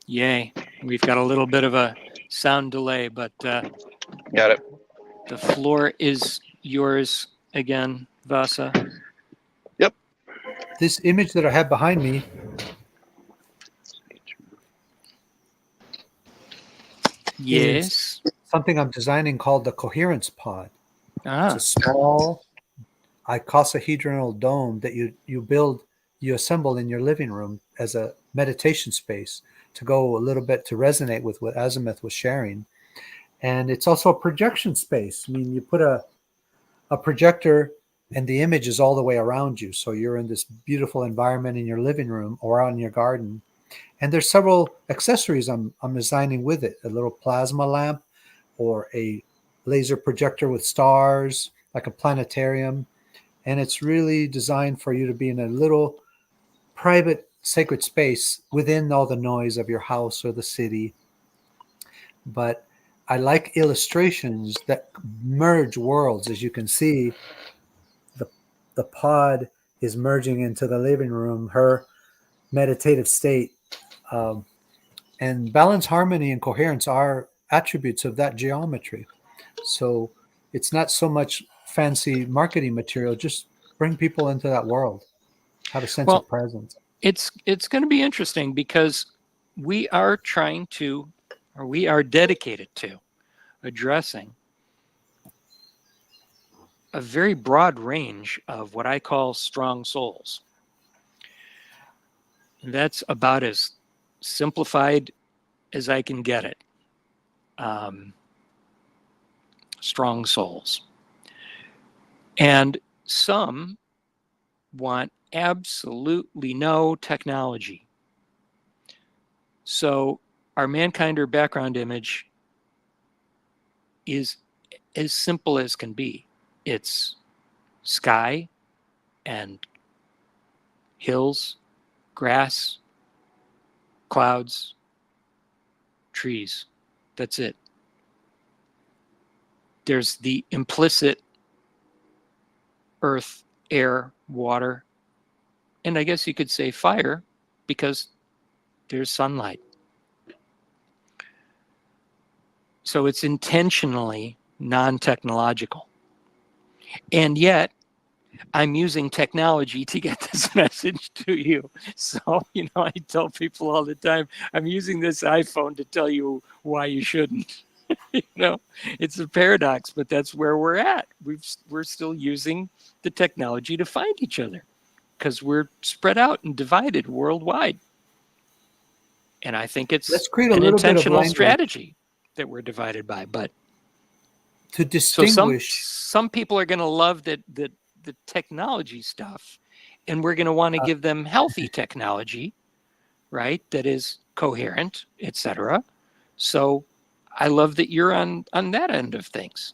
Yay. We've got a little bit of a sound delay, but Got it. the floor is yours again, Vasa. Yep. This image that I have behind me, Yes. something I'm designing called the Coherence Pod. Ah, It's a small icosahedral dome that you assemble in your living room as a meditation space to go a little bit to resonate with what Azimuth was sharing. And it's also a projection space. I mean, you put a projector and the image is all the way around you. So you're in this beautiful environment in your living room or out in your garden. And there's several accessories I'm designing with it, a little plasma lamp or a laser projector with stars, like a planetarium. And it's really designed for you to be in a little private sacred space within all the noise of your house or the city. But I like illustrations that merge worlds. As you can see, the pod is merging into the living room, her meditative state. And balance, harmony, and coherence are attributes of that geometry. So it's not so much fancy marketing material, just bring people into that world, have a sense of presence. it's going to be interesting because we are trying to, or we are dedicated to addressing a very broad range of what I call strong souls. And that's about as simplified as I can get it. Strong souls. And some want absolutely no technology. So our mankind or background image is as simple as can be. It's sky and hills, grass, clouds, trees. That's it. There's the implicit earth, air, water, and I guess you could say fire because there's sunlight. So it's intentionally non-technological. And yet, I'm using technology to get this message to you. So, I tell people all the time, I'm using this iPhone to tell you why you shouldn't. It's a paradox, but that's where we're at. We're still using the technology to find each other because we're spread out and divided worldwide. And I think it's Let's create a an little bit of intentional language strategy that we're divided by. But to so some distinguish. people are going to love the technology stuff, and we're going to want to give them healthy technology, right? That is coherent, etc. So I love that you're on that end of things.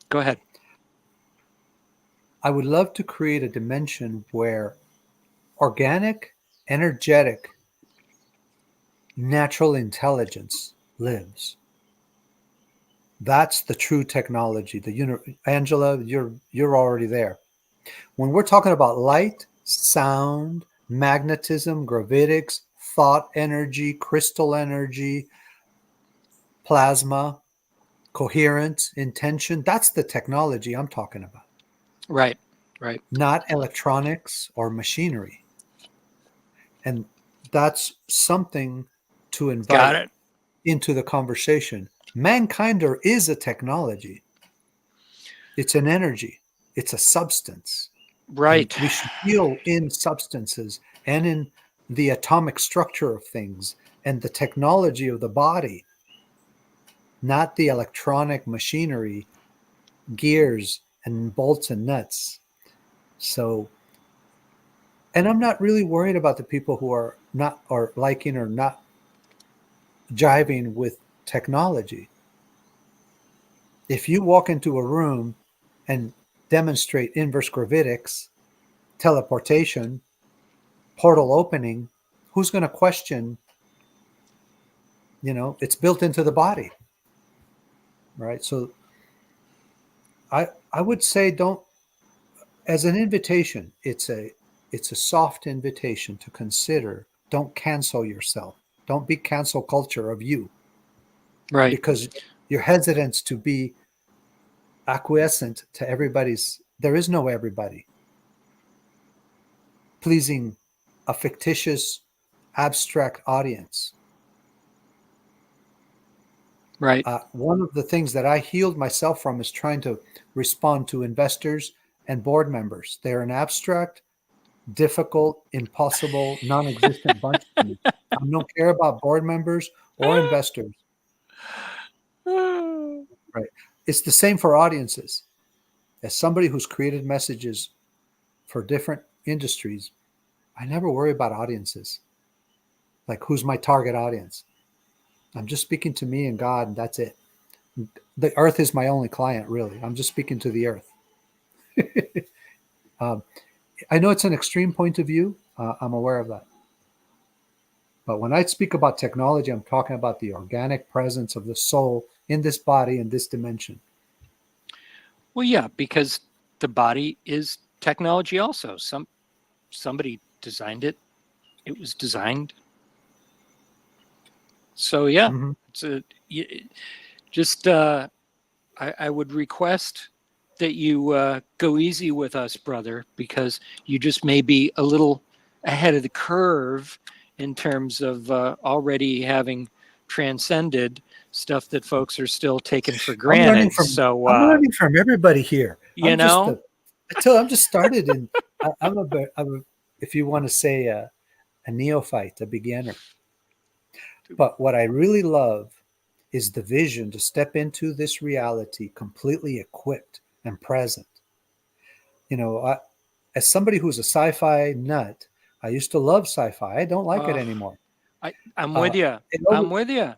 Go ahead. I would love to create a dimension where organic, energetic, natural intelligence lives. That's the true technology. Angela, you're already there. When we're talking about light, sound, magnetism, gravitics, thought energy, crystal energy, plasma, coherence, intention, that's the technology I'm talking about. Right. Not electronics or machinery. And that's something to invite into the conversation. Mankind is a technology. It's an energy. It's a substance. Right. And we should deal in substances and in the atomic structure of things and the technology of the body, not the electronic machinery, gears and bolts and nuts. So, and I'm not really worried about the people who are not or liking or not jiving with technology. If you walk into a room and demonstrate inverse gravitics, teleportation, portal opening, who's going to question? It's built into the body, right? So I would say don't, as an invitation, it's a soft invitation to consider. Don't cancel yourself. Don't be cancel culture of you. Right. Because your hesitance to be acquiescent to there is no everybody. Pleasing a fictitious, abstract audience. Right. One of the things that I healed myself from is trying to respond to investors and board members. They're an abstract, difficult, impossible, non-existent bunch of me. I don't care about board members or investors. Right. It's the same for audiences. As somebody who's created messages for different industries, I never worry about audiences. Like, who's my target audience? I'm just speaking to me and God, and that's it. The earth is my only client, really. I'm just speaking to the earth. I know it's an extreme point of view. I'm aware of that. But when I speak about technology, I'm talking about the organic presence of the soul in this body, in this dimension. Well, yeah, because the body is technology also. Somebody designed it. It was designed. So yeah, I would request that you go easy with us, brother, because you just may be a little ahead of the curve in terms of already having transcended stuff that folks are still taking for granted. I'm learning from everybody here. I'm just started in. If you want to say a neophyte, a beginner. But what I really love is the vision to step into this reality completely equipped and present. As somebody who's a sci-fi nut, I used to love sci-fi. I don't like it anymore. I'm with you. I'm with you.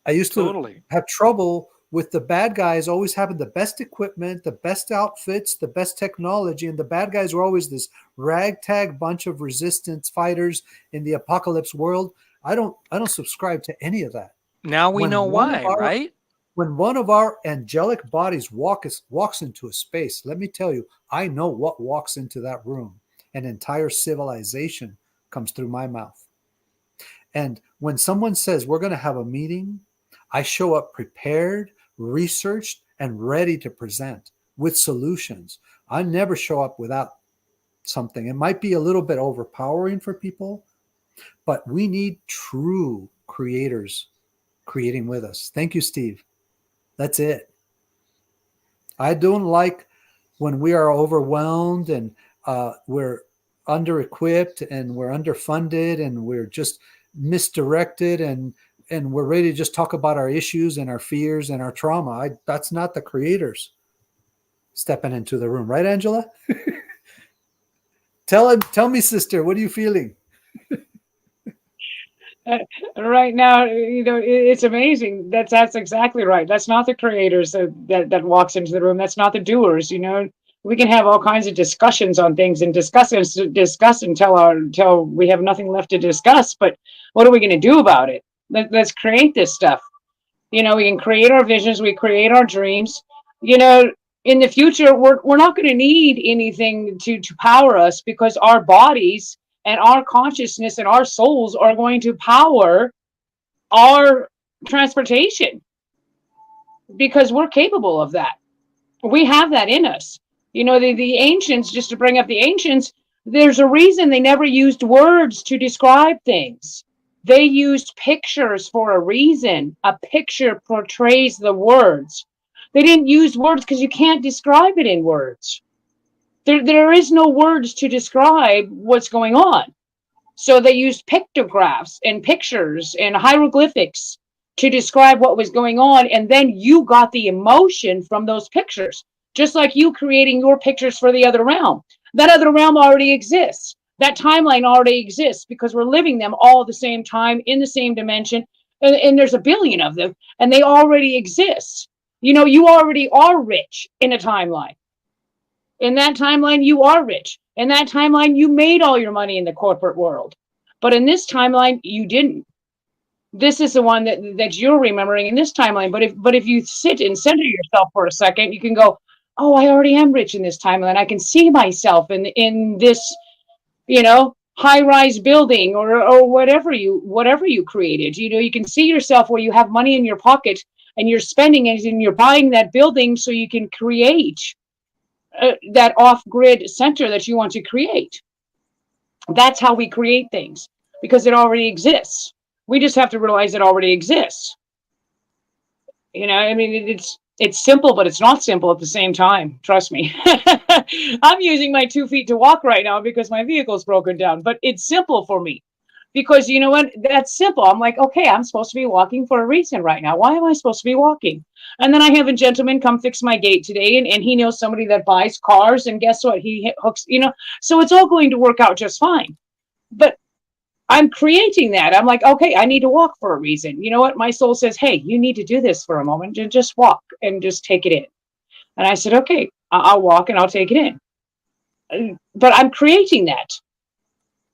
I used to have trouble with the bad guys always having the best equipment, the best outfits, the best technology, and the bad guys were always this ragtag bunch of resistance fighters in the apocalypse world. I don't subscribe to any of that. Now we know why, right? When one of our angelic bodies walks into a space, let me tell you, I know what walks into that room. An entire civilization comes through my mouth. And when someone says we're going to have a meeting, I show up prepared, researched, and ready to present. with solutions. I never show up without something. It might be a little bit overpowering for people, but we need true creators creating with us. Thank you, Steve. That's it. I don't like when we are overwhelmed and we're under-equipped and we're underfunded and we're just misdirected and we're ready to just talk about our issues and our fears and our trauma. That's not the creators stepping into the room, right, Angela? Tell me, sister, what are you feeling? Right now, it's amazing. That's exactly right. That's not the creators that walks into the room. That's not the doers. We can have all kinds of discussions on things and discuss until we have nothing left to discuss. But what are we going to do about it? Let's create this stuff. We can create our visions. We create our dreams. In the future, we're not going to need anything to power us, because our bodies and our consciousness and our souls are going to power our transportation, because we're capable of that. We have that in us. The ancients, just to bring up the ancients, there's a reason they never used words to describe things. They used pictures for a reason. A picture portrays the words. They didn't use words because you can't describe it in words. There is no words to describe what's going on. So they used pictographs and pictures and hieroglyphics to describe what was going on. And then you got the emotion from those pictures, just like you creating your pictures for the other realm. That other realm already exists. That timeline already exists, because we're living them all at the same time in the same dimension. And there's a billion of them, and they already exist. You already are rich in a timeline. In that timeline, you are rich. In that timeline, you made all your money in the corporate world. But in this timeline, you didn't. This is the one that you're remembering in this timeline. But if you sit and center yourself for a second, you can go, oh, I already am rich in this timeline. I can see myself in this, high-rise building or whatever you created. You can see yourself where you have money in your pocket and you're spending it and you're buying that building so you can create that off-grid center that you want to create. That's how we create things, because it already exists. We just have to realize it already exists. It's simple, but it's not simple at the same time. Trust me. I'm using my 2 feet to walk right now because my vehicle's broken down, but it's simple for me. Because you know what? That's simple. I'm like, okay, I'm supposed to be walking for a reason right now. Why am I supposed to be walking? And then I have a gentleman come fix my gate today, and he knows somebody that buys cars, and guess what? He hooks, so it's all going to work out just fine. But I'm creating that. I'm like, okay, I need to walk for a reason. You know what? My soul says, hey, you need to do this for a moment and just walk and just take it in. And I said, okay, I'll walk and I'll take it in. But I'm creating that.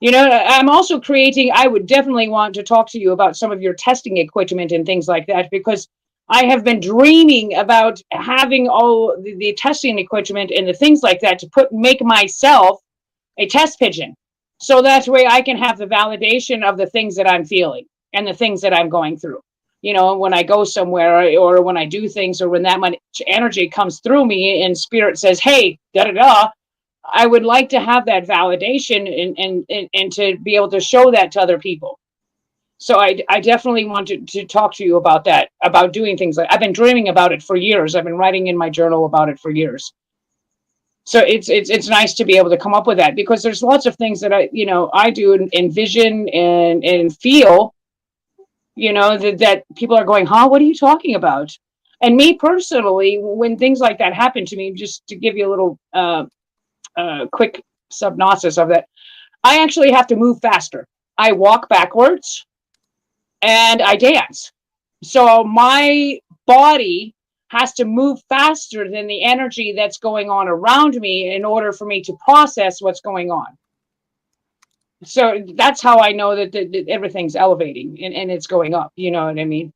I'm also creating, I would definitely want to talk to you about some of your testing equipment and things like that, because I have been dreaming about having all the testing equipment and the things like that to make myself a test pigeon. So that way I can have the validation of the things that I'm feeling and the things that I'm going through. When I go somewhere or when I do things or when that much energy comes through me and spirit says, hey, da-da-da, I would like to have that validation and to be able to show that to other people. So I definitely want to talk to you about that, about doing things like, I've been dreaming about it for years. I've been writing in my journal about it for years. So it's nice to be able to come up with that, because there's lots of things that I do and envision and feel, that people are going, huh, what are you talking about? And me personally, when things like that happen to me, just to give you a little quick synopsis of that, I actually have to move faster. I walk backwards and I dance. So my body has to move faster than the energy that's going on around me in order for me to process what's going on. So that's how I know that everything's elevating and it's going up. You know what I mean?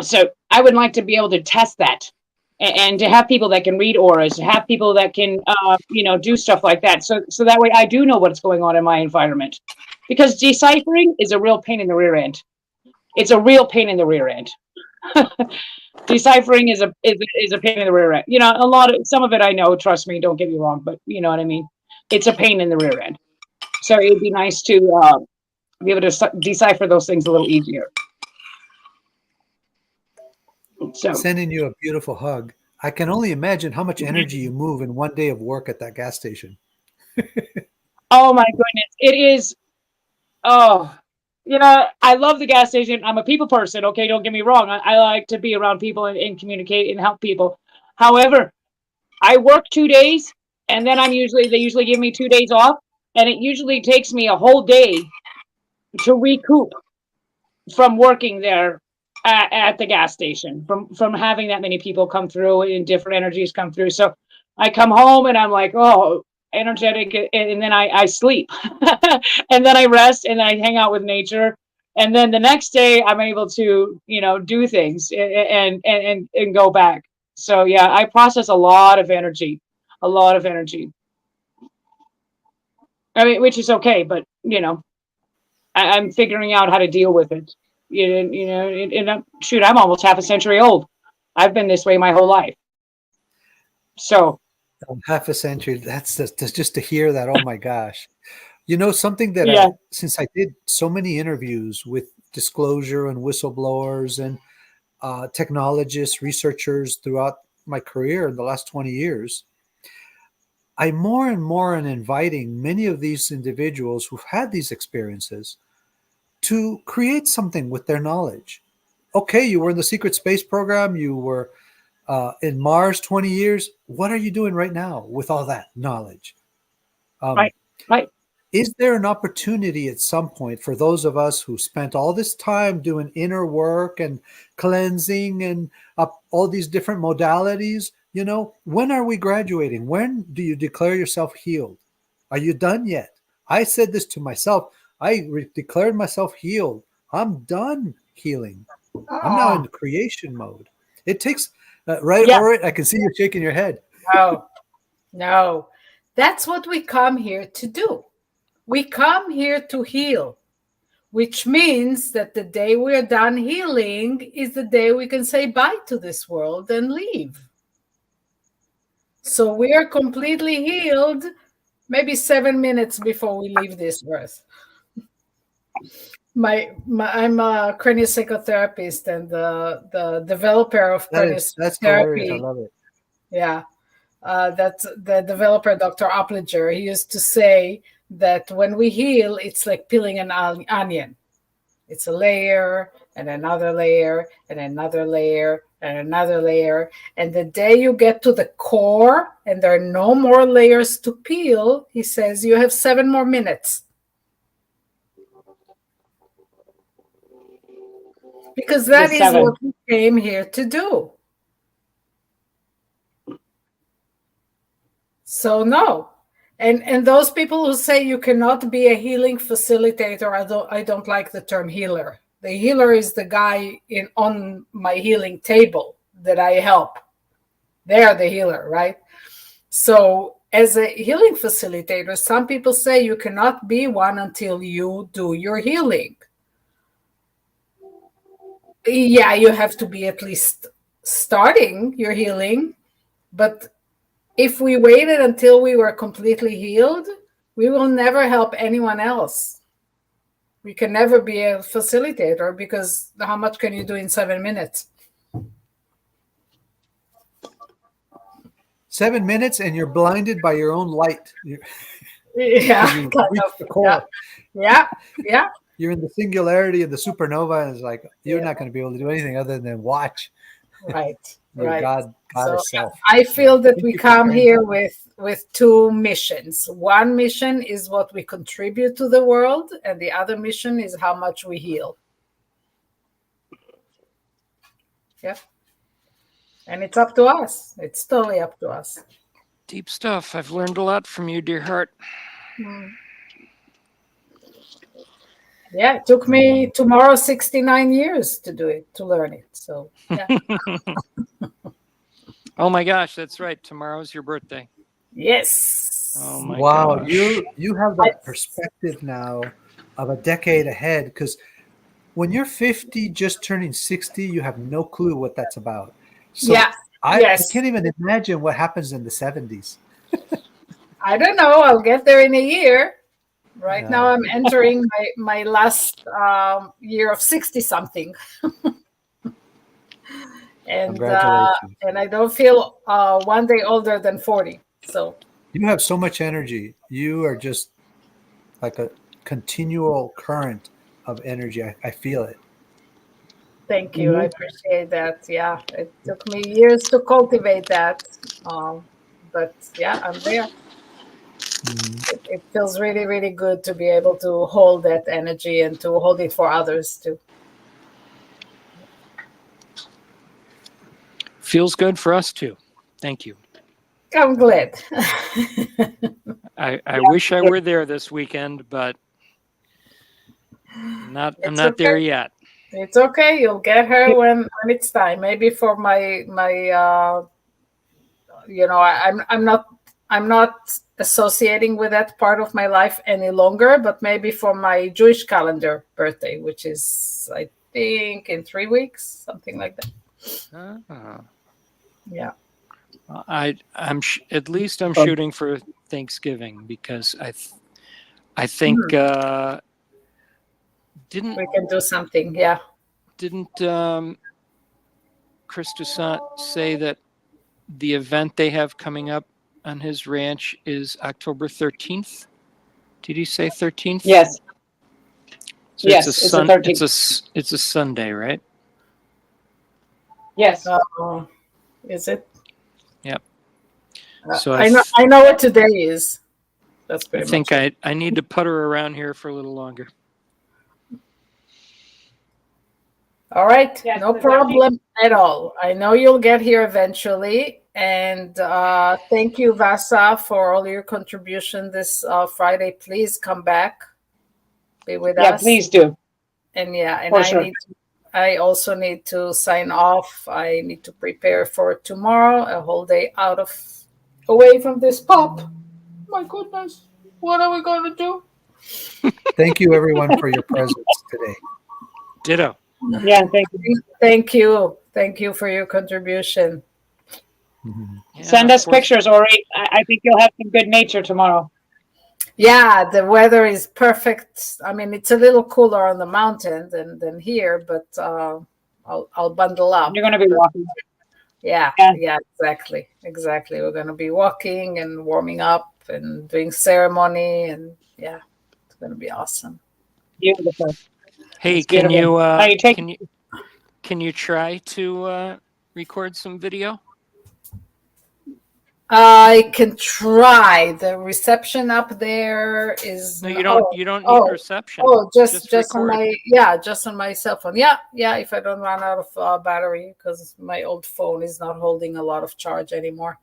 So I would like to be able to test that. And to have people that can read auras, to have people that can, do stuff like that. So that way I do know what's going on in my environment. Because deciphering is a real pain in the rear end. It's a real pain in the rear end. deciphering is a pain in the rear end. Some of it I know, trust me, don't get me wrong, but you know what I mean? It's a pain in the rear end. So it'd be nice to be able to decipher those things a little easier. So Sending you a beautiful hug. I can only imagine how much energy you move in one day of work at that gas station. oh my goodness, it is. Oh, I love the gas station. I'm a people person. Okay, don't get me wrong. I like to be around people and communicate and help people. However, I work 2 days, and then they usually give me 2 days off, and it usually takes me a whole day to recoup from working there at the gas station, from having that many people come through and different energies come through. So I come home and I'm like, oh, energetic, and then I sleep and then I rest and then I hang out with nature, and then the next day I'm able to do things and go back. So yeah, I process a lot of energy. I mean, which is okay, but I'm figuring out how to deal with it. Shoot, I'm almost half a century old. I've been this way my whole life. So half a century. That's just to hear that. Oh my gosh. Something that yeah. Since I did so many interviews with disclosure and whistleblowers and technologists, researchers throughout my career in the last 20 years, I more and more am inviting many of these individuals who've had these experiences to create something with their knowledge. Okay, you were in the secret space program, you were in Mars 20 years. What are you doing right now with all that knowledge? Right. Is there an opportunity at some point for those of us who spent all this time doing inner work and cleansing and all these different modalities? When are we graduating? When do you declare yourself healed? Are you done yet? I said this to myself. I declared myself healed. I'm done healing. I'm now in creation mode. It takes, right? Yeah. All right. I can see you shaking your head. No. That's what we come here to do. We come here to heal, which means that the day we're done healing is the day we can say bye to this world and leave. So we are completely healed maybe 7 minutes before we leave this earth. I'm a craniopsychotherapist and the developer of That's craniotherapy. hilarious. I love it. Yeah. That's the developer, Dr. Opliger. He used to say that when we heal, it's like peeling an onion. It's a layer and another layer and another layer and another layer. And the day you get to the core and there are no more layers to peel, he says you have 7 more minutes. Because that is what we came here to do. So no. And those people who say you cannot be a healing facilitator, I don't like the term healer. The healer is the guy on my healing table that I help. They are the healer, right? So as a healing facilitator, some people say you cannot be one until you do your healing. Yeah, you have to be at least starting your healing, but if we waited until we were completely healed, we will never help anyone else. We can never be a facilitator because how much can you do in 7 minutes? 7 minutes and you're blinded by your own light. Yeah, kind of. The core. Yeah. You're in the singularity of the supernova, and it's like you're not going to be able to do anything other than watch. Right. God itself. I feel that we come here with 2 missions. One mission is what we contribute to the world, and the other mission is how much we heal. Yeah. And it's up to us. It's totally up to us. Deep stuff. I've learned a lot from you, dear heart. Yeah, it took me tomorrow 69 years to do it, to learn it. So, yeah. Oh my gosh, that's right. Tomorrow's your birthday. Yes. Oh my wow, gosh. you have that perspective now of a decade ahead, because when you're 50, just turning 60, you have no clue what that's about. So Yeah. I Yes. can't even imagine what happens in the 70s. I don't know. I'll get there in a year. Right now, Yeah. I'm entering my last year of 60 something. Congratulations. And I don't feel one day older than 40. So You have so much energy. You are just like a continual current of energy. I feel it. thank you. I appreciate that. Yeah, it took me years to cultivate that. But yeah, I'm there. It feels really, really good to be able to hold that energy and to hold it for others too. Feels good for us too. Thank you. I'm glad. I wish I were there this weekend, but I'm not there yet. It's okay. You'll get her when it's time. Maybe for my I'm not associating with that part of my life any longer, but maybe for my Jewish calendar birthday, which is I think in 3 weeks, something like that. Yeah. I'm at least I'm shooting for Thanksgiving because I think didn't We can do something. Yeah. Didn't Chris Toussaint say that the event they have coming up on his ranch is October 13th? Did he say 13th? Yes. So Yes, it's it's the 13th. It's a Sunday, right? Yes. Is it? Yep. So I know what today is. That's I pretty think much it. I need to putter around here for a little longer. All right, Yes, no the problem at all. I know you'll get here eventually. And thank you, Vasa, for all your contribution this Friday. Please come back, be with us. Yeah, please do. And and For sure. I also need to sign off. I need to prepare for tomorrow, a whole day away from this pop. My goodness, what are we going to do? Thank you, everyone, for your presence today. Ditto. Yeah, thank you. Thank you. Thank you for your contribution. Yeah, Send us of course. pictures, Ori. I think you'll have some good nature tomorrow. Yeah, the weather is perfect. I mean, it's a little cooler on the mountain than here, but I'll bundle up. You're going to be walking. Yeah, exactly. We're going to be walking and warming up and doing ceremony, and yeah, it's going to be awesome. Beautiful. Hey, It's beautiful. can you try to record some video? I can try. The reception up there is No, you don't need reception. just on record. just on my cell phone. Yeah. If I don't run out of battery, because my old phone is not holding a lot of charge anymore.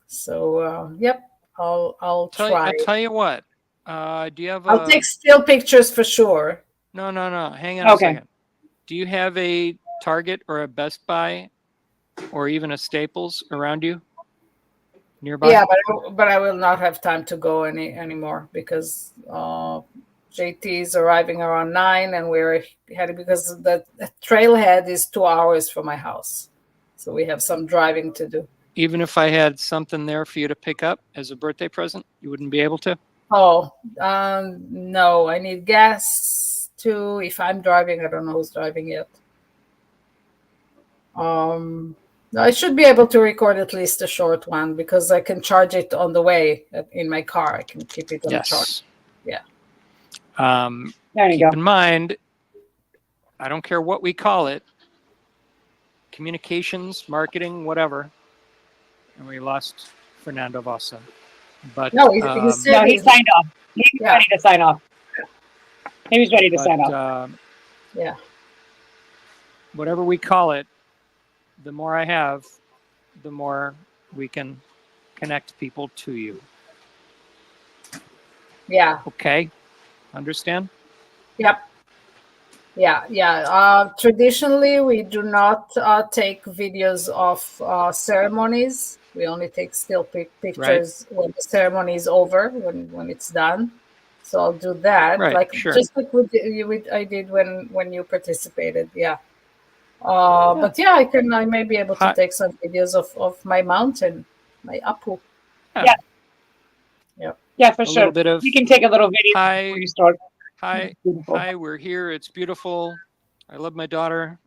So yep, I'll try. I'll tell you what. Do you have? I'll take still pictures for sure. No. Hang on a second. Do you have a Target or a Best Buy, or even a Staples around you? Nearby? Yeah, but I will not have time to go anymore because JT is arriving around 9, and we're heading because the trailhead is 2 hours from my house, so we have some driving to do. Even if I had something there for you to pick up as a birthday present, you wouldn't be able to? Oh, no, I need gas too. If I'm driving, I don't know who's driving yet. I should be able to record at least a short one because I can charge it on the way in my car. I can keep it on charge. Yeah. There you go. Keep in mind, I don't care what we call it, communications, marketing, whatever. And we lost Fernando Vasa. But no, he signed off. He was ready to sign off. He was ready to sign off. Yeah. Whatever we call it, the more I have, the more we can connect people to you. Yeah. Okay. Understand? Yep. Yeah. Traditionally, we do not take videos of ceremonies. We only take still pictures when the ceremony is over, when it's done. So I'll do that, Right, like sure. just like I did when you participated. Yeah. But yeah, I may be able to Hi. take some videos of my mountain, my Apu. Yeah. Yeah, for A sure. little bit of You can take a little video hi, before you start. hi, Beautiful. hi. We're here. It's beautiful. I love my daughter.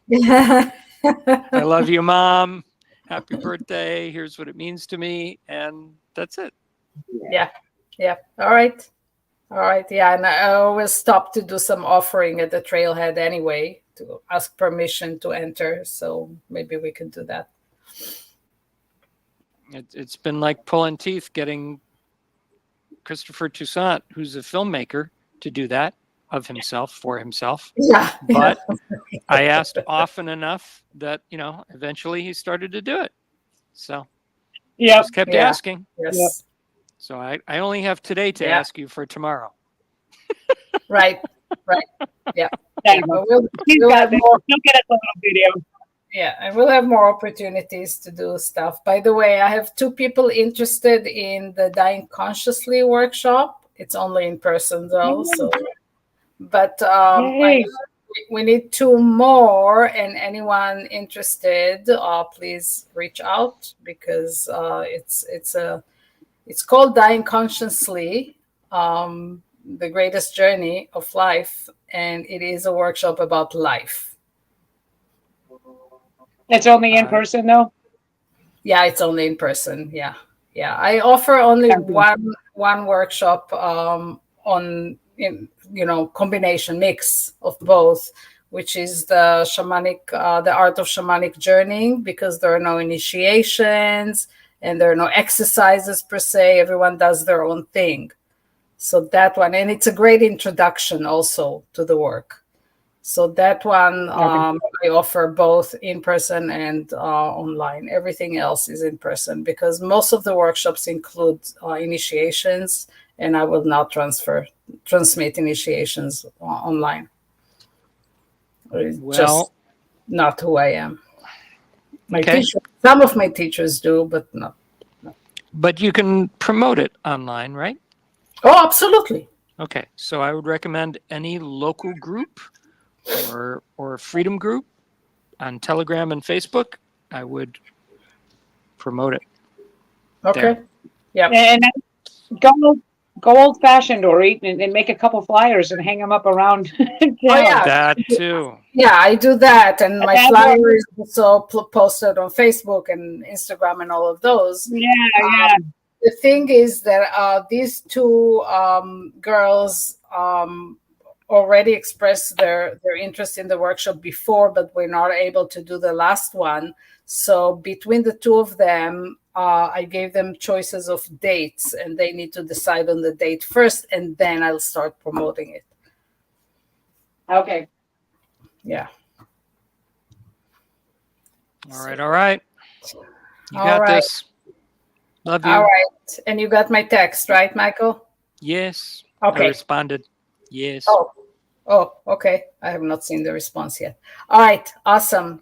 Yeah. I love you, Mom. Happy birthday. Here's what it means to me, and that's it. Yeah. All right. Yeah, and I always stop to do some offering at the trailhead anyway to ask permission to enter. So maybe we can do that. It's been like pulling teeth getting Christopher Toussaint, who's a filmmaker, to do that of himself for himself. Yeah. But I asked often enough that, eventually he started to do it. So just kept asking. Yes. Yep. So I only have today to Yeah. ask you for tomorrow. Right. Yeah. There you go. We'll have more. You'll get us a little video. Yeah, and we'll have more opportunities to do stuff. By the way, I have 2 people interested in the Dying Consciously workshop. It's only in person though, so. But we need 2 more, and anyone interested, please reach out because it's called Dying Consciously, the greatest journey of life, and it is a workshop about life. It's only in person though? Yeah, it's only in person. Yeah. I offer only one workshop on combination mix of both, which is the art of shamanic journeying, because there are no initiations and there are no exercises per se. Everyone does their own thing. So that one, and it's a great introduction also to the work. So that one, I offer both in person and online. Everything else is in person because most of the workshops include initiations, and I will not transmit initiations online. It's just not who I am. Some of my teachers do, but not. But you can promote it online, right? Oh, absolutely. Okay, so I would recommend any local group or freedom group on Telegram and Facebook. I would promote it. Okay. Yeah. And go old fashioned, or and make a couple flyers and hang them up around. That too. Yeah, I do that, and my flyer is also posted on Facebook and Instagram and all of those. Yeah. The thing is that these 2 girls already expressed their interest in the workshop before, but we're not able to do the last one. So between the 2 of them, I gave them choices of dates, and they need to decide on the date first, and then I'll start promoting it. Okay. Yeah. All right. You got this. Love you. All right. And you got my text, right, Michael? Yes. Okay. I responded. Yes. Oh, okay. I have not seen the response yet. All right. Awesome.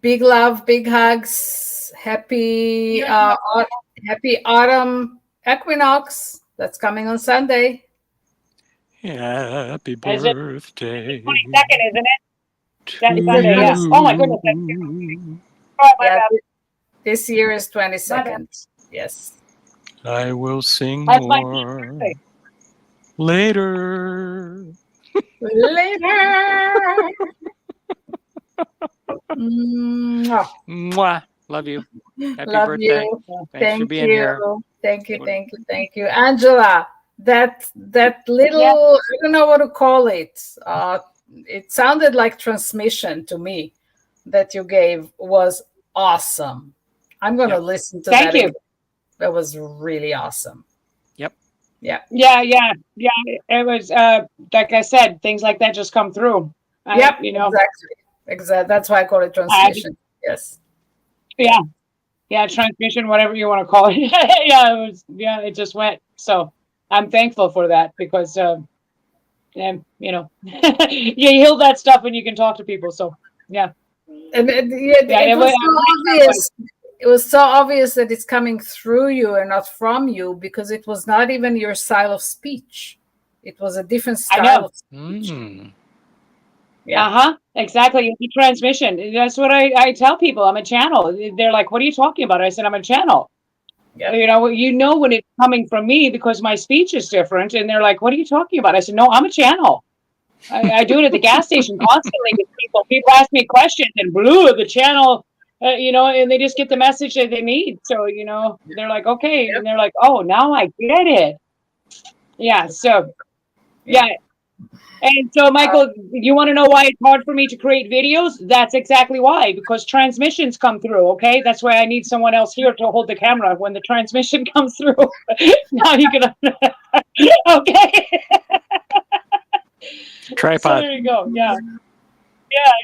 Big love, big hugs. Happy autumn equinox. That's coming on Sunday. Happy birthday. 22nd, isn't it? That's Sunday, yes. Oh my goodness. This year is 22nd. Yes. I will sing That's more later. Mwah. Love you. Happy birthday. You. Thanks for being here. Thank you. Angela, that little, I don't know what to call it. It sounded like transmission to me that you gave was awesome. I'm going to listen to that. Thank you. That was really awesome. Yep. Yeah. It was, like I said, things like that just come through. Exactly. That's why I call it transmission. Yes. Yeah. Transmission, whatever you want to call it. It just went. So I'm thankful for that because, you heal that stuff when you can talk to people. So, yeah. And it was so obvious. it was so obvious that it's coming through you and not from you, because it was not even your style of speech. It was a different I know. style of speech. Mm. Yeah. Exactly. The transmission. That's what I tell people. I'm a channel. They're like, what are you talking about? I said, I'm a channel. Yeah. You know when it's coming from me because my speech is different. And they're like, what are you talking about? I said, no, I'm a channel. I do it at the gas station constantly with people. People ask me questions and the channel, and they just get the message that they need. So, they're like, okay. Yep. And they're like, oh, now I get it. Yeah. So, yeah. And so, Michael, you want to know why it's hard for me to create videos? That's exactly why, because transmissions come through. Okay. That's why I need someone else here to hold the camera when the transmission comes through. Now you can, okay. Tripod. So there you go. Yeah.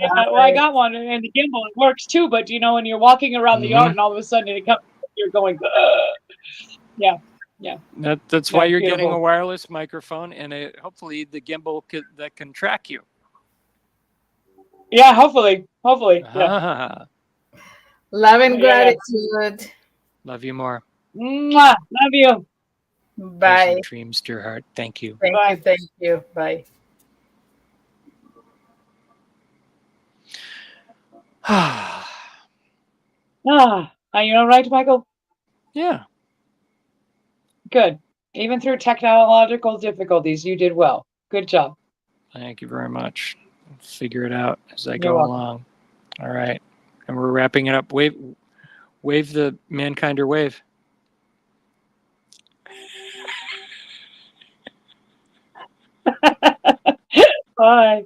Well, I got one, and the gimbal, it works too. But when you're walking around the yard, and all of a sudden it comes, you're going, yeah. That's why you're getting a beautiful. wireless microphone, and hopefully the gimbal that can track you. Yeah, hopefully. Yeah. Ah, Love and Yeah. gratitude. love you more. Mwah. Love you. Bye. Pleasant dreams, dear heart. Thank you. Thank you. Bye. Are you all right, Michael? Yeah. Good. Even through technological difficulties, you did well. Good job. Thank you very much. I'll figure it out as I You're go welcome. along. All right. And we're wrapping it up. Wave the Mankinder wave. Bye.